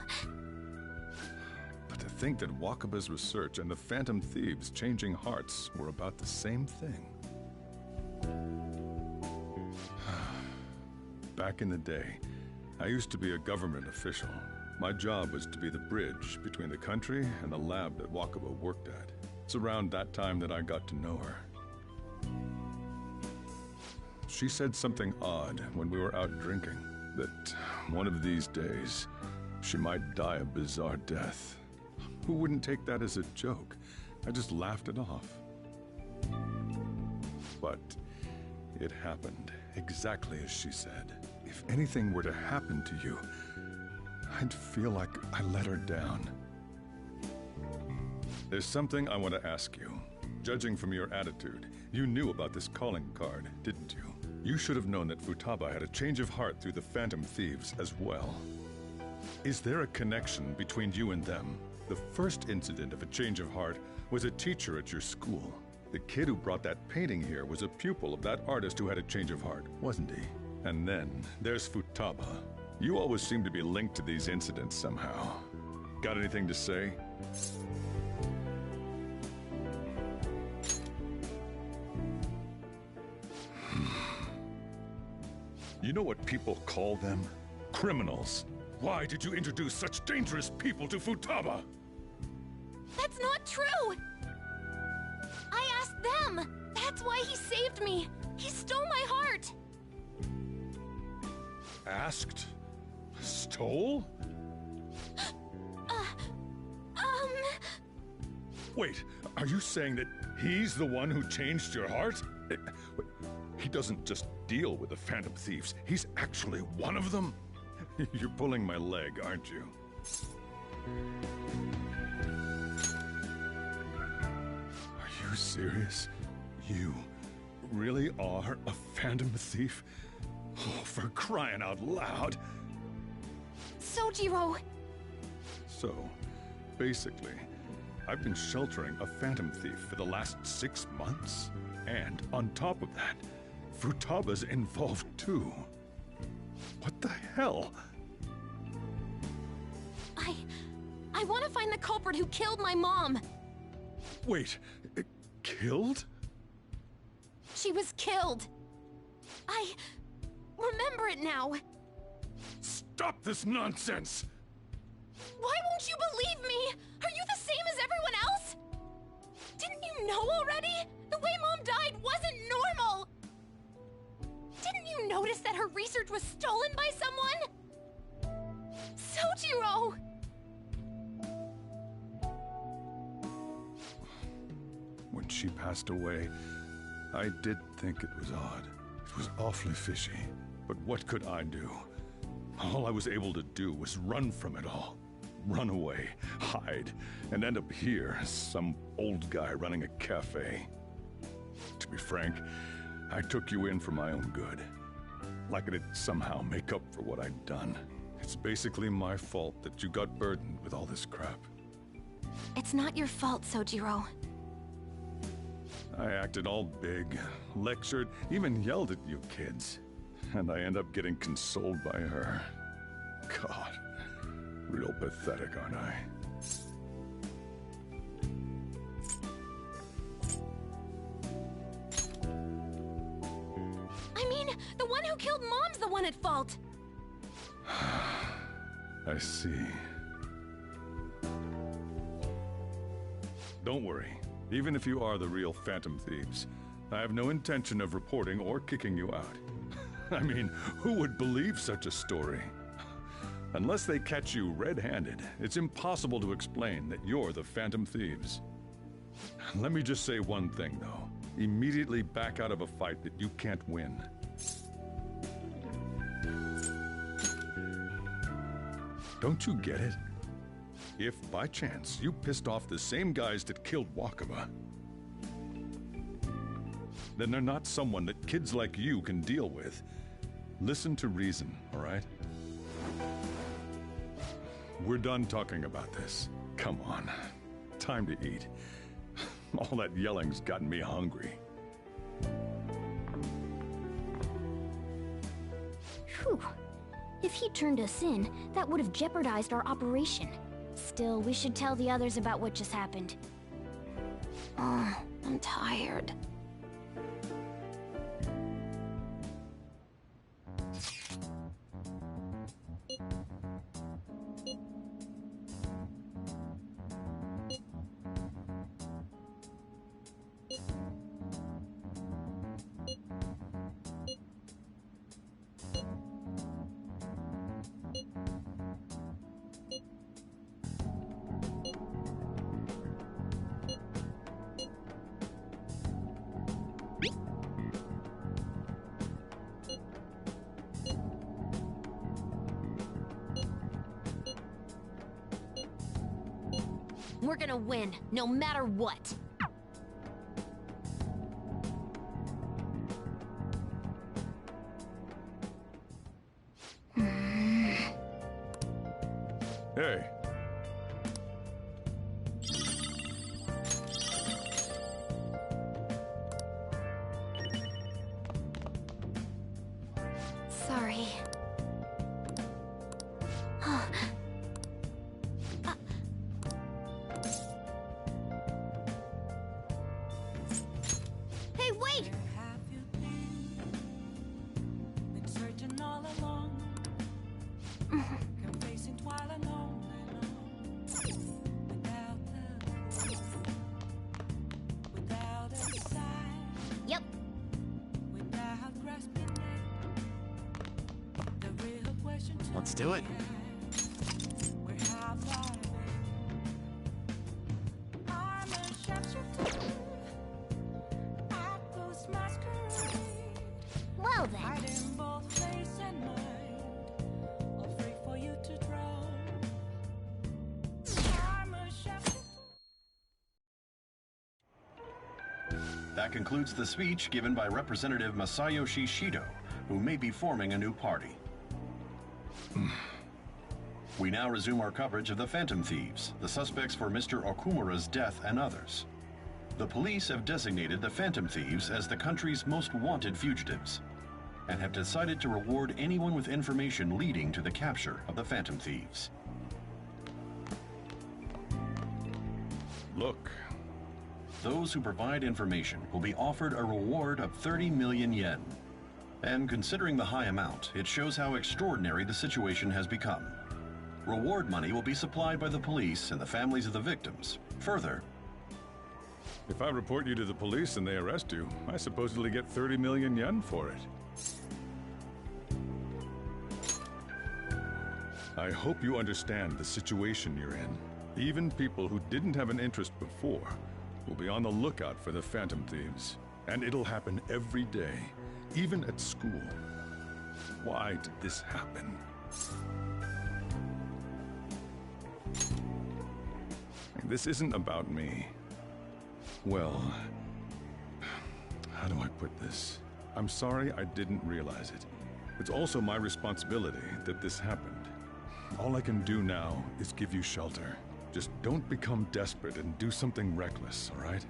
Speaker 20: But to think that Wakaba's research and the Phantom Thieves' changing hearts were about the same thing. Back in the day, I used to be a government official. My job was to be the bridge between the country and the lab that Wakaba worked at. It's around that time that I got to know her. She said something odd when we were out drinking, that one of these days, she might die a bizarre death. Who wouldn't take that as a joke? I just laughed it off. But it happened exactly as she said. If anything were to happen to you, I'd feel like I let her down. There's something I want to ask you. Judging from your attitude, you knew about this calling card, didn't you? You should have known that Futaba had a change of heart through the Phantom Thieves as well. Is there a connection between you and them? The first incident of a change of heart was a teacher at your school. The kid who brought that painting here was a pupil of that artist who had a change of heart, wasn't he? And then there's Futaba. You always seem to be linked to these incidents somehow. Got anything to say? You know what people call them? Criminals. Why did you introduce such dangerous people to Futaba?
Speaker 4: That's not true! I asked them! That's why he saved me! He stole my heart!
Speaker 20: Asked? Stole? Wait, are you saying that he's the one who changed your heart? He doesn't just deal with the Phantom Thieves, he's actually one of them? You're pulling my leg, aren't you? Are you serious? You really are a Phantom Thief? Oh, for crying out loud!
Speaker 4: Sojiro!
Speaker 20: So, basically, I've been sheltering a Phantom Thief for the last 6 months. And on top of that, Futaba's involved too. What the hell?
Speaker 4: I want to find the culprit who killed my mom!
Speaker 20: Wait, killed?
Speaker 4: She was killed! I remember it now!
Speaker 20: Stop this nonsense!
Speaker 4: Why won't you believe me? Are you the same as everyone else? Didn't you know already? The way Mom died wasn't normal! Didn't you notice that her research was stolen by someone? Sojiro!
Speaker 20: When she passed away, I did think it was odd. It was awfully fishy. But what could I do? All I was able to do was run from it all. Run away, hide, and end up here, some old guy running a cafe. To be frank, I took you in for my own good. Like it'd somehow make up for what I'd done. It's basically my fault that you got burdened with all this crap.
Speaker 5: It's not your fault, Sojiro.
Speaker 20: I acted all big, lectured, even yelled at you kids. And I end up getting consoled by her. God, real pathetic, aren't I?
Speaker 5: I mean, the one who killed Mom's the one at fault!
Speaker 20: I see. Don't worry. Even if you are the real Phantom Thieves, I have no intention of reporting or kicking you out. I mean, who would believe such a story? Unless they catch you red-handed, it's impossible to explain that you're the Phantom Thieves. Let me just say one thing, though. Immediately back out of a fight that you can't win. Don't you get it? If, by chance, you pissed off the same guys that killed Wakaba, then they're not someone that kids like you can deal with. Listen to reason, all right? We're done talking about this. Come on. Time to eat. All that yelling's gotten me hungry.
Speaker 11: Whew. If he turned us in, that would have jeopardized our operation. Still, we should tell the others about what just happened.
Speaker 5: Oh, I'm tired. We're gonna win, no matter what.
Speaker 20: Hey.
Speaker 5: Sorry.
Speaker 11: Hey, wait! Yep.
Speaker 7: Let's do it.
Speaker 11: Well then.
Speaker 15: That concludes the speech given by Representative Masayoshi Shido, who may be forming a new party. We now resume our coverage of the Phantom Thieves, the suspects for Mr. Okumura's death and others. The police have designated the Phantom Thieves as the country's most wanted fugitives, and have decided to reward anyone with information leading to the capture of the Phantom Thieves.
Speaker 20: Look.
Speaker 15: Those who provide information will be offered a reward of 30 million yen. And considering the high amount, it shows how extraordinary the situation has become. Reward money will be supplied by the police and the families of the victims. Further,
Speaker 20: If I report you to the police and they arrest you, I supposedly get 30 million yen for it. I hope you understand the situation you're in. Even people who didn't have an interest before will be on the lookout for the Phantom Thieves. And it'll happen every day, even at school. Why did this happen? This isn't about me. Well, how do I put this? I'm sorry I didn't realize it. It's also my responsibility that this happened. All I can do now is give you shelter. Just don't become desperate and do something reckless, all right?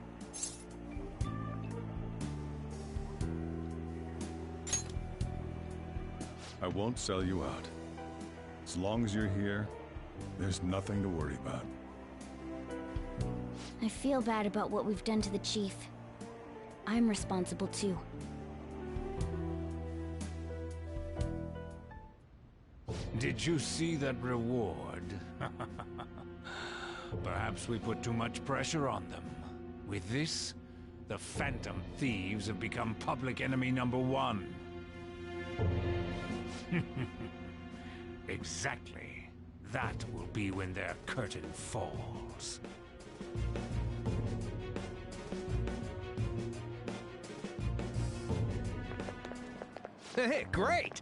Speaker 20: I won't sell you out. As long as you're here, there's nothing to worry about.
Speaker 11: I feel bad about what we've done to the chief. I'm responsible too.
Speaker 17: Did you see that reward? Perhaps we put too much pressure on them. With this, the Phantom Thieves have become public enemy #1. Exactly. That will be when their curtain falls.
Speaker 13: Hey, great!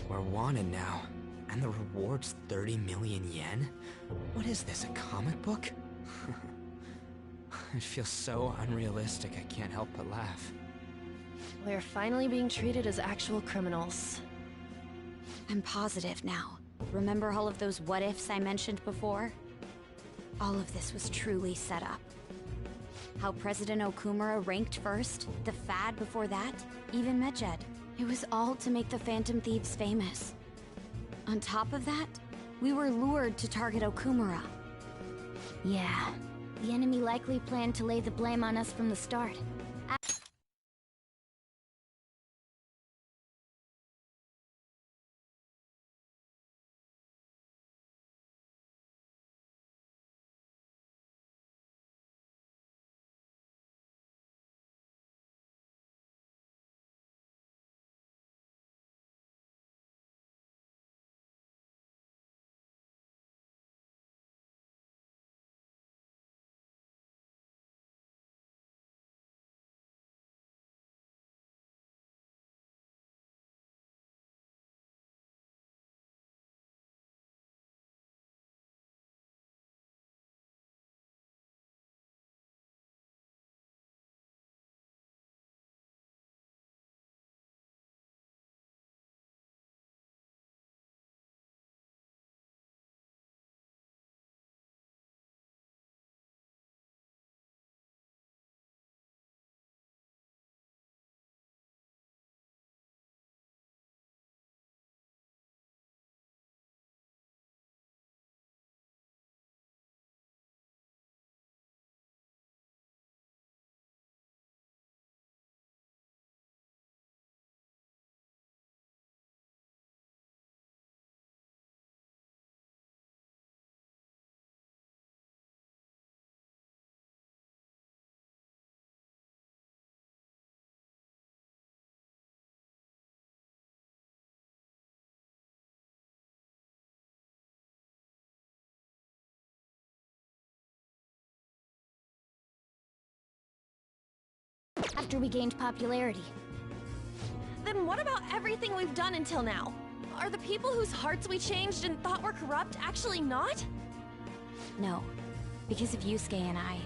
Speaker 6: We're wanted now, and the reward's 30 million yen? What is this, a comic book? It feels so unrealistic I can't help but laugh.
Speaker 16: We're finally being treated as actual criminals.
Speaker 4: I'm positive now. Remember all of those what-ifs I mentioned before? All of this was truly set up. How President Okumura ranked first, the Fad before that, even Medjed. It was all to make the Phantom Thieves famous. On top of that, we were lured to target Okumura.
Speaker 11: Yeah, the enemy likely planned to lay the blame on us from the start. After we gained popularity.
Speaker 16: Then what about everything we've done until now? Are the people whose hearts we changed and thought were corrupt actually not?
Speaker 4: No. Because of Yusuke and I,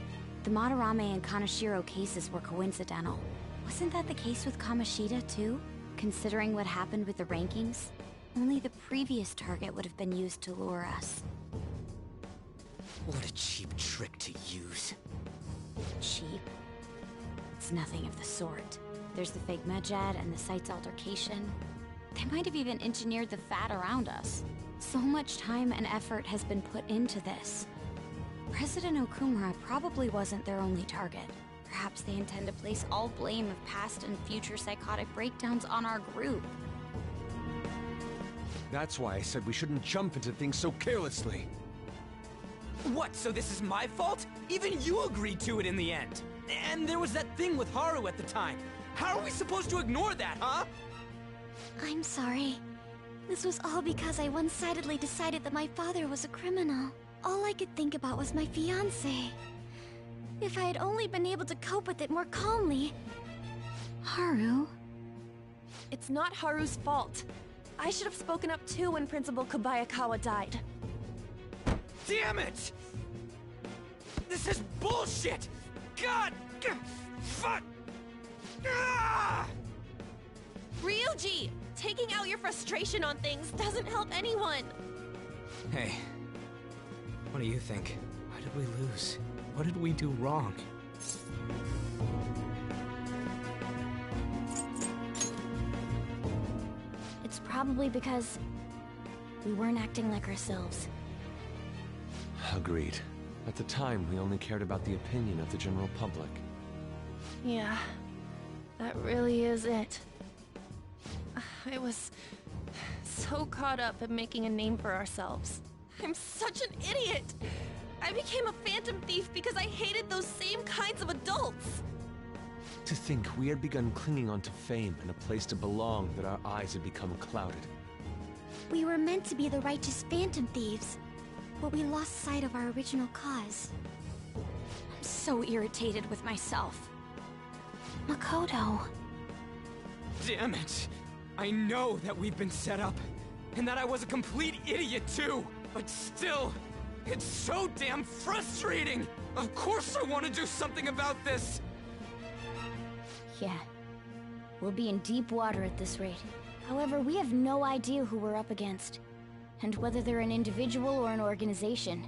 Speaker 4: the Madarame and Kaneshiro cases were coincidental. Wasn't that the case with Kamoshida, too? Considering what happened with the rankings, only the previous target would have been used to lure us.
Speaker 6: What a cheap trick to use.
Speaker 4: Cheap? It's nothing of the sort. There's the fake Medjed and the site's altercation. They might have even engineered the Fad around us. So much time and effort has been put into this. President Okumura probably wasn't their only target. Perhaps they intend to place all blame of past and future psychotic breakdowns on our group.
Speaker 13: That's why I said we shouldn't jump into things so carelessly.
Speaker 6: What, so this is my fault? Even you agreed to it in the end. And there was that thing with Haru at the time. How are we supposed to ignore that, huh?
Speaker 11: I'm sorry. This was all because I one-sidedly decided that my father was a criminal. All I could think about was my fiancé. If I had only been able to cope with it more calmly...
Speaker 4: Haru?
Speaker 16: It's not Haru's fault. I should have spoken up too when Principal Kobayakawa died.
Speaker 6: Damn it! This is bullshit! God! Fuck! Ah!
Speaker 16: Yuji! Taking out your frustration on things doesn't help anyone.
Speaker 6: Hey, what do you think? Why did we lose? What did we do wrong?
Speaker 11: It's probably because we weren't acting like ourselves.
Speaker 2: Agreed. At the time, we only cared about the opinion of the general public.
Speaker 16: Yeah, that really is it. I was so caught up in making a name for ourselves. I'm such an idiot! I became a phantom thief because I hated those same kinds of adults!
Speaker 2: To think we had begun clinging onto fame and a place to belong, that our eyes had become clouded.
Speaker 3: We were meant to be the righteous phantom thieves, but we lost sight of our original cause.
Speaker 4: I'm so irritated with myself.
Speaker 3: Makoto.
Speaker 6: Damn it! I know that we've been set up, and that I was a complete idiot too! But still, it's so damn frustrating! Of course I want to do something about this!
Speaker 11: Yeah. We'll be in deep water at this rate. However, we have no idea who we're up against, and whether they're an individual or an organization.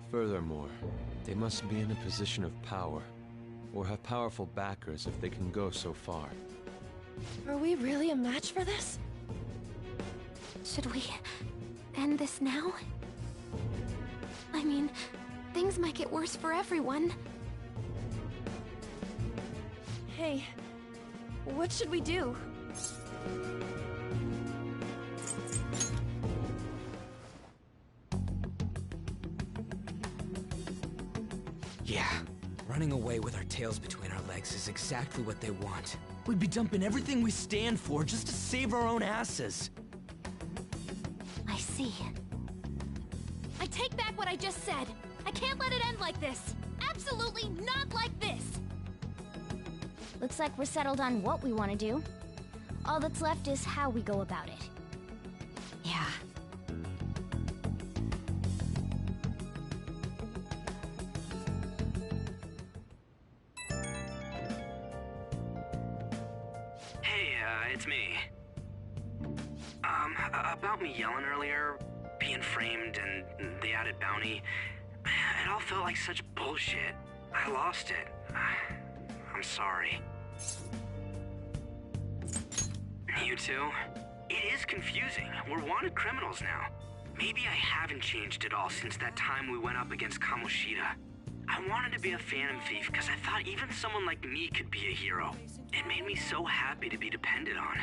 Speaker 2: Furthermore, they must be in a position of power, or have powerful backers if they can go so far.
Speaker 16: Are we really a match for this?
Speaker 3: Should we end this now? I mean, things might get worse for everyone.
Speaker 16: Hey, what should we do?
Speaker 6: Yeah, running away with our tails between our legs is exactly what they want. We'd be dumping everything we stand for just to save our own asses.
Speaker 3: I see.
Speaker 21: I take back what I just said. I can't let it end like this. Absolutely not like this.
Speaker 11: Looks like we're settled on what we want to do. All that's left is how we go about it.
Speaker 5: Yeah.
Speaker 8: Hey, it's me. About me yelling earlier, being framed, and the added bounty, it all felt like such bullshit. I lost it. I'm sorry. You too? It is confusing. We're wanted criminals now. Maybe I haven't changed at all since that time we went up against Kamoshida. I wanted to be a phantom thief because I thought even someone like me could be a hero. It made me so happy to be depended on.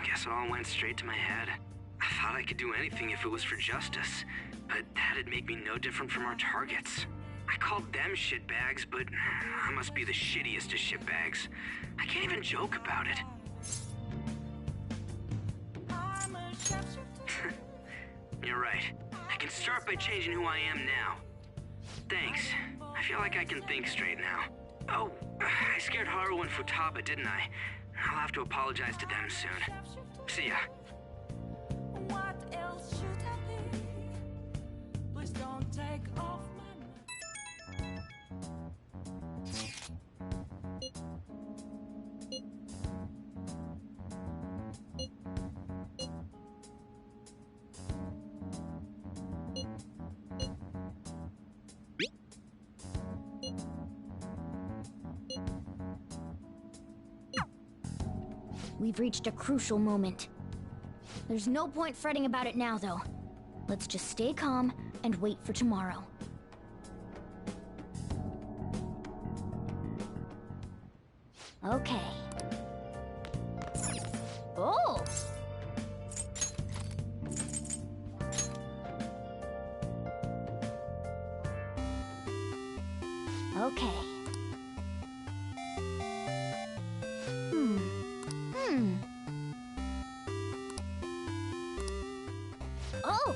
Speaker 8: Guess it all went straight to my head. I thought I could do anything if it was for justice, but that'd make me no different from our targets. I called them shitbags, but I must be the shittiest of shitbags. I can't even joke about it. You're right. I can start by changing who I am now. Thanks. I feel like I can think straight now. Oh, I scared Haru and Futaba, didn't I? I'll have to apologize to them soon. See ya.
Speaker 18: What else should I be? Please don't take off my mind.
Speaker 11: We've reached a crucial moment. There's no point fretting about it now, though. Let's just stay calm and wait for tomorrow. Okay. Oh! Okay. Oh!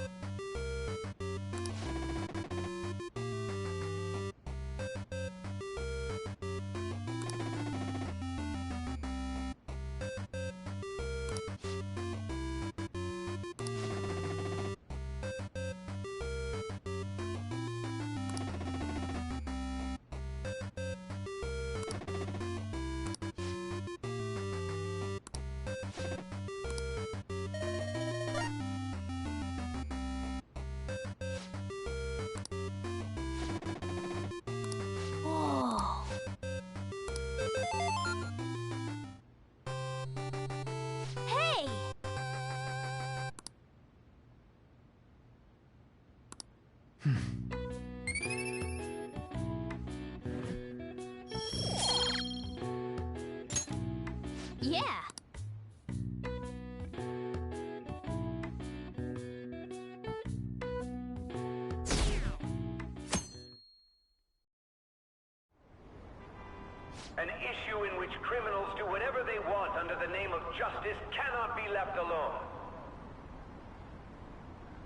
Speaker 10: An issue in which criminals do whatever they want under the name of justice cannot be left alone.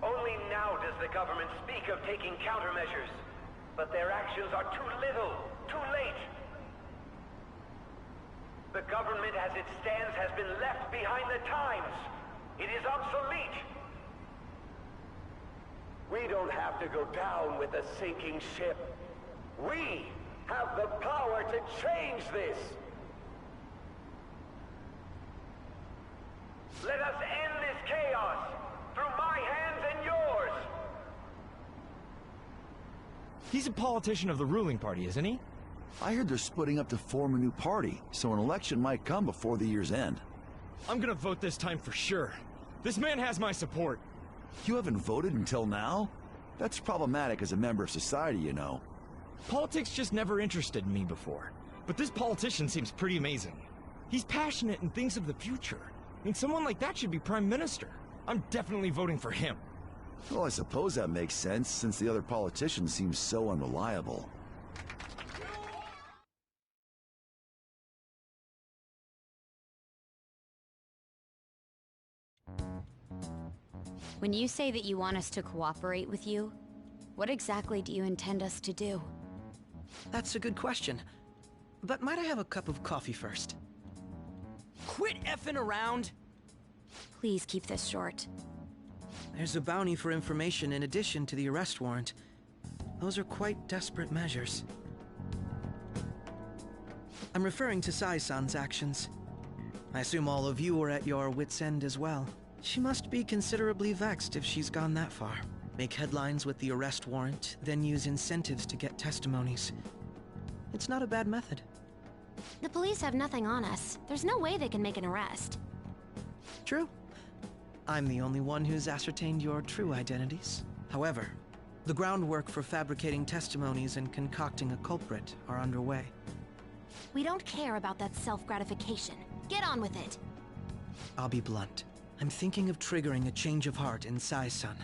Speaker 10: Only now does the government speak of taking countermeasures, but their actions are too little, too late. The government as it stands has been left behind the times. It is obsolete. We don't have to go down with a sinking ship. We have the power to change this. Let us end this chaos through my hands and yours.
Speaker 22: He's a politician of the ruling party, isn't he?
Speaker 23: I heard they're splitting up to form a new party, so an election might come before the year's end.
Speaker 22: I'm gonna vote this time for sure. This man has my support.
Speaker 23: You haven't voted until now? That's problematic as a member of society, you know.
Speaker 22: Politics just never interested me before. But this politician seems pretty amazing. He's passionate and thinks of the future. I mean, someone like that should be prime minister. I'm definitely voting for him.
Speaker 23: Well, I suppose that makes sense, since the other politician seems so unreliable.
Speaker 4: When you say that you want us to cooperate with you, what exactly do you intend us to do?
Speaker 24: That's a good question. But might I have a cup of coffee first?
Speaker 6: Quit effing around!
Speaker 4: Please keep this short.
Speaker 24: There's a bounty for information in addition to the arrest warrant. Those are quite desperate measures. I'm referring to Sai-san's actions. I assume all of you are at your wits' end as well. She must be considerably vexed if she's gone that far. Make headlines with the arrest warrant, then use incentives to get testimonies. It's not a bad method.
Speaker 5: The police have nothing on us. There's no way they can make an arrest.
Speaker 24: True. I'm the only one who's ascertained your true identities. However, the groundwork for fabricating testimonies and concocting a culprit are underway.
Speaker 5: We don't care about that self-gratification. Get on with it.
Speaker 24: I'll be blunt. I'm thinking of triggering a change of heart in Sai-san.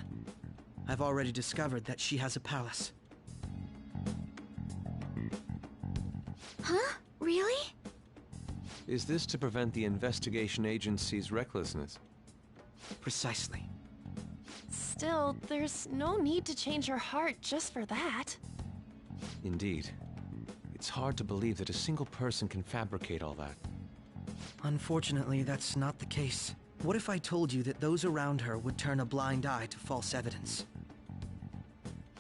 Speaker 24: I've already discovered that she has a palace.
Speaker 3: Huh? Really?
Speaker 2: Is this to prevent the investigation agency's recklessness?
Speaker 24: Precisely.
Speaker 16: Still, there's no need to change her heart just for that.
Speaker 2: Indeed. It's hard to believe that a single person can fabricate all that.
Speaker 24: Unfortunately, that's not the case. What if I told you that those around her would turn a blind eye to false evidence?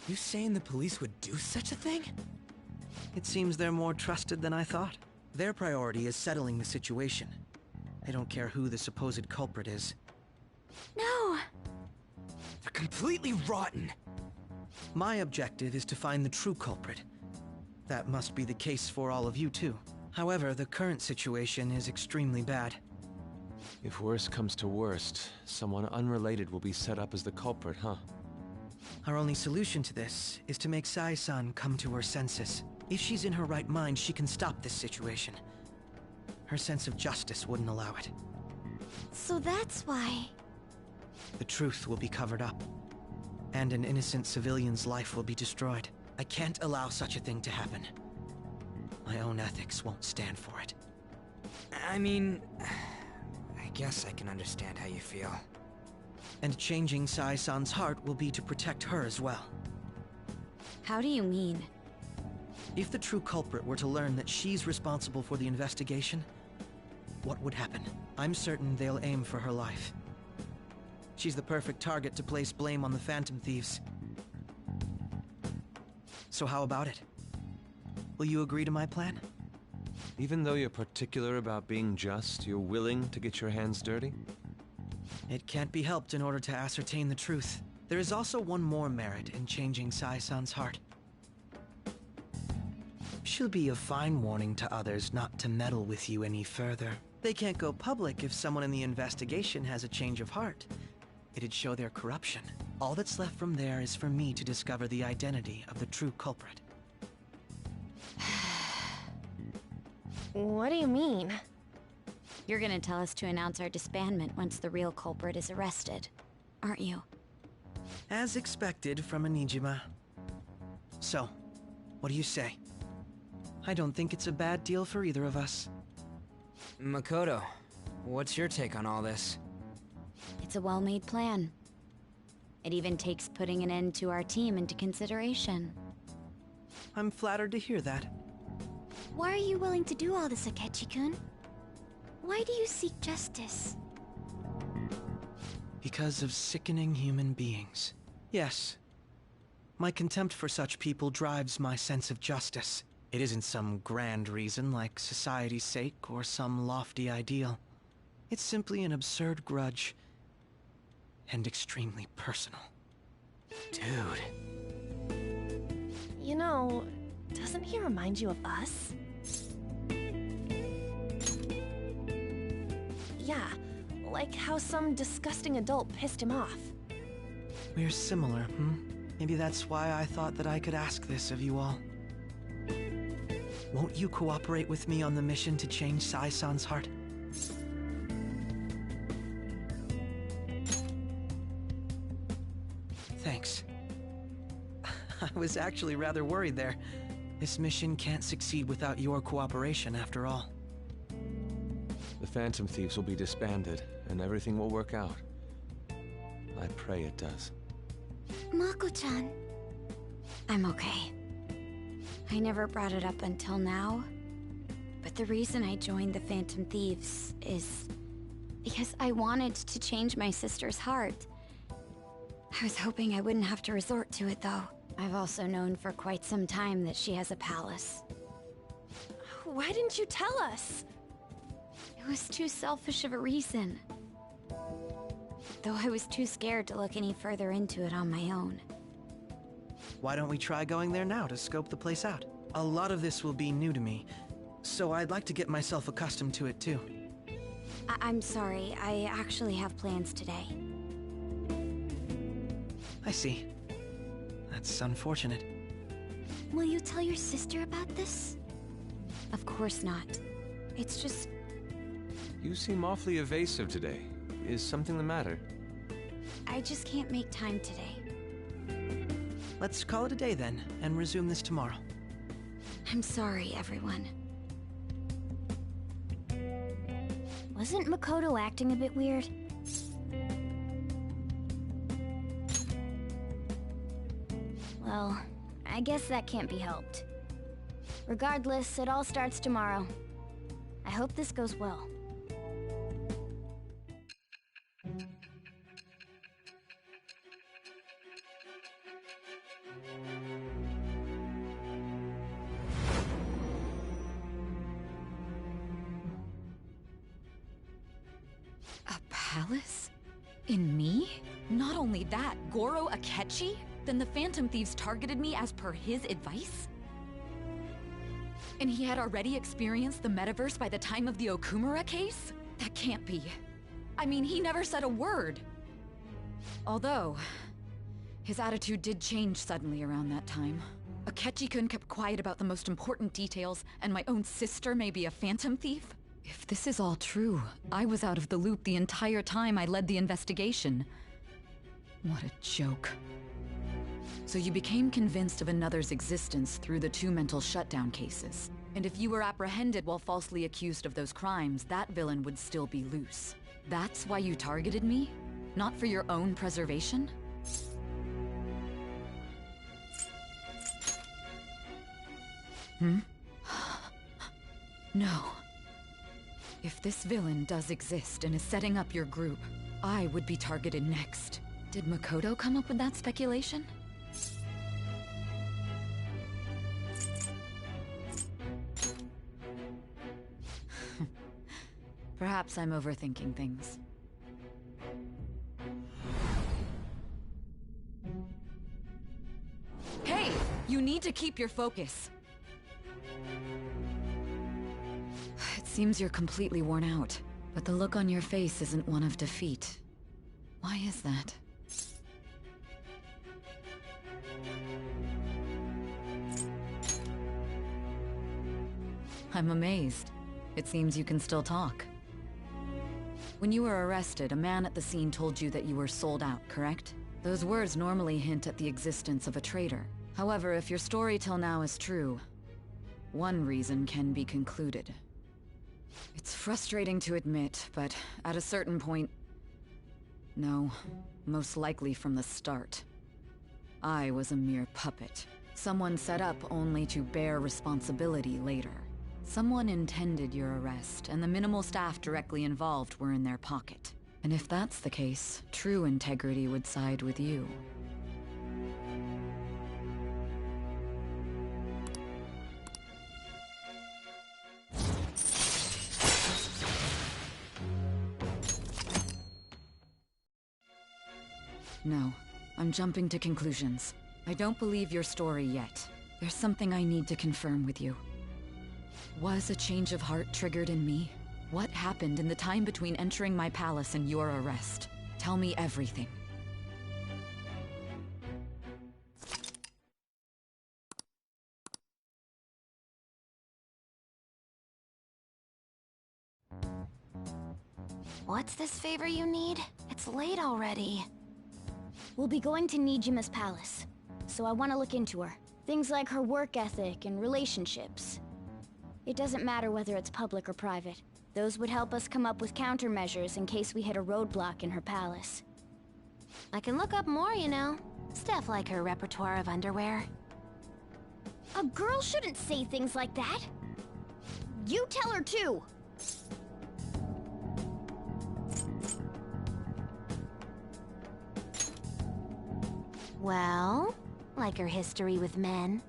Speaker 6: You saying the police would do such a thing?
Speaker 24: It seems they're more trusted than I thought. Their priority is settling the situation. They don't care who the supposed culprit is.
Speaker 3: No!
Speaker 6: They're completely rotten!
Speaker 24: My objective is to find the true culprit. That must be the case for all of you too. However, the current situation is extremely bad.
Speaker 2: If worst comes to worst, someone unrelated will be set up as the culprit, huh?
Speaker 24: Our only solution to this is to make Sai-san come to her senses. If she's in her right mind, she can stop this situation. Her sense of justice wouldn't allow it.
Speaker 3: So that's why...
Speaker 24: The truth will be covered up, and an innocent civilian's life will be destroyed. I can't allow such a thing to happen. My own ethics won't stand for it.
Speaker 6: I mean... I guess I can understand how you feel.
Speaker 24: And changing Sai-san's heart will be to protect her as well.
Speaker 4: How do you mean?
Speaker 24: If the true culprit were to learn that she's responsible for the investigation, what would happen? I'm certain they'll aim for her life. She's the perfect target to place blame on the Phantom Thieves. So how about it? Will you agree to my plan?
Speaker 2: Even though you're particular about being just, you're willing to get your hands dirty?
Speaker 24: It can't be helped in order to ascertain the truth. There is also one more merit in changing Sai-san's heart. She'll be a fine warning to others not to meddle with you any further. They can't go public if someone in the investigation has a change of heart. It'd show their corruption. All that's left from there is for me to discover the identity of the true culprit.
Speaker 16: What do you mean?
Speaker 4: You're gonna tell us to announce our disbandment once the real culprit is arrested, aren't you?
Speaker 24: As expected from a Nijima. So, what do you say? I don't think it's a bad deal for either of us.
Speaker 6: Makoto, what's your take on all this?
Speaker 4: It's a well-made plan. It even takes putting an end to our team into consideration.
Speaker 24: I'm flattered to hear that.
Speaker 3: Why are you willing to do all this, Akechi-kun? Why do you seek justice?
Speaker 24: Because of sickening human beings. Yes. My contempt for such people drives my sense of justice. It isn't some grand reason like society's sake or some lofty ideal. It's simply an absurd grudge. And extremely personal. Dude.
Speaker 16: You know, doesn't he remind you of us? Yeah, like how some disgusting adult pissed him off.
Speaker 24: We're similar, Maybe that's why I thought that I could ask this of you all. Won't you cooperate with me on the mission to change Sai-san's heart? Thanks. I was actually rather worried there. This mission can't succeed without your cooperation, after all.
Speaker 2: The Phantom Thieves will be disbanded, and everything will work out. I pray it does.
Speaker 3: Mako-chan.
Speaker 4: I'm okay. I never brought it up until now, but the reason I joined the Phantom Thieves is because I wanted to change my sister's heart. I was hoping I wouldn't have to resort to it, though. I've also known for quite some time that she has a palace.
Speaker 16: Why didn't you tell us?
Speaker 4: It was too selfish of a reason. Though I was too scared to look any further into it on my own.
Speaker 24: Why don't we try going there now to scope the place out? A lot of this will be new to me, so I'd like to get myself accustomed to it too.
Speaker 4: I'm sorry, I actually have plans today.
Speaker 24: I see. That's unfortunate.
Speaker 3: Will you tell your sister about this?
Speaker 4: Of course not. It's just...
Speaker 2: You seem awfully evasive today. Is something the matter?
Speaker 4: I just can't make time today.
Speaker 24: Let's call it a day then, and resume this tomorrow.
Speaker 4: I'm sorry, everyone.
Speaker 11: Wasn't Makoto acting a bit weird? Well, I guess that can't be helped. Regardless, it all starts tomorrow. I hope this goes well.
Speaker 1: A palace? In me? Not only that, Goro Akechi? Then the Phantom Thieves targeted me as per his advice? And he had already experienced the metaverse by the time of the Okumura case? That can't be. I mean, he never said a word. Although, his attitude did change suddenly around that time. Akechi-kun kept quiet about the most important details, and my own sister may be a Phantom Thief? If this is all true, I was out of the loop the entire time I led the investigation. What a joke. So you became convinced of another's existence through the 2 mental shutdown cases. And if you were apprehended while falsely accused of those crimes, that villain would still be loose. That's why you targeted me? Not for your own preservation? No. If this villain does exist and is setting up your group, I would be targeted next. Did Makoto come up with that speculation? Perhaps I'm overthinking things. Hey! You need to keep your focus. It seems you're completely worn out, but the look on your face isn't one of defeat. Why is that? I'm amazed. It seems you can still talk. When you were arrested, a man at the scene told you that you were sold out, correct? Those words normally hint at the existence of a traitor. However, if your story till now is true, One reason can be concluded. It's frustrating to admit, but at a certain point... No, most likely from the start. I was a mere puppet. Someone set up only to bear responsibility later. Someone intended your arrest, and the minimal staff directly involved were in their pocket. And if that's the case, true integrity would side with you. No, I'm jumping to conclusions. I don't believe your story yet. There's something I need to confirm with you. Was a change of heart triggered in me? What happened in the time between entering my palace and your arrest? Tell me everything.
Speaker 5: What's this favor you need? It's late already.
Speaker 11: We'll be going to Nijima's palace, so I want to look into her. Things like her work ethic and relationships. It doesn't matter whether it's public or private. Those would help us come up with countermeasures in case we hit a roadblock in her palace.
Speaker 5: I can look up more, you know. Stuff like her repertoire of underwear.
Speaker 11: A girl shouldn't say things like that. You tell her too.
Speaker 5: Well, like her history with men.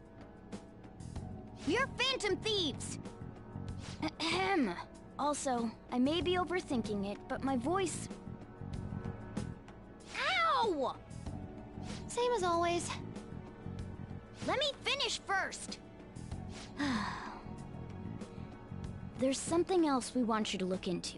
Speaker 11: You're phantom thieves! Ahem. Also, I may be overthinking it, but my voice... Ow!
Speaker 5: Same as always.
Speaker 11: Let me finish first! There's something else we want you to look into.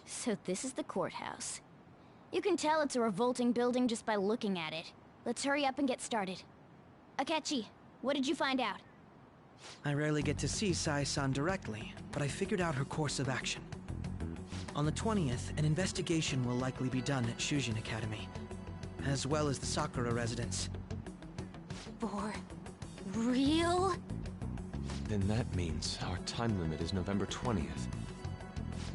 Speaker 11: So this is the courthouse. You can tell it's a revolting building just by looking at it. Let's hurry up and get started. Akechi, what did you find out?
Speaker 24: I rarely get to see Sai-san directly, but I figured out her course of action. On the 20th, an investigation will likely be done at Shujin Academy, as well as the Sakura residence.
Speaker 5: For real?
Speaker 2: Then that means our time limit is November 20th.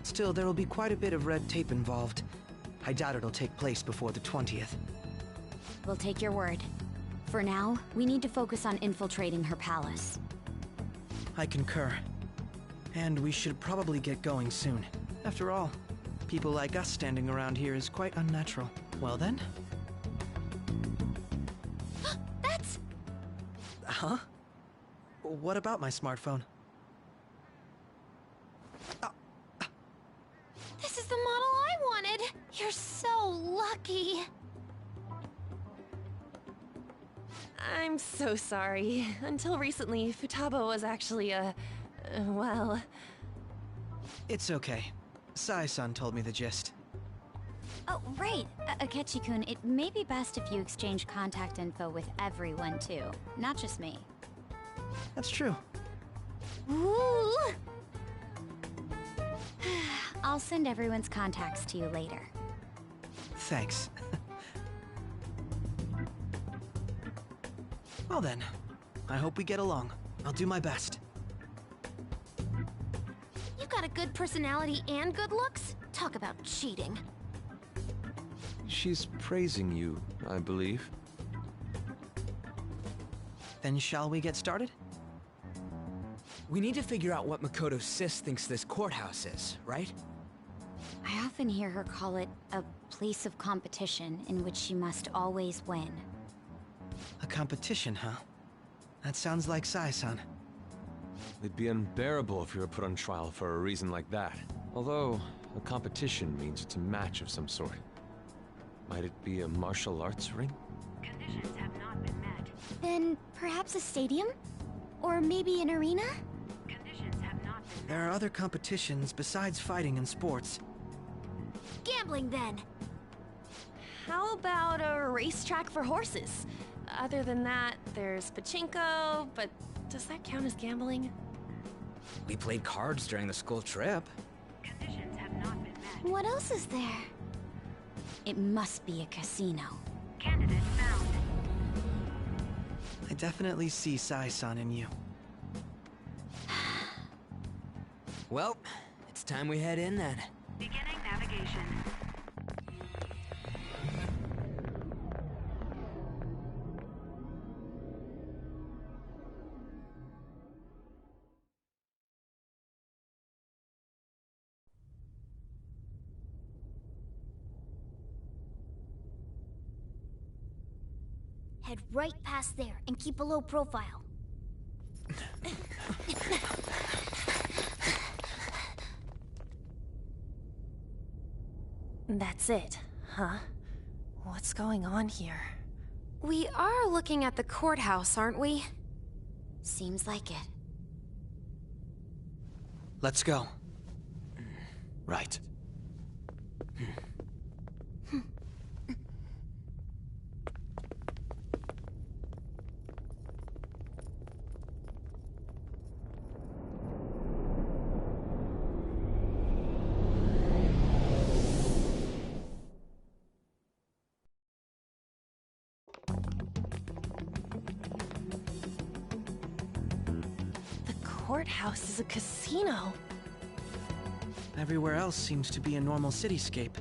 Speaker 24: Still, there will be quite a bit of red tape involved. I doubt it'll take place before the 20th.
Speaker 11: We'll take your word. For now, we need to focus on infiltrating her palace.
Speaker 24: I concur. And we should probably get going soon. After all, people like us standing around here is quite unnatural. Well then?
Speaker 11: That's...
Speaker 24: Huh? What about my smartphone?
Speaker 5: This is the model I wanted! You're so lucky!
Speaker 16: I'm so sorry. Until recently, Futaba was actually well...
Speaker 24: It's okay. Sai-san told me the gist.
Speaker 11: Oh, right. Akechi-kun, it may be best if you exchange contact info with everyone, too. Not just me.
Speaker 24: That's true.
Speaker 11: Ooh! I'll send everyone's contacts to you later.
Speaker 24: Thanks. Well then, I hope we get along. I'll do my best.
Speaker 21: good personality and good looks? Talk about cheating.
Speaker 2: She's praising you, I believe.
Speaker 24: Then shall we get started?
Speaker 6: We need to figure out what Makoto Sis thinks this courthouse is, right?
Speaker 4: I often hear her call it a place of competition in which she must always win.
Speaker 24: A competition, huh? That sounds like Sai-san.
Speaker 2: It'd be unbearable if you were put on trial for a reason like that. Although, a competition means it's a match of some sort. Might it be a martial arts ring?
Speaker 5: Conditions have not been met.
Speaker 11: Then perhaps a stadium? Or maybe an arena?
Speaker 5: Conditions have not been met.
Speaker 24: There are other competitions besides fighting and sports.
Speaker 21: Gambling, then.
Speaker 16: How about a racetrack for horses? Other than that, there's pachinko, but does that count as gambling?
Speaker 6: We played cards during the school trip.
Speaker 5: Conditions have not been met.
Speaker 11: What else is there?
Speaker 4: It must be a casino.
Speaker 5: Candidate found.
Speaker 24: I definitely see Sai-san in you.
Speaker 6: Well, it's time we head in then.
Speaker 5: Beginning navigation.
Speaker 11: Head right past there and keep a low profile.
Speaker 16: That's it, huh? What's going on here?
Speaker 5: We are looking at the courthouse, aren't we?
Speaker 4: Seems like it.
Speaker 24: Let's go.
Speaker 2: Right.
Speaker 16: The courthouse is a casino.
Speaker 24: Everywhere else seems to be a normal cityscape.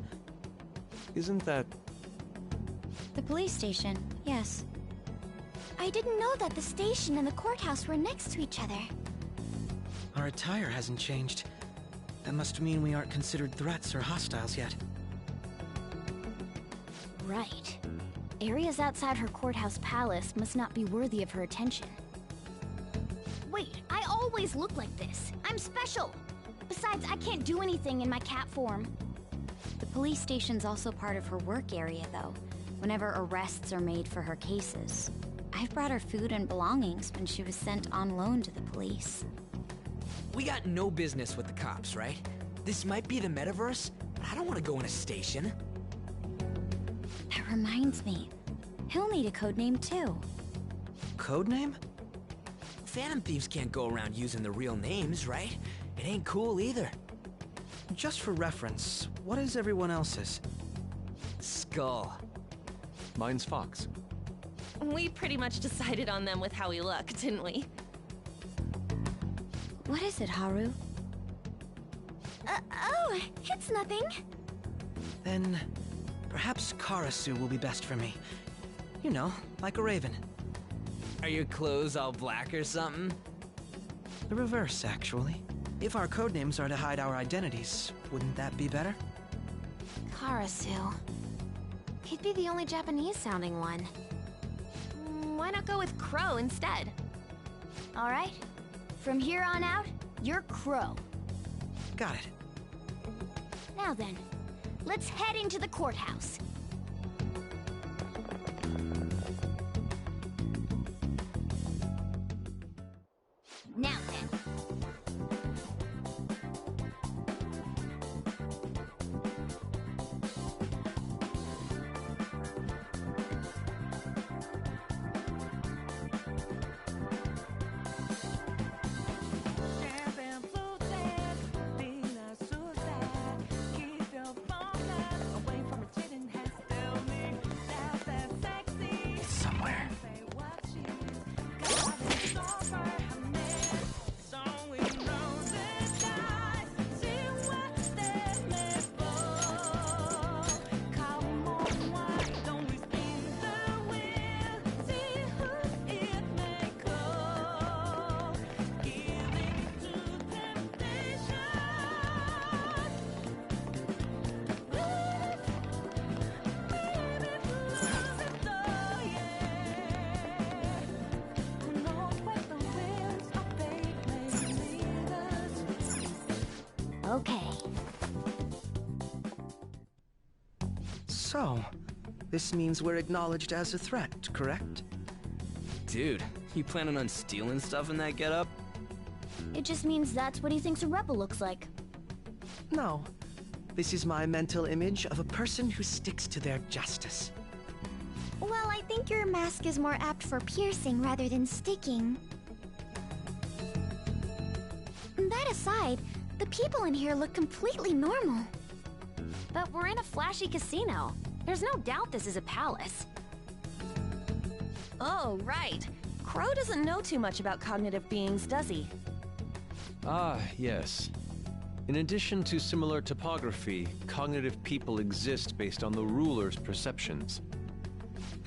Speaker 2: Isn't that...
Speaker 4: The police station, yes.
Speaker 11: I didn't know that the station and the courthouse were next to each other.
Speaker 24: Our attire hasn't changed. That must mean we aren't considered threats or hostiles yet.
Speaker 11: Right. Areas outside her courthouse palace must not be worthy of her attention. Wait, I always look like this. I'm special! Besides, I can't do anything in my cat form.
Speaker 4: The police station's also part of her work area, though, whenever arrests are made for her cases. I've brought her food and belongings when she was sent on loan to the police.
Speaker 6: We got no business with the cops, right? This might be the metaverse, but I don't want to go in a station.
Speaker 4: That reminds me. He'll need a codename, too.
Speaker 24: Codename?
Speaker 6: Phantom thieves can't go around using the real names, right? It ain't cool either.
Speaker 24: Just for reference, what is everyone else's?
Speaker 6: Skull.
Speaker 2: Mine's Fox.
Speaker 16: We pretty much decided on them with how we look, didn't we?
Speaker 4: What is it, Haru?
Speaker 11: Oh, it's nothing.
Speaker 24: Then, perhaps Karasu will be best for me. You know, like a raven.
Speaker 6: Are your clothes all black or something?
Speaker 24: The reverse, actually. If our codenames are to hide our identities, wouldn't that be better?
Speaker 5: Karasu. He'd be the only Japanese-sounding one.
Speaker 16: Why not go with Crow instead?
Speaker 11: All right. From here on out, you're Crow.
Speaker 24: Got it.
Speaker 11: Now then, let's head into the courthouse. Now then. Okay.
Speaker 24: So, this means we're acknowledged as a threat, correct?
Speaker 6: Dude, you planning on stealing stuff in that getup?
Speaker 11: It just means that's what he thinks a rebel looks like.
Speaker 24: No. This is my mental image of a person who sticks to their justice.
Speaker 3: Well, I think your mask is more apt for piercing rather than sticking. That aside, the people in here look completely normal.
Speaker 5: But we're in a flashy casino. There's no doubt this is a palace.
Speaker 9: Oh, right. Crow doesn't know too much about cognitive beings, does he?
Speaker 2: Ah, yes. In addition to similar topography, cognitive people exist based on the ruler's perceptions.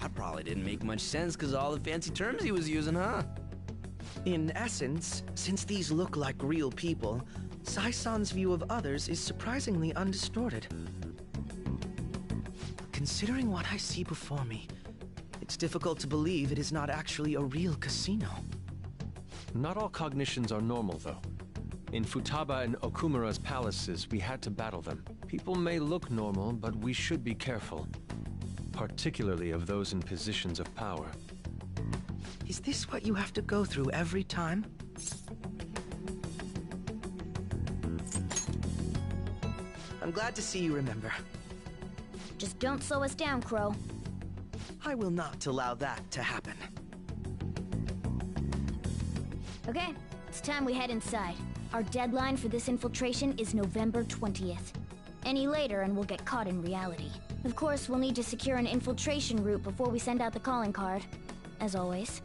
Speaker 6: That probably didn't make much sense because of all the fancy terms he was using, huh?
Speaker 24: In essence, since these look like real people, Sai-san's view of others is surprisingly undistorted. Considering what I see before me, it's difficult to believe it is not actually a real casino.
Speaker 2: Not all cognitions are normal, though. In Futaba and Okumura's palaces, we had to battle them. People may look normal, but we should be careful. Particularly of those in positions of power.
Speaker 24: Is this what you have to go through every time? I'm glad to see you remember.
Speaker 11: Just don't slow us down, Crow.
Speaker 24: I will not allow that to happen.
Speaker 11: Okay, it's time we head inside. Our deadline for this infiltration is November 20th. Any later and we'll get caught in reality. Of course, we'll need to secure an infiltration route before we send out the calling card. As always.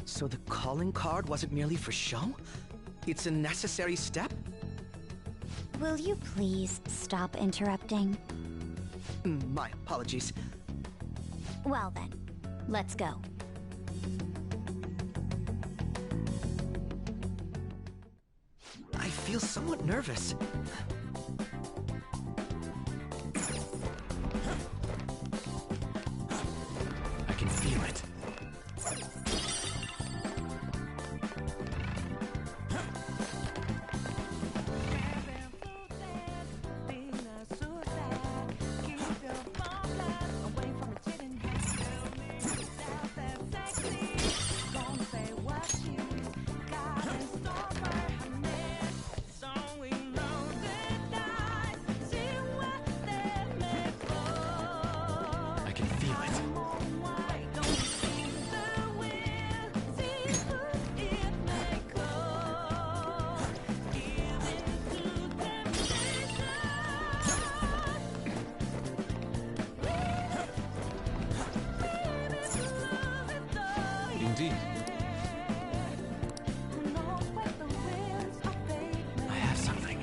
Speaker 24: So the calling card wasn't merely for show? It's a necessary step?
Speaker 3: Will you please stop interrupting?
Speaker 24: My apologies.
Speaker 3: Well then, let's go.
Speaker 24: I feel somewhat nervous.
Speaker 6: I can feel it.
Speaker 2: Indeed.
Speaker 6: I have something.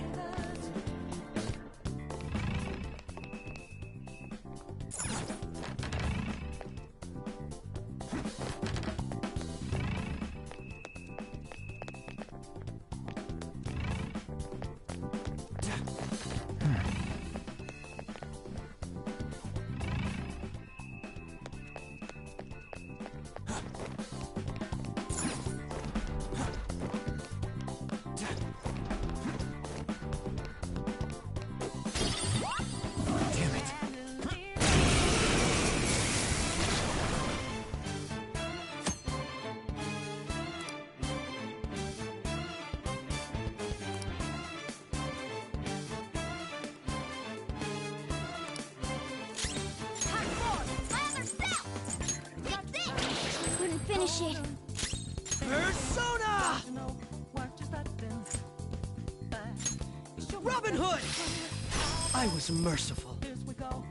Speaker 11: Finish it.
Speaker 24: Persona! Robin Hood! I was merciful.
Speaker 11: Come!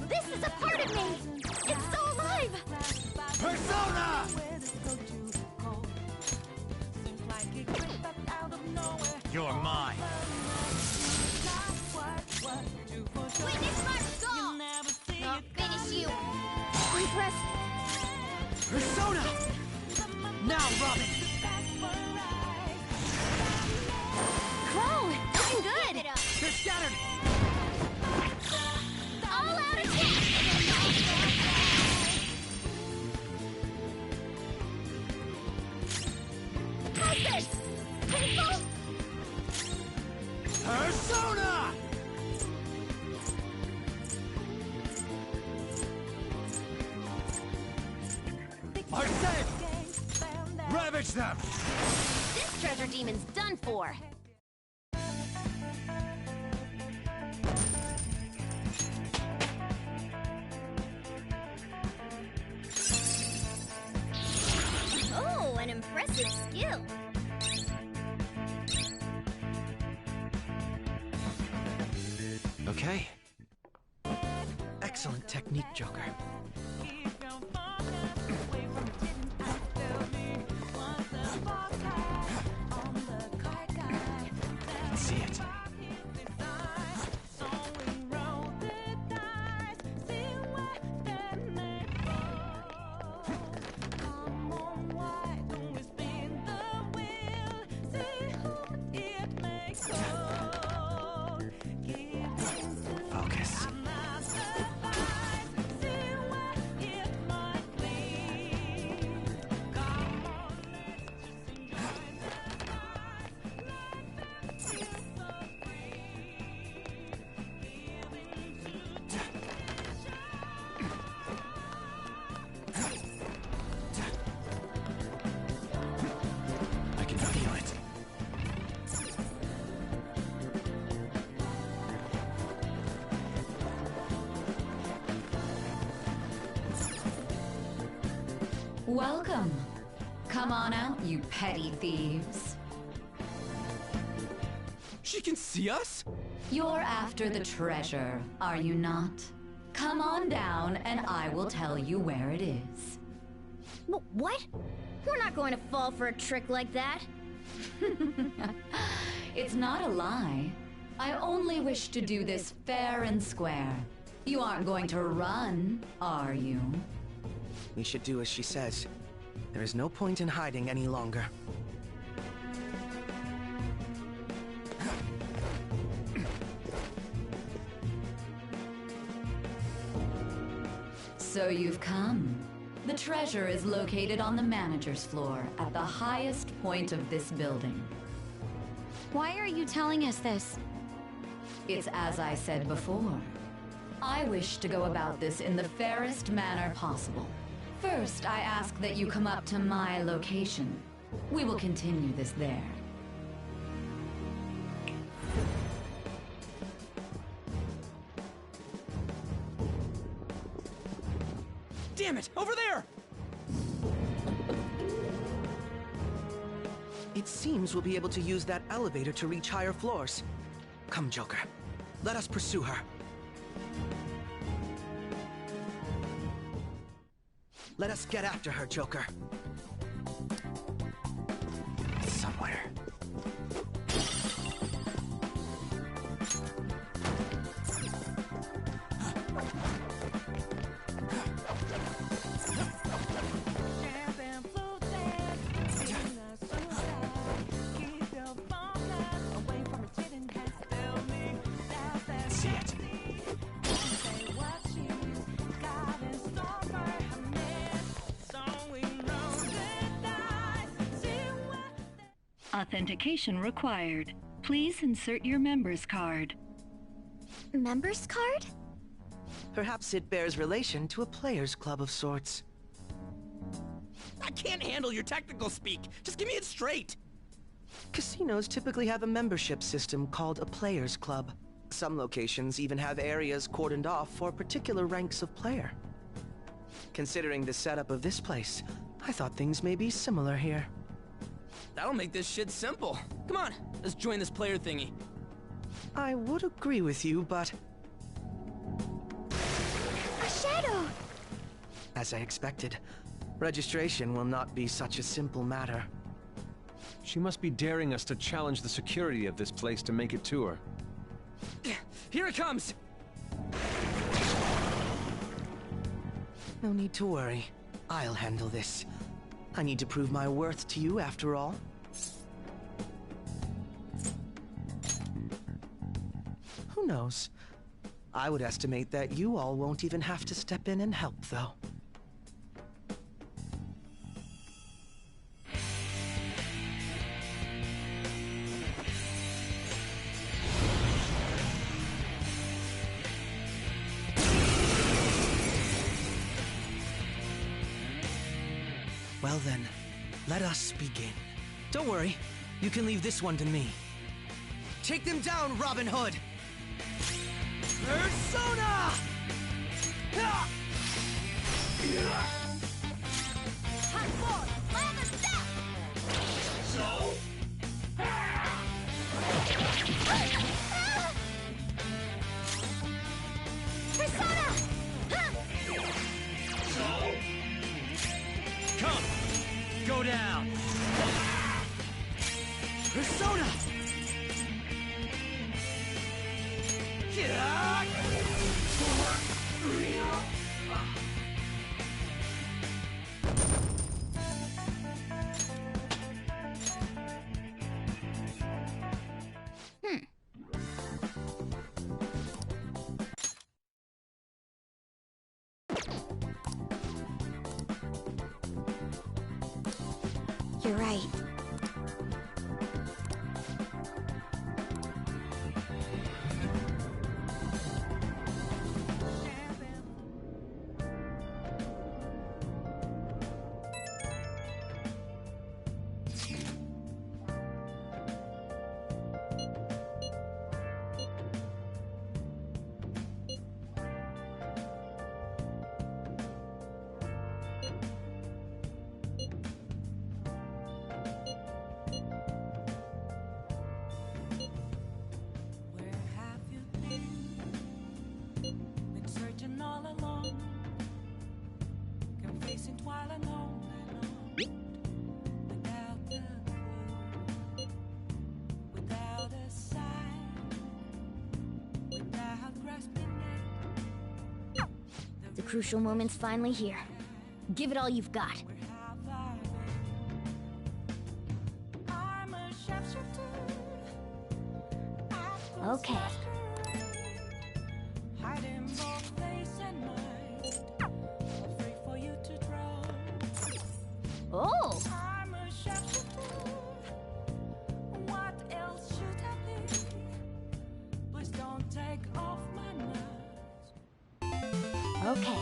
Speaker 11: This is a part of me! It's so alive!
Speaker 24: Persona!
Speaker 7: You're mine.
Speaker 11: Witness my skull! I'll finish you! Impressed.
Speaker 24: Persona! Now, Robin!
Speaker 11: Crow! Looking good!
Speaker 24: They're scattered!
Speaker 11: All out attack! How's this?
Speaker 7: them!
Speaker 5: This treasure demon's done for!
Speaker 11: Oh, an impressive skill.
Speaker 24: Okay. Excellent technique, Joker. See it. Focus. I can feel it.
Speaker 1: Welcome. Come on out, you petty thieves.
Speaker 6: She can see us?
Speaker 1: You're after the treasure, are you not? Come on down and I will tell you where it is.
Speaker 11: What? We're not going to fall for a trick like that.
Speaker 1: It's not a lie. I only wish to do this fair and square. You aren't going to run, are you?
Speaker 24: We should do as she says. There is no point in hiding any longer.
Speaker 1: So you've come. The treasure is located on the manager's floor at the highest point of this building.
Speaker 11: Why are you telling us this?
Speaker 1: It's as I said before. I wish to go about this in the fairest manner possible. First, I ask that you come up to my location. We will continue this there.
Speaker 6: Damn it! Over there!
Speaker 24: It seems we'll be able to use that elevator to reach higher floors. Come, Joker. Let us pursue her. Let us get after her, Joker. Somewhere. See it.
Speaker 12: Authentication required. Please insert your member's card.
Speaker 11: Member's card?
Speaker 24: Perhaps it bears relation to a players' club of sorts.
Speaker 6: I can't handle your technical speak. Just give me it straight.
Speaker 24: Casinos typically have a membership system called a players' club. Some locations even have areas cordoned off for particular ranks of player. Considering the setup of this place, I thought things may be similar here.
Speaker 6: That'll make this shit simple. Come on, let's join this player thingy.
Speaker 24: I would agree with you, but...
Speaker 11: A shadow!
Speaker 24: As I expected, registration will not be such a simple matter.
Speaker 2: She must be daring us to challenge the security of this place to make it to her.
Speaker 6: Here it comes!
Speaker 24: No need to worry. I'll handle this. I need to prove my worth to you after all. Who knows? I would estimate that you all won't even have to step in and help, though. Well then, Let us begin. Don't worry, you can leave this one to me. Take them down, Robin Hood! Persona!
Speaker 11: Persona!
Speaker 7: Come! Go down!
Speaker 24: Persona!
Speaker 11: You're right. The crucial moment's finally here. Give it all you've got. Okay. Oh!
Speaker 18: What else should I be? Please don't take off my mask.
Speaker 11: Okay.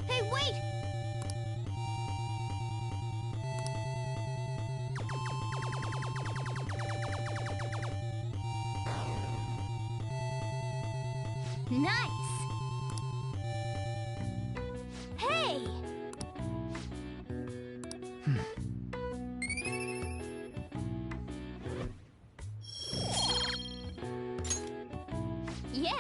Speaker 11: Hey, wait! Nice! Hey! Yeah!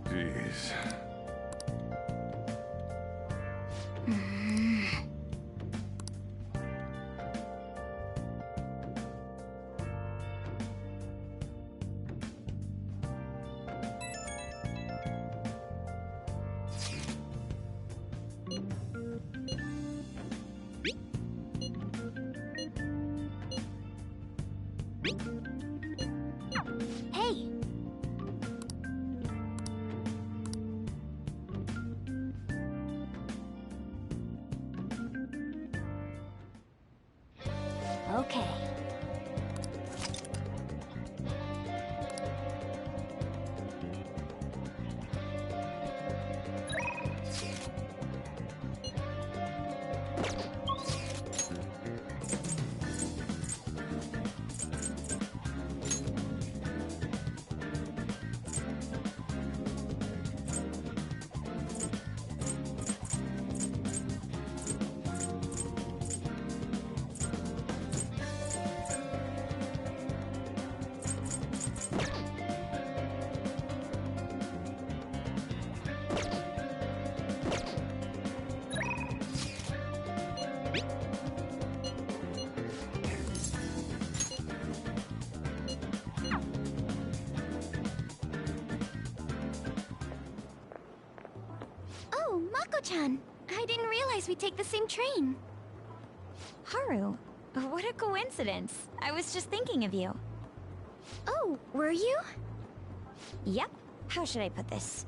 Speaker 2: Jeez.
Speaker 11: Hey! Okay. Oh, Mako-chan! I didn't realize we'd take the same train.
Speaker 4: Haru, what a coincidence. I was just thinking of you.
Speaker 11: Oh, were you?
Speaker 4: Yep. How should I put this?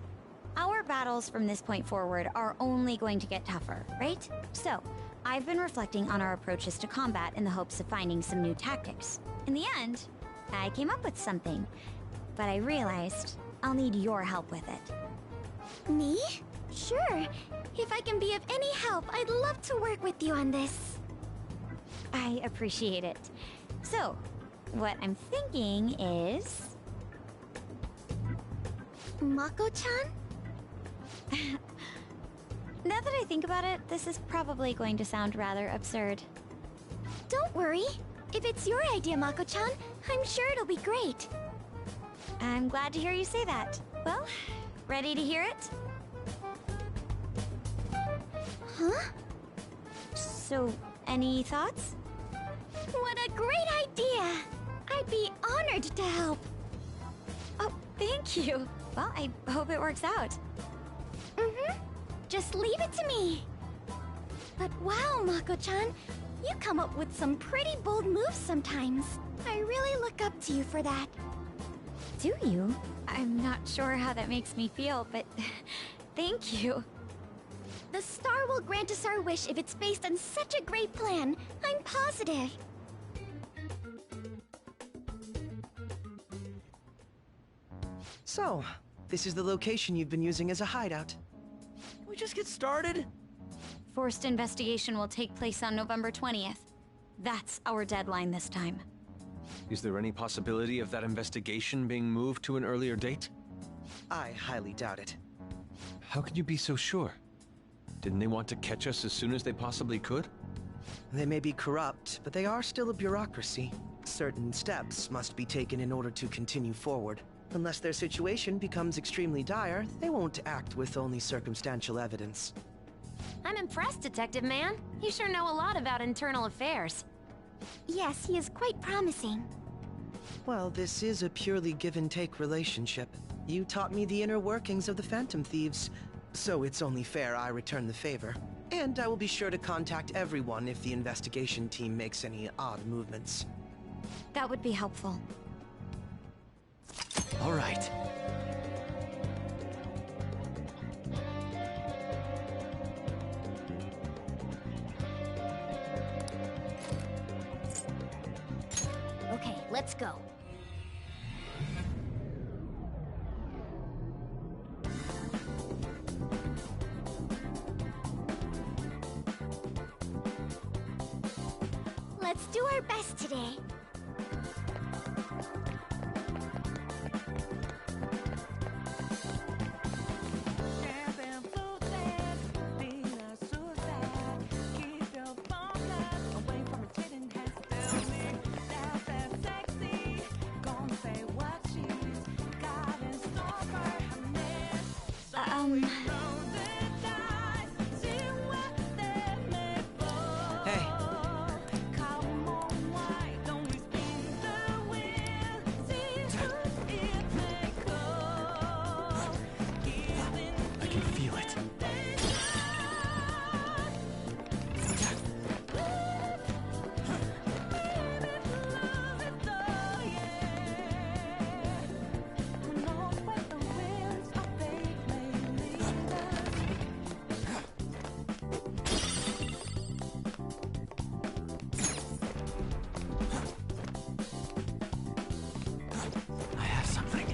Speaker 4: Our battles from this point forward are only going to get tougher, right? So, I've been reflecting on our approaches to combat in the hopes of finding some new tactics. In the end, I came up with something, but I realized I'll need your help with it.
Speaker 3: Me? Sure. If I can be of any help, I'd love to work with you on this.
Speaker 4: I appreciate it. So, what I'm thinking is...
Speaker 3: Mako-chan?
Speaker 4: Now that I think about it, this is probably going to sound rather absurd.
Speaker 3: Don't worry. If it's your idea, Mako-chan, I'm sure it'll be great.
Speaker 4: I'm glad to hear you say that. Well, ready to hear it?
Speaker 3: Huh?
Speaker 4: So, any thoughts?
Speaker 3: What a great idea! I'd be honored to help.
Speaker 4: Oh, thank you. Well, I hope it works out.
Speaker 3: Just leave it to me. But wow, Mako-chan, you come up with some pretty bold moves sometimes. I really look up to you for that.
Speaker 4: Do you? I'm not sure how that makes me feel, but thank you.
Speaker 3: The star will grant us our wish if it's based on such a great plan. I'm positive.
Speaker 24: So, this is the location you've been using as a hideout.
Speaker 22: Can we just get started?
Speaker 4: Forced investigation will take place on November 20th. That's our deadline this time.
Speaker 2: Is there any possibility of that investigation being moved to an earlier date?
Speaker 24: I highly doubt it.
Speaker 2: How can you be so sure? Didn't they want to catch us as soon as they possibly could?
Speaker 24: They may be corrupt, but they are still a bureaucracy. Certain steps must be taken in order to continue forward. Unless their situation becomes extremely dire, they won't act with only circumstantial evidence.
Speaker 5: I'm impressed, Detective Man. You sure know a lot about internal affairs.
Speaker 3: Yes, he is quite promising.
Speaker 24: Well, this is a purely give-and-take relationship. You taught me the inner workings of the Phantom Thieves, so it's only fair I return the favor. And I will be sure to contact everyone if the investigation team makes any odd movements.
Speaker 4: That would be helpful.
Speaker 13: All right.
Speaker 11: Okay, let's go.
Speaker 3: Let's do our best today.
Speaker 24: Hey.
Speaker 13: I can feel it. I have something.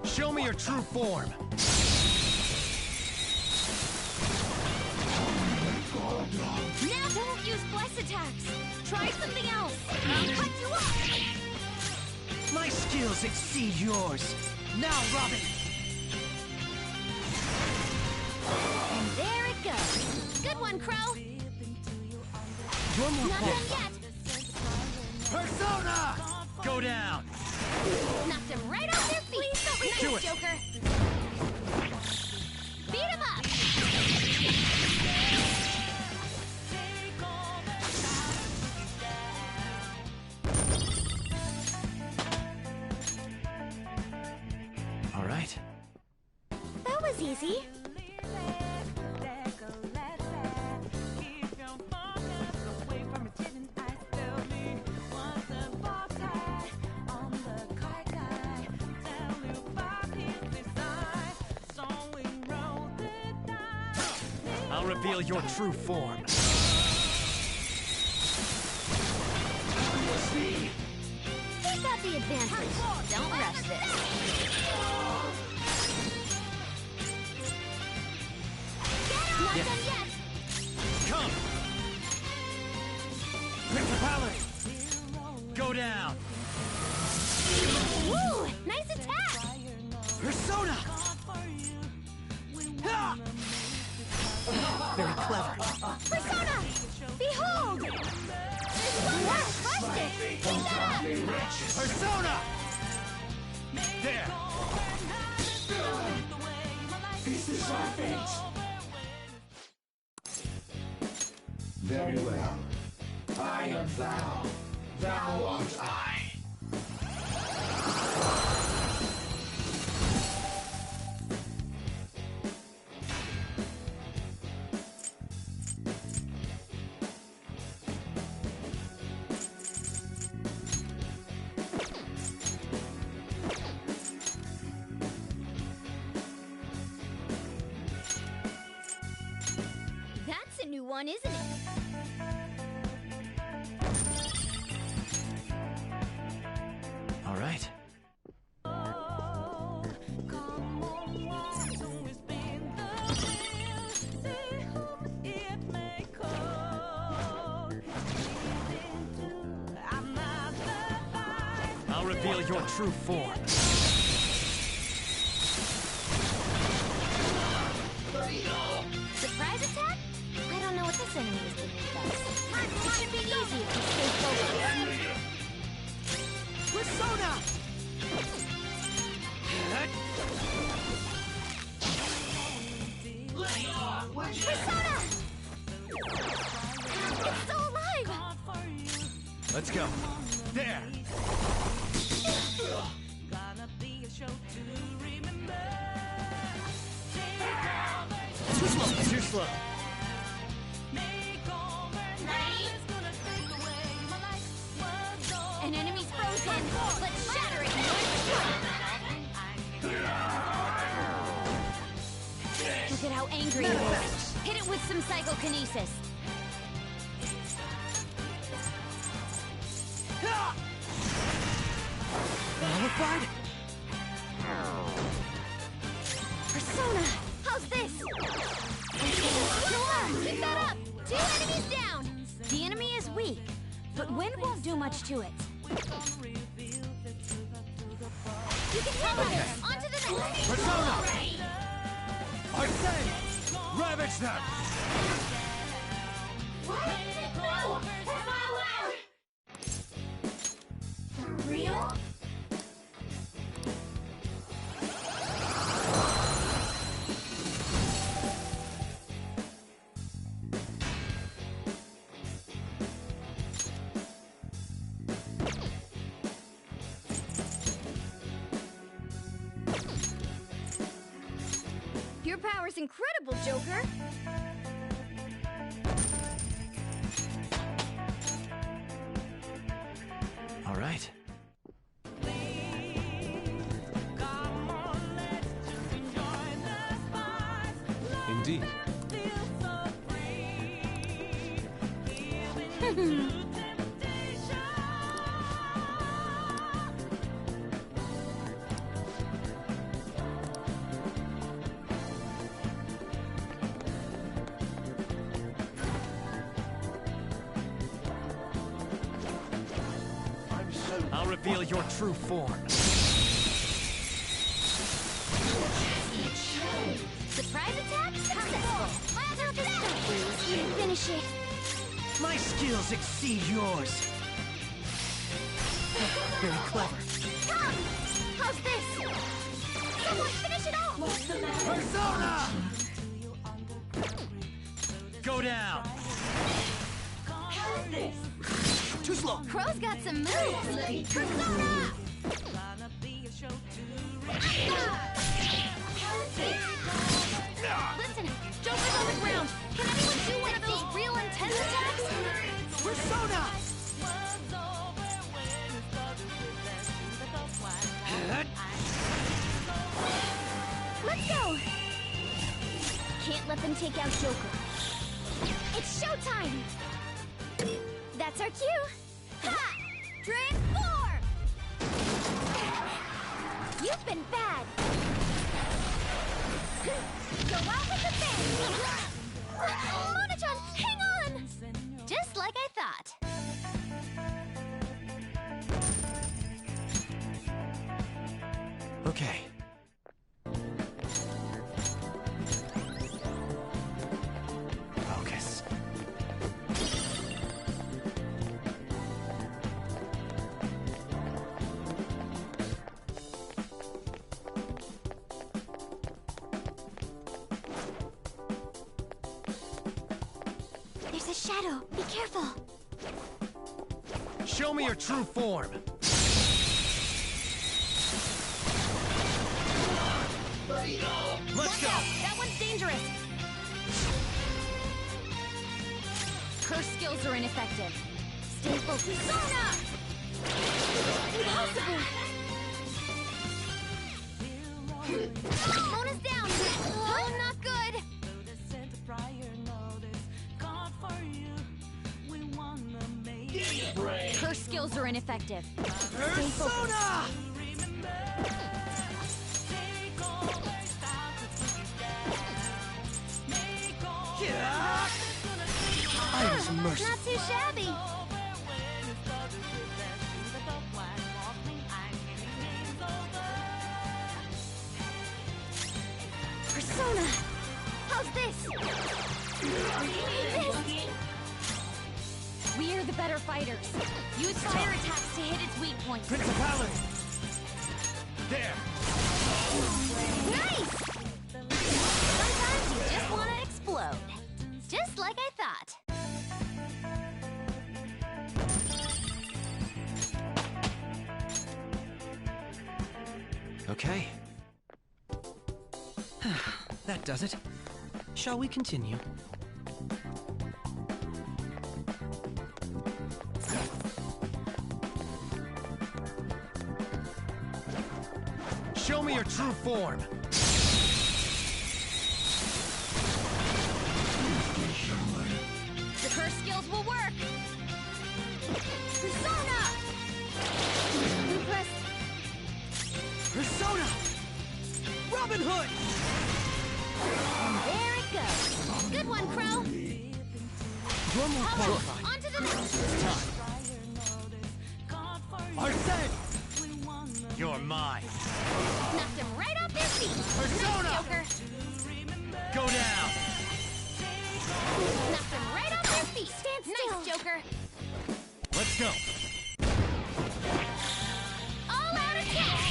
Speaker 13: Show me your true form.
Speaker 21: Now don't use bless attacks. Try something else. I'll cut you off.
Speaker 13: My skills exceed yours. Now, Robin.
Speaker 21: And there it goes. Good one, Crow.
Speaker 13: Your move.
Speaker 21: Not done yet.
Speaker 13: Persona! Go down.
Speaker 21: Knocked him right off their feet. Please don't
Speaker 13: Do
Speaker 21: resist,
Speaker 13: it.
Speaker 21: Joker. Beat him up.
Speaker 11: easy.
Speaker 22: I'll reveal your true form.
Speaker 11: Who's got the advantage? Don't rush this. Not done yet.
Speaker 22: Come! Principality! Go down!
Speaker 11: Woo! Nice attack!
Speaker 22: Persona! Ha! Very clever.
Speaker 11: Persona! Behold! There's one more! Crushed it! Keep that up!
Speaker 22: Persona! There!
Speaker 14: This is my fate. Very well. I am thou. Thou art I.
Speaker 11: That's a new one, isn't it?
Speaker 22: All right. I'll reveal your true form.
Speaker 11: Surprise attack? I don't know what this enemy is doing with us. It should be easy if we stay focused.
Speaker 22: Persona!
Speaker 11: Persona! It's still alive!
Speaker 22: Let's go. There! Too slow! Too slow!
Speaker 11: An enemy's frozen! Let's shatter it! Look at how angry it is! Hit it with some psychokinesis!
Speaker 22: Nullified?
Speaker 11: Persona! How's this? Sure! Keep that up! 2 enemies down! The enemy is weak, but wind won't do much to it. You can handle this! On to the next!
Speaker 22: Persona! I say! Ravage them!
Speaker 11: What? No! That's not allowed! For real? Your power's incredible, Joker!
Speaker 22: All right.
Speaker 2: Indeed.
Speaker 22: I'll reveal your true form.
Speaker 11: Surprise attack successful! Now get out! Please, you finish it.
Speaker 22: My skills exceed yours. Very clever.
Speaker 11: Come! How's this? Someone finish it off!
Speaker 22: Persona! Go down!
Speaker 11: How's this?
Speaker 22: Too slow!
Speaker 11: Crow's got some moves! Persona! How's this? Let's go! Can't let them take out Joker. It's showtime! That's our cue! Ha! Transform! You've been bad! Go out with the bang! Mona-chan, hang on! Just like I thought.
Speaker 22: Okay. Focus.
Speaker 11: There's a shadow. Be careful.
Speaker 13: Show me your true form.
Speaker 21: Let's go! That one's dangerous!
Speaker 1: Curse skills are ineffective.
Speaker 11: Stay focused. Sona! Impossible! Mona's down! Oh, not good!
Speaker 1: Curse skills are ineffective.
Speaker 11: Stay focused. Not too shabby. Persona! How's this?
Speaker 1: We are the better fighters. Use fire attacks to hit its weak points.
Speaker 13: Principality! There!
Speaker 11: Nice! Sometimes you just want to explode. Just like I thought.
Speaker 24: Okay. That does it. Shall we continue?
Speaker 13: Show me your true form.
Speaker 1: The curse skills will work.
Speaker 11: Persona! We press...
Speaker 24: Persona! Robin Hood!
Speaker 11: And there it goes. Good one, Crow.
Speaker 24: You're more qualified.
Speaker 11: On to the next.
Speaker 13: It's time. Arsene! You're mine.
Speaker 11: Knocked him right off his feet.
Speaker 13: Persona!
Speaker 11: Nice, Joker.
Speaker 13: Go down!
Speaker 11: Knocked him right off his feet. Stand still. Nice, Joker.
Speaker 13: Let's go!
Speaker 11: All out attack!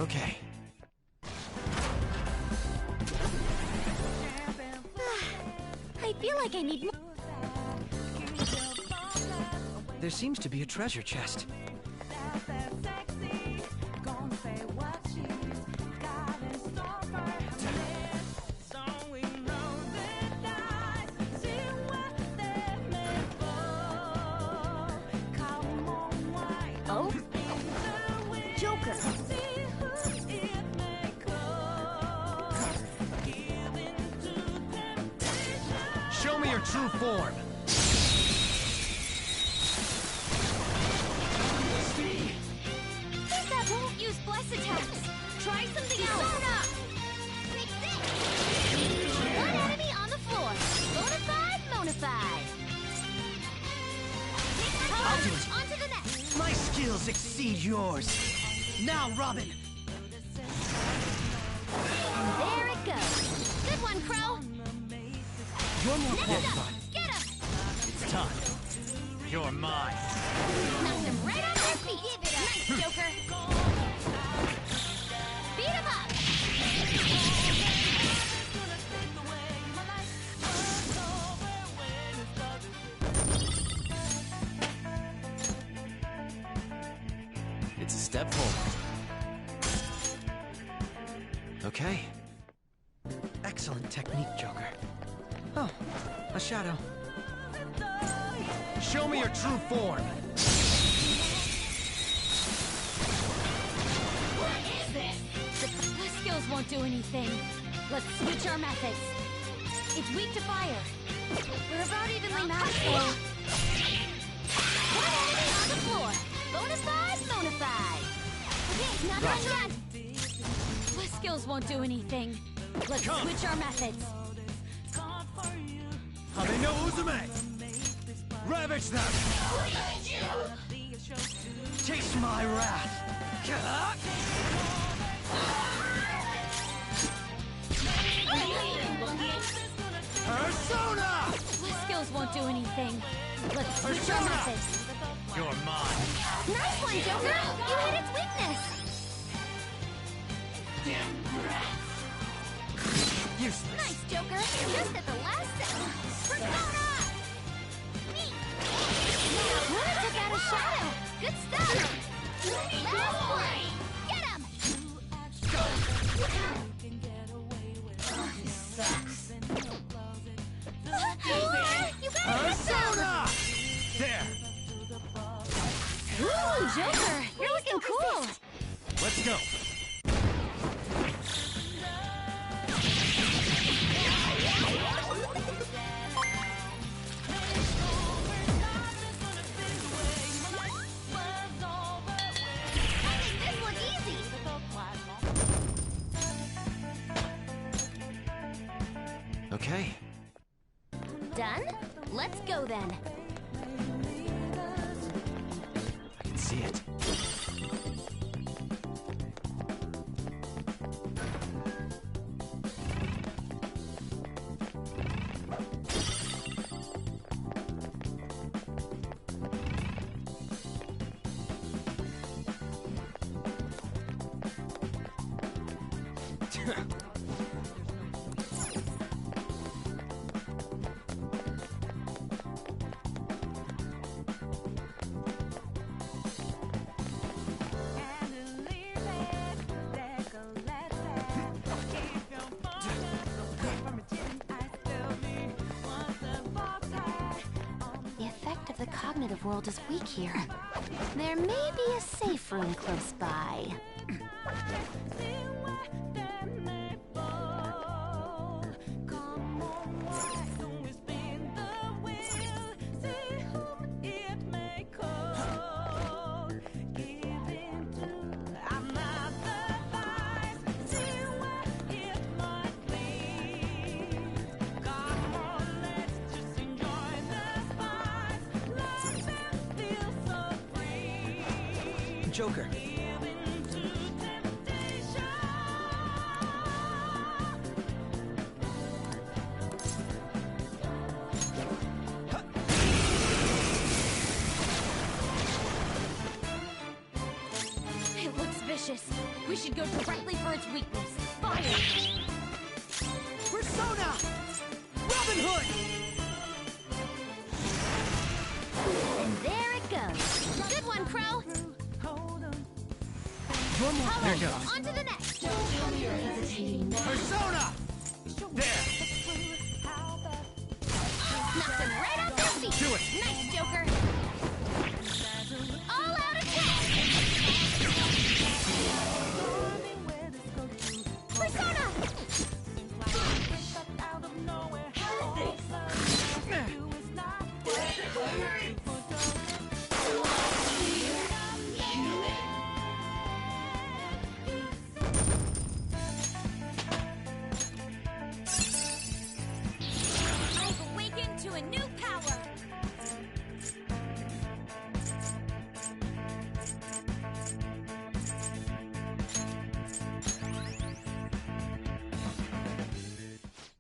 Speaker 24: Okay.
Speaker 11: I feel like I need more.
Speaker 24: There seems to be a treasure chest.
Speaker 11: Oh? Joker.
Speaker 13: Show me your true form.
Speaker 11: Think that won't use bless attacks. Try something else. Take this. One enemy on the floor. Bonafide, Monafide.
Speaker 24: I'll do it.
Speaker 11: On to the next.
Speaker 24: My skills exceed yours. Now, Robin.
Speaker 11: And there it goes. Good one, Crow.
Speaker 24: You're more
Speaker 11: Next
Speaker 24: qualified.
Speaker 11: up, get him.
Speaker 13: It's time. You're mine.
Speaker 11: Knocked him right on their feet. Give it up. Nice, Joker. Beat him up.
Speaker 2: It's a step forward.
Speaker 24: Okay. Excellent. technique, Joker. Oh, a shadow.
Speaker 7: Show me your true form.
Speaker 21: What is this?
Speaker 4: The skills won't do anything. Let's switch our methods. It's weak to fire. We're about evenly matched, though.
Speaker 21: One enemy on the floor. Bonafide, bonafide. Okay, not done yet.
Speaker 4: The skills won't do anything. Let's switch our methods.
Speaker 7: Hame no Uzume! Ravage them! Taste my wrath! Persona!
Speaker 4: The skills won't do anything. Let's switch our methods.
Speaker 7: You're mine.
Speaker 21: Nice one, Joker. You hit its weakness.
Speaker 7: Useless.
Speaker 21: Nice, Joker. Just at the last second. Persona! Neat. Luna took out a shadow. Good stuff. Last one. Get him. This sucks. You got
Speaker 7: Persona! There.
Speaker 21: Ooh, Joker, you're looking cool.
Speaker 7: Let's go.
Speaker 21: This look easy.
Speaker 2: Okay.
Speaker 21: Done? Let's go then.
Speaker 2: I can see it.
Speaker 5: The effect of the cognitive world is weak here. There may be a safe room close by.
Speaker 24: Joker.
Speaker 4: It looks vicious. We should go directly for its weakness. Fire!
Speaker 7: Persona! Robin Hood!
Speaker 21: And there it goes. Good one, Crow.
Speaker 7: One more. There it goes.
Speaker 21: On to the next.
Speaker 7: Persona! There!
Speaker 21: Knocks him right off their feet.
Speaker 7: Do it.
Speaker 21: Nice, Joker. All out attack. Persona!
Speaker 4: I've awakened to a new power!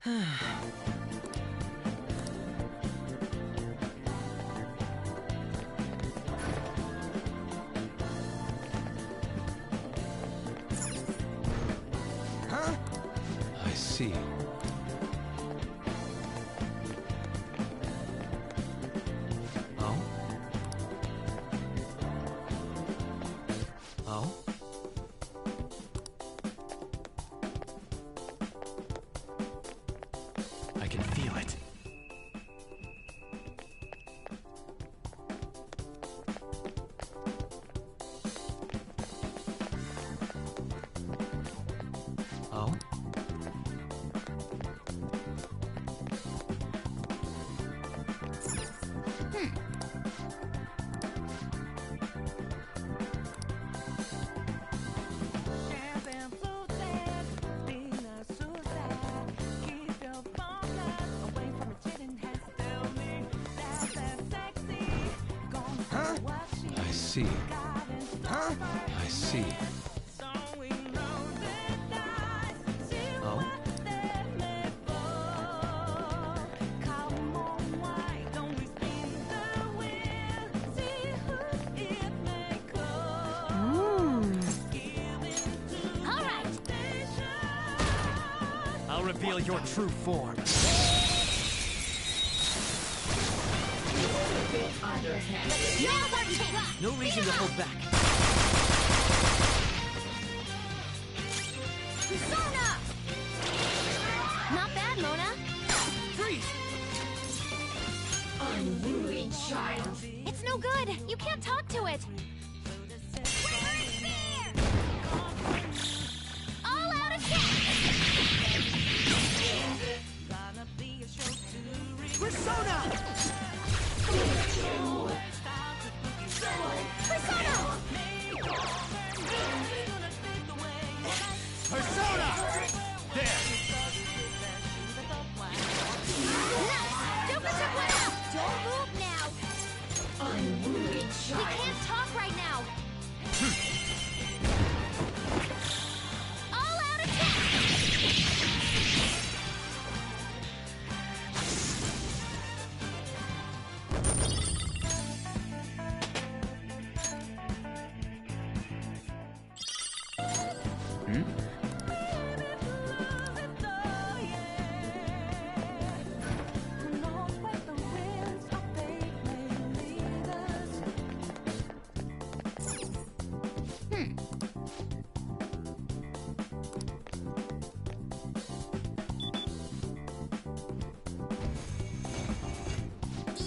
Speaker 7: Huh?
Speaker 2: I see. Oh? Oh? see.
Speaker 6: Huh?
Speaker 2: I see.
Speaker 6: Oh? I'll reveal your true form. No reason to hold back.
Speaker 11: Persona! Not bad, Mona.
Speaker 6: Freeze!
Speaker 14: Unruly child.
Speaker 11: It's no good. You can't talk to it. All out attack!
Speaker 6: Persona!
Speaker 11: Persona!
Speaker 6: Persona! There!
Speaker 11: Nice! Super Tip went out! Don't move now!
Speaker 14: Unruly
Speaker 11: We
Speaker 14: child.
Speaker 11: can't talk right now! All out attack!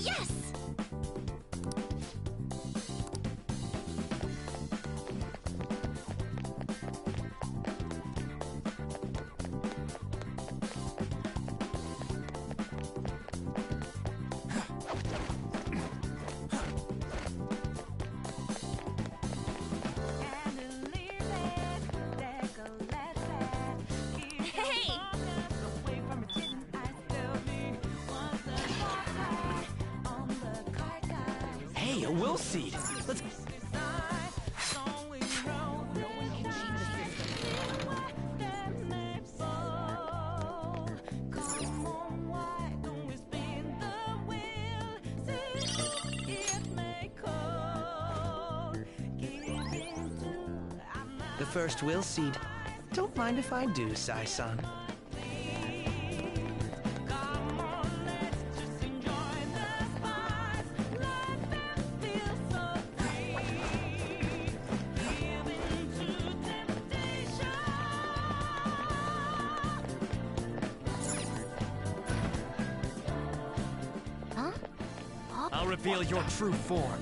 Speaker 11: Yes! Hey!
Speaker 6: Hey, a will seed! Let's...
Speaker 24: The first will seed. Don't mind if I do, Sai-san.
Speaker 11: Huh?
Speaker 6: I'll reveal your true form.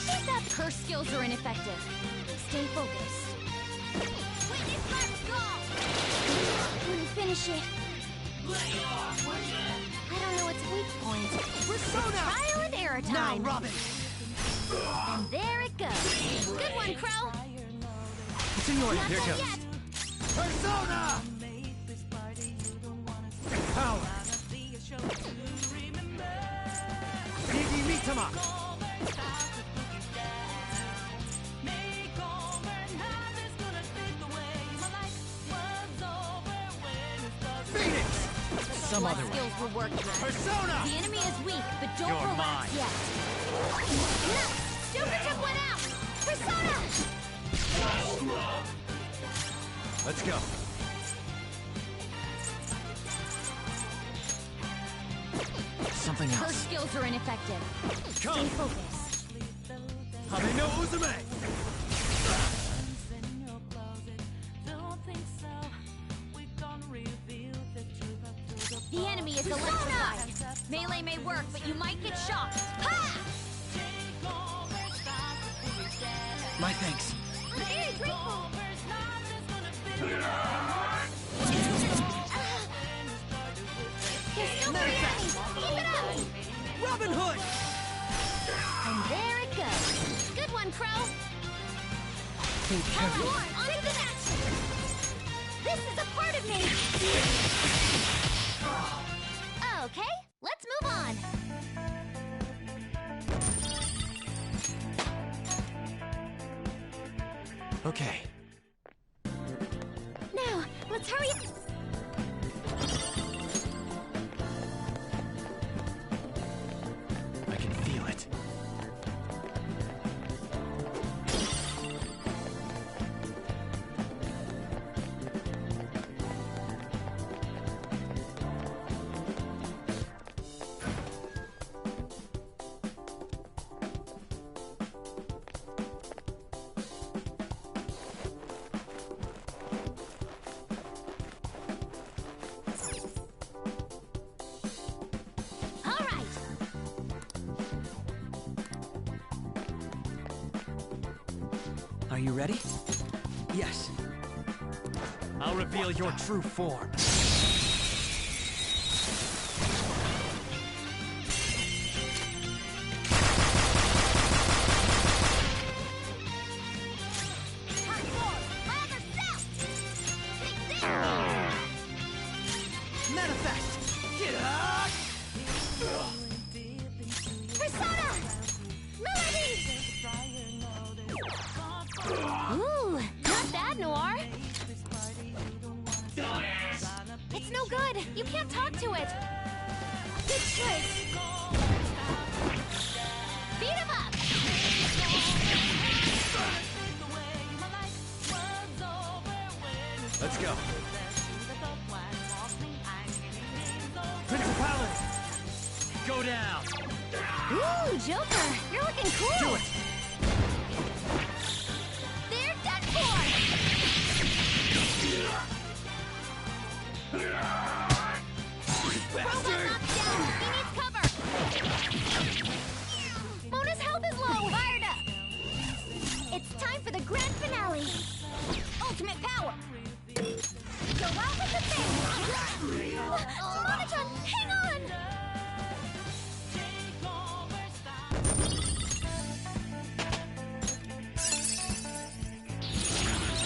Speaker 11: Think that purse skills are ineffective. Stay focused. Couldn't finish it. I don't know its weak point.
Speaker 6: Persona!
Speaker 11: Trial and error time.
Speaker 6: Now, Robin!
Speaker 11: And there it goes. Good one, Crow.
Speaker 6: It's in your
Speaker 11: Not
Speaker 6: Here it
Speaker 11: done
Speaker 6: goes.
Speaker 11: yet.
Speaker 6: Persona! Power! Iggy Mitama! Phoenix! Some
Speaker 11: What
Speaker 6: other way.
Speaker 11: skills will work here?
Speaker 6: Persona!
Speaker 11: The enemy is weak, but don't
Speaker 6: You're
Speaker 11: relax
Speaker 6: mine.
Speaker 11: yet. Nice! Super Tip went out! Persona!
Speaker 6: Let's go. Something
Speaker 11: Her
Speaker 6: else.
Speaker 11: skills are ineffective.
Speaker 6: Come.
Speaker 11: Stay focused.
Speaker 6: Hame no Uzume!
Speaker 11: The enemy is electrified. Melee may work, but you might get shocked. Ha!
Speaker 6: My thanks.
Speaker 11: I'm very grateful. There's still three enemies. Keep it up!
Speaker 6: Robin Hood!
Speaker 11: And there it goes. Good one, Crow.
Speaker 6: Think
Speaker 11: Come
Speaker 6: heavy.
Speaker 11: on, on to the next. This is a part of me. Okay,
Speaker 21: Let's move on!
Speaker 6: Okay.
Speaker 21: Now, let's hurry up!
Speaker 6: I can feel it.
Speaker 24: Are you ready? Yes.
Speaker 22: I'll reveal your true form.
Speaker 24: Manifest! Get up!
Speaker 21: Persona! Melody! Ooh, not bad, Noir. It's no good. You can't talk to it. Good choice. Beat him up.
Speaker 6: Let's go. Principality! Go down!
Speaker 21: Ooh, Joker, you're looking cool.
Speaker 6: Do it!
Speaker 21: They're done for. Robot knocked down. He needs cover. Mona's health is low. Fired up. It's time for the grand finale. Ultimate power. Go out with the thing. Monotron, hang on.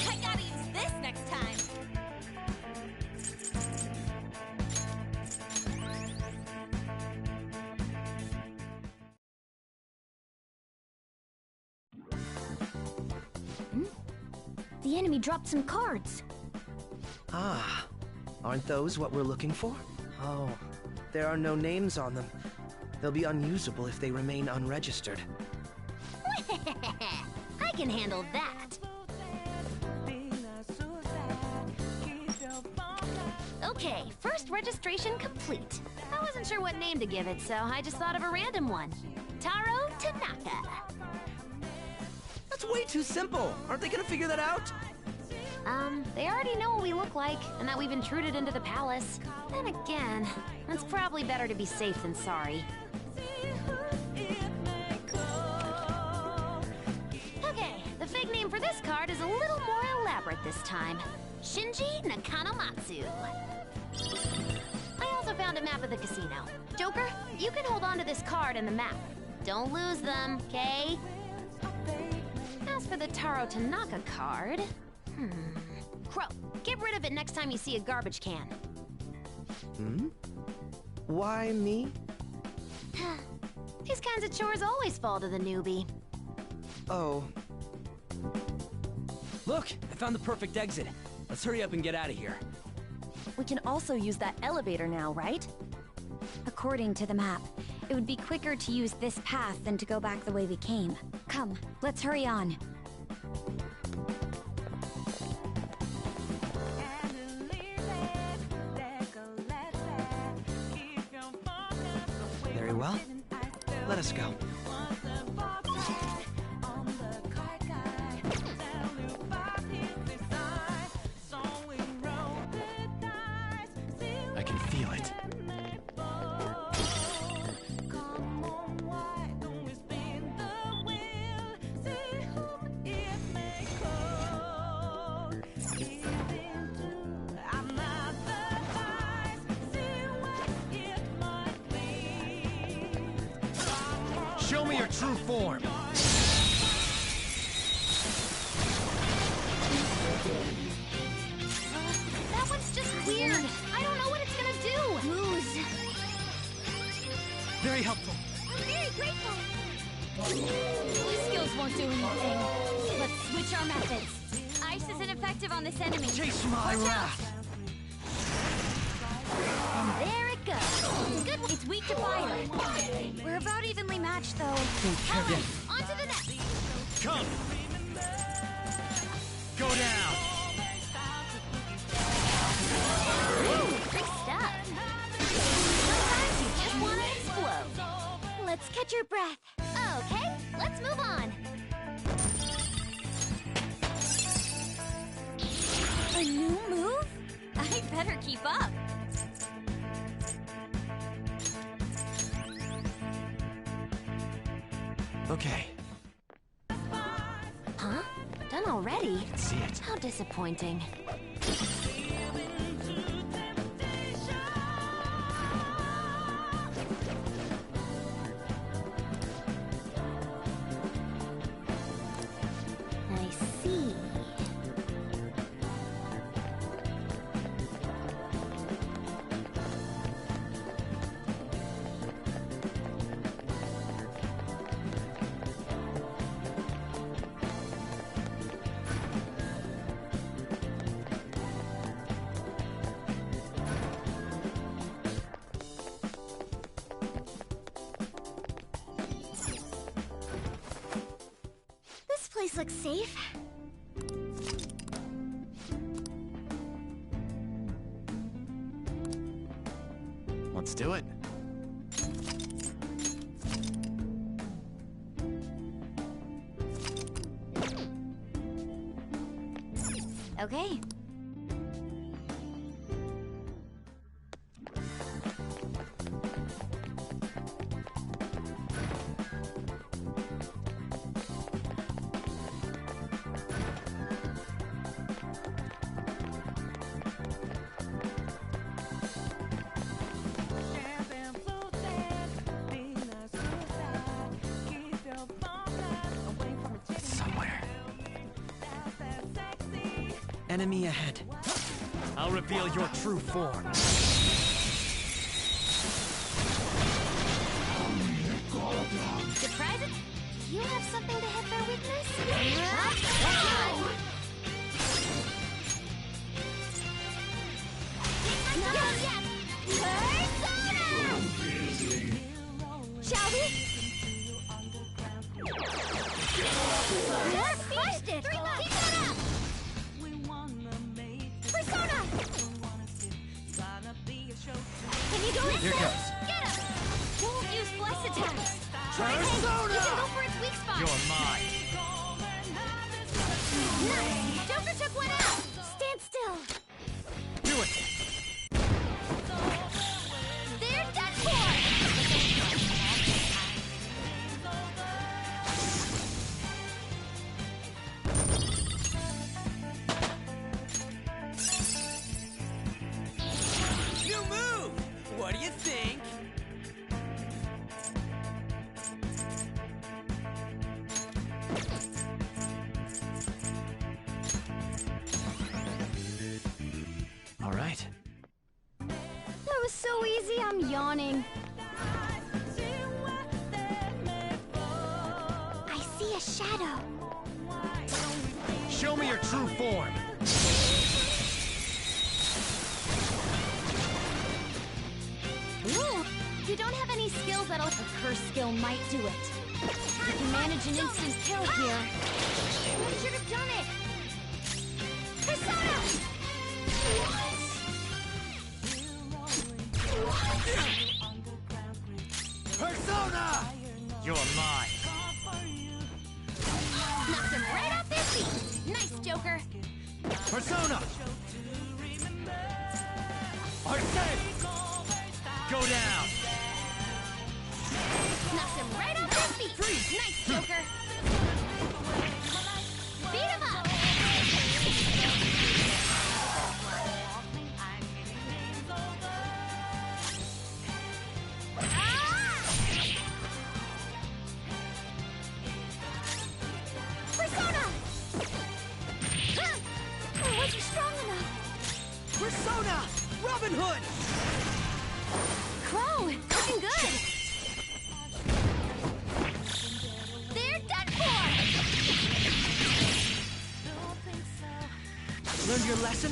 Speaker 21: I gotta use this next time.
Speaker 11: The enemy dropped some cards.
Speaker 24: Ah, aren't those what we're looking for? Oh, there are no names on them. They'll be unusable if they remain unregistered.
Speaker 21: I can handle that.
Speaker 5: Okay, first registration complete. I wasn't sure what name to give it, so I just thought of a random one. Taro Tanaka.
Speaker 24: That's way too simple. Aren't they gonna figure that out?
Speaker 5: They already know what we look like, and that we've intruded into the palace. Then again, it's probably better to be safe than sorry. Okay, the fake name for this card is a little more elaborate this time. Shinji Nakanomatsu. I also found a map of the casino. Joker, you can hold on to this card and the map. Don't lose them, okay? As for the Taro Tanaka card... Crow, get rid of it next time you see a garbage can.
Speaker 24: Why me?
Speaker 5: These kinds of chores always fall to the newbie.
Speaker 24: Oh.
Speaker 6: Look, I found the perfect exit. Let's hurry up and get out of here.
Speaker 9: We can also use that elevator now, right?
Speaker 1: According to the map, it would be quicker to use this path than to go back the way we came. Come, let's hurry on.
Speaker 24: Very well. Let us go.
Speaker 6: I can feel it. Show me your true form.
Speaker 21: That one's just weird. I don't know what it's gonna do. Lose.
Speaker 4: isn't effective on this enemy.
Speaker 7: Taste my wrath!
Speaker 11: And there it goes.
Speaker 4: Good. It's weak to fire. We're about evenly matched, though.
Speaker 7: Okay.
Speaker 11: Onto the next.
Speaker 7: Come! Go down!
Speaker 11: Ooh, great stuff. Sometimes you just want to explode. Let's catch your breath. Okay, let's move on.
Speaker 4: A new move? I better keep up.
Speaker 2: Okay.
Speaker 5: Huh? Done already?
Speaker 2: See it.
Speaker 5: How disappointing.
Speaker 11: I see. This place looks safe.
Speaker 7: Let's do it.
Speaker 11: Okay.
Speaker 2: Somewhere.
Speaker 24: Enemy ahead.
Speaker 7: I'll reveal your true form.
Speaker 11: Surprise it? You have something to hit their weakness? Not yet! Persona! Shall we? Yes, crushed it! Keep that up! Persona! Can you do it?
Speaker 7: Here goes.
Speaker 11: Get him! Won't use flex attacks.
Speaker 7: Persona!
Speaker 11: You can go for its weak spot.
Speaker 7: You're mine.
Speaker 11: Nice! Joker took one out! Stand still.
Speaker 7: Do it.
Speaker 11: They're done for!
Speaker 6: New move! What do you think?
Speaker 2: All right.
Speaker 11: That was so easy, I'm yawning. I see a shadow.
Speaker 7: Show me your true form.
Speaker 11: Ooh, you don't have any skills that'll... A curse skill might do it. You can manage an instant kill here. I should have done it. Persona!
Speaker 7: Persona! You're mine.
Speaker 11: Knocked him right off their feet. Nice, Joker.
Speaker 7: Persona! Arcade! Go down!
Speaker 11: Knocked him right off their feet.
Speaker 7: Freeze!
Speaker 11: Nice, Joker. Beat him up. Persona! I wasn't strong enough.
Speaker 24: Persona! Robin Hood!
Speaker 11: Crow, looking good. They're done for.
Speaker 24: Learned your lesson?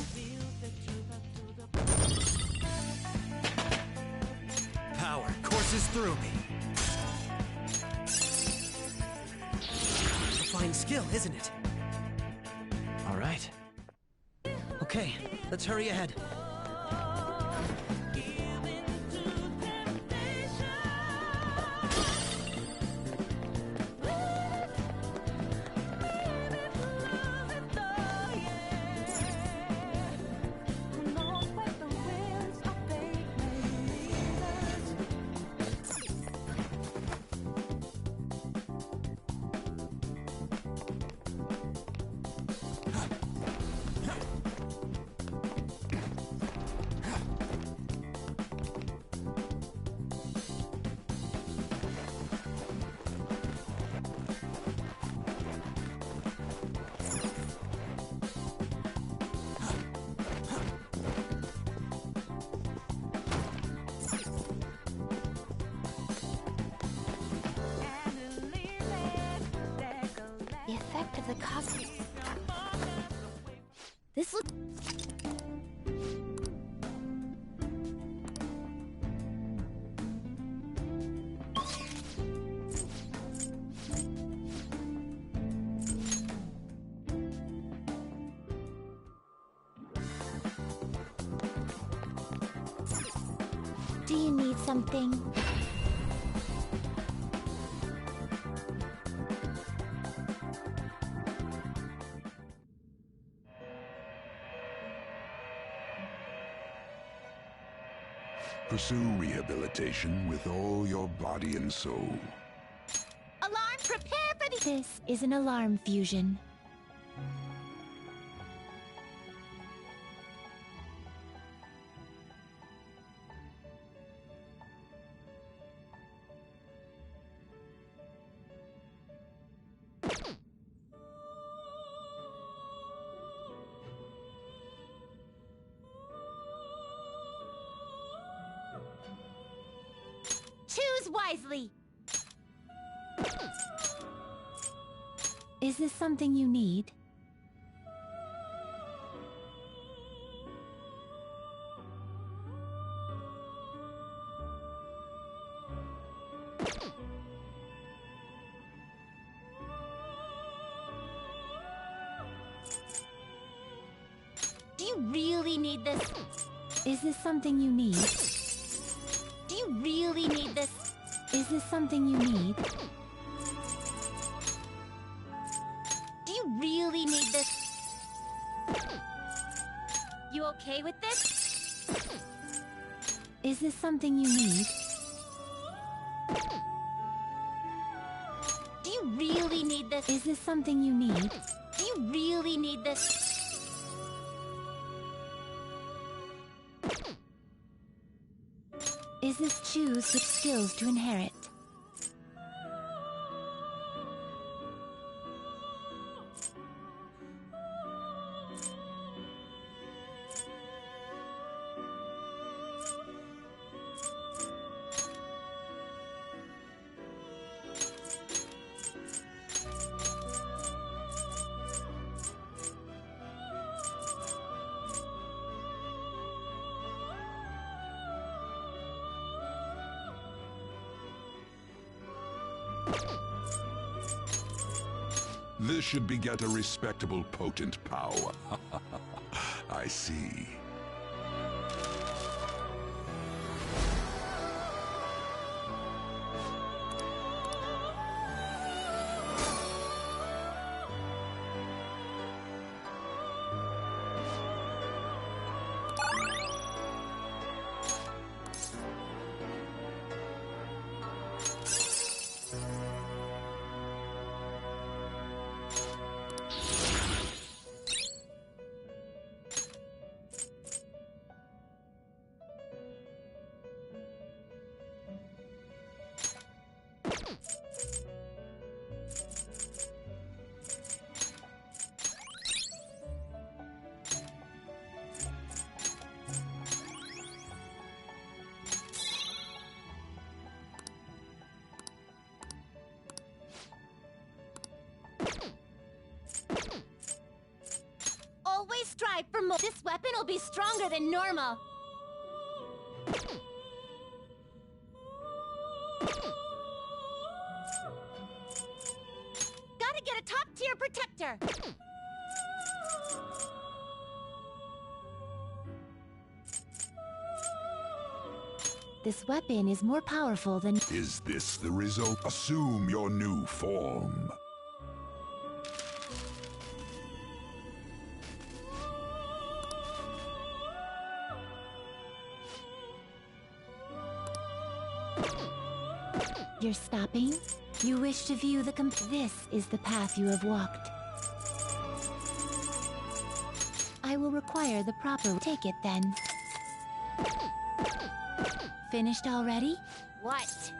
Speaker 24: Power courses through me. A fine skill, isn't it? All right. Okay, let's hurry ahead.
Speaker 3: The effect of the cosmic... This looks... Do you need something?
Speaker 15: Pursue rehabilitation with all your body and soul.
Speaker 21: Alarm, prepare for the... This is an alarm fusion. Choose wisely. Is this something you need? Do you really need this? Is this something you need? Do you really need this? Is this something you need? Do you really need this? You okay with this? Is this something you need? Do you really need this? Is this something you need? Do you really need this? Is this choose which skills to inherit?
Speaker 15: This should beget a respectable, potent power. I see.
Speaker 21: always strive for more. This weapon will be stronger than normal. Gotta get a top-tier protector. This weapon is more powerful than...
Speaker 15: Is this the result? Assume your new form.
Speaker 21: You're stopping? You wish to view the This is the path you have walked. I will require the proper... Take it then. Finished already? What?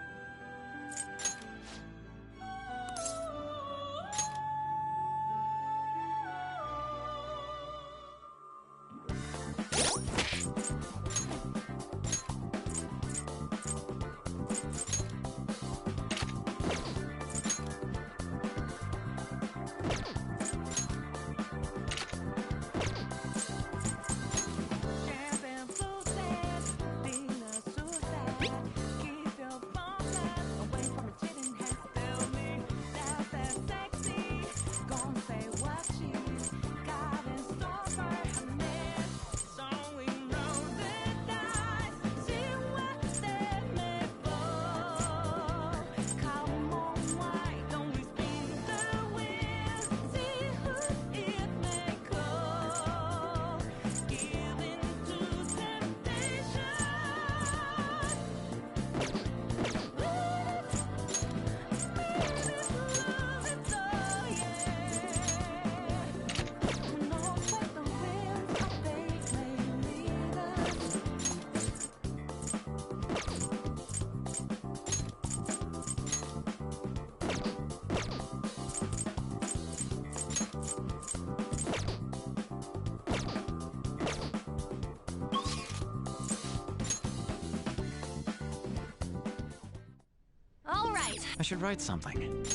Speaker 8: I should write something.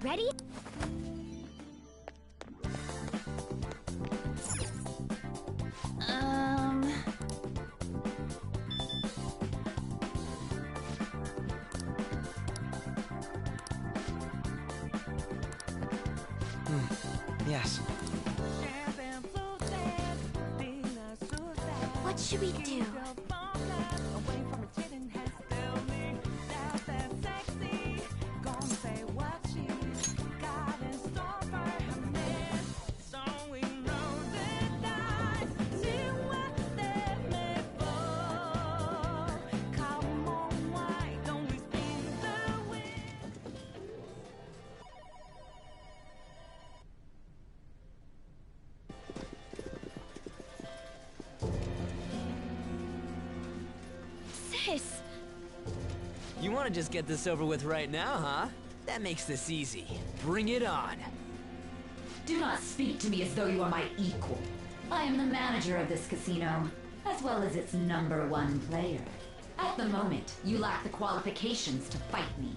Speaker 21: Ready?
Speaker 24: Yes.
Speaker 21: What should we do?
Speaker 6: You want to just get this over with right now, huh? That makes this easy. Bring it on.
Speaker 1: Do not speak to me as though you are my equal. I am the manager of this casino, as well as its #1 player. At the moment, you lack the qualifications to fight me.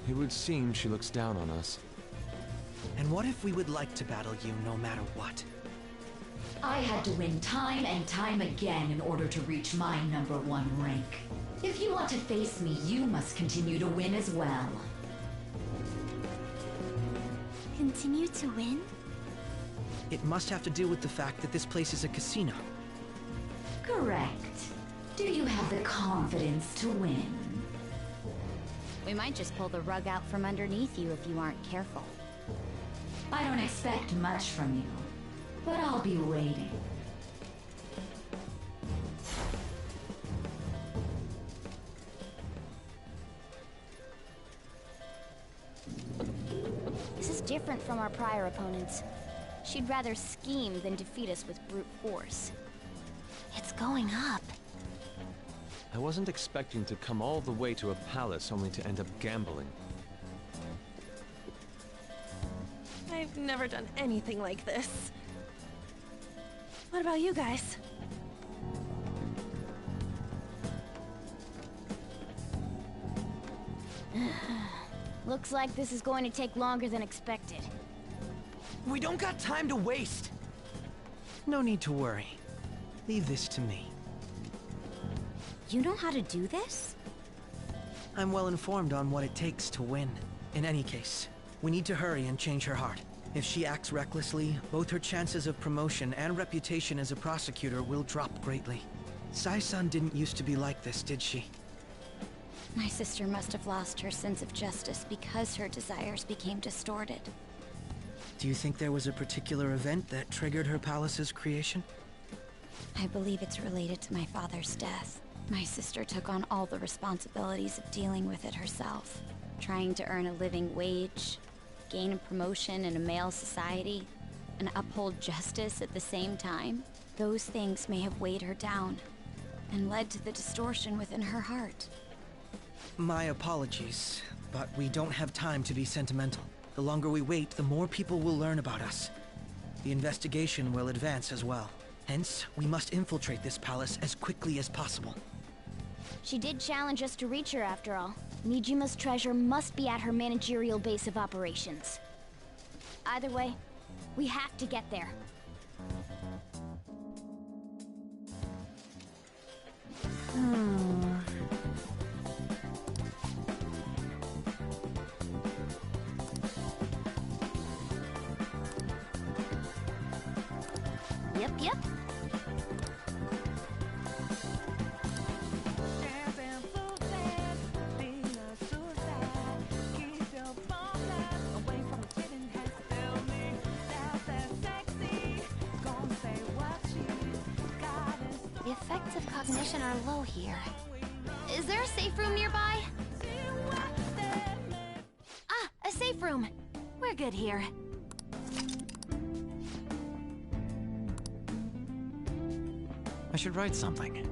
Speaker 2: It would seem she looks down on us.
Speaker 24: And what if we would like to battle you no matter what?
Speaker 1: I had to win time and time again in order to reach my #1 rank. If you want to face me, you must continue to win as well.
Speaker 21: Continue to win?
Speaker 24: It must have to do with the fact that this place is a casino.
Speaker 1: Correct. Do you have the confidence to win?
Speaker 21: We might just pull the rug out from underneath you if you aren't careful.
Speaker 1: I don't expect much from you, but I'll be waiting.
Speaker 11: This is different from our prior opponents. She'd rather scheme than defeat us with brute force.
Speaker 21: It's going up.
Speaker 2: I wasn't expecting to come all the way to a palace only to end up gambling.
Speaker 16: I've never done anything like this. What about you guys?
Speaker 11: Looks like this is going to take longer than expected.
Speaker 6: We don't got time to waste.
Speaker 24: No need to worry. Leave this to me.
Speaker 11: You know how to do this?
Speaker 24: I'm well informed on what it takes to win. In any case, we need to hurry and change her heart. If she acts recklessly, both her chances of promotion and reputation as a prosecutor will drop greatly. Sai-san didn't used to be like this, did she?
Speaker 4: My sister must have lost her sense of justice because her desires became distorted.
Speaker 24: Do you think there was a particular event that triggered her palace's creation?
Speaker 4: I believe it's related to my father's death. My sister took on all the responsibilities of dealing with it herself, trying to earn a living wage, gain a promotion in a male society, and uphold justice at the same time. Those things may have weighed her down and led to the distortion within her heart.
Speaker 24: My apologies, but we don't have time to be sentimental. The longer we wait, the more people will learn about us. The investigation will advance as well. Hence, we must infiltrate this palace as quickly as possible.
Speaker 11: She did challenge us to reach her after all. Nijima's treasure must be at her managerial base of operations. Either way, we have to get there. Yep.
Speaker 5: The effects of cognition are low here. Is there a safe room nearby? Ah, a safe room. We're good here.
Speaker 8: I should write something.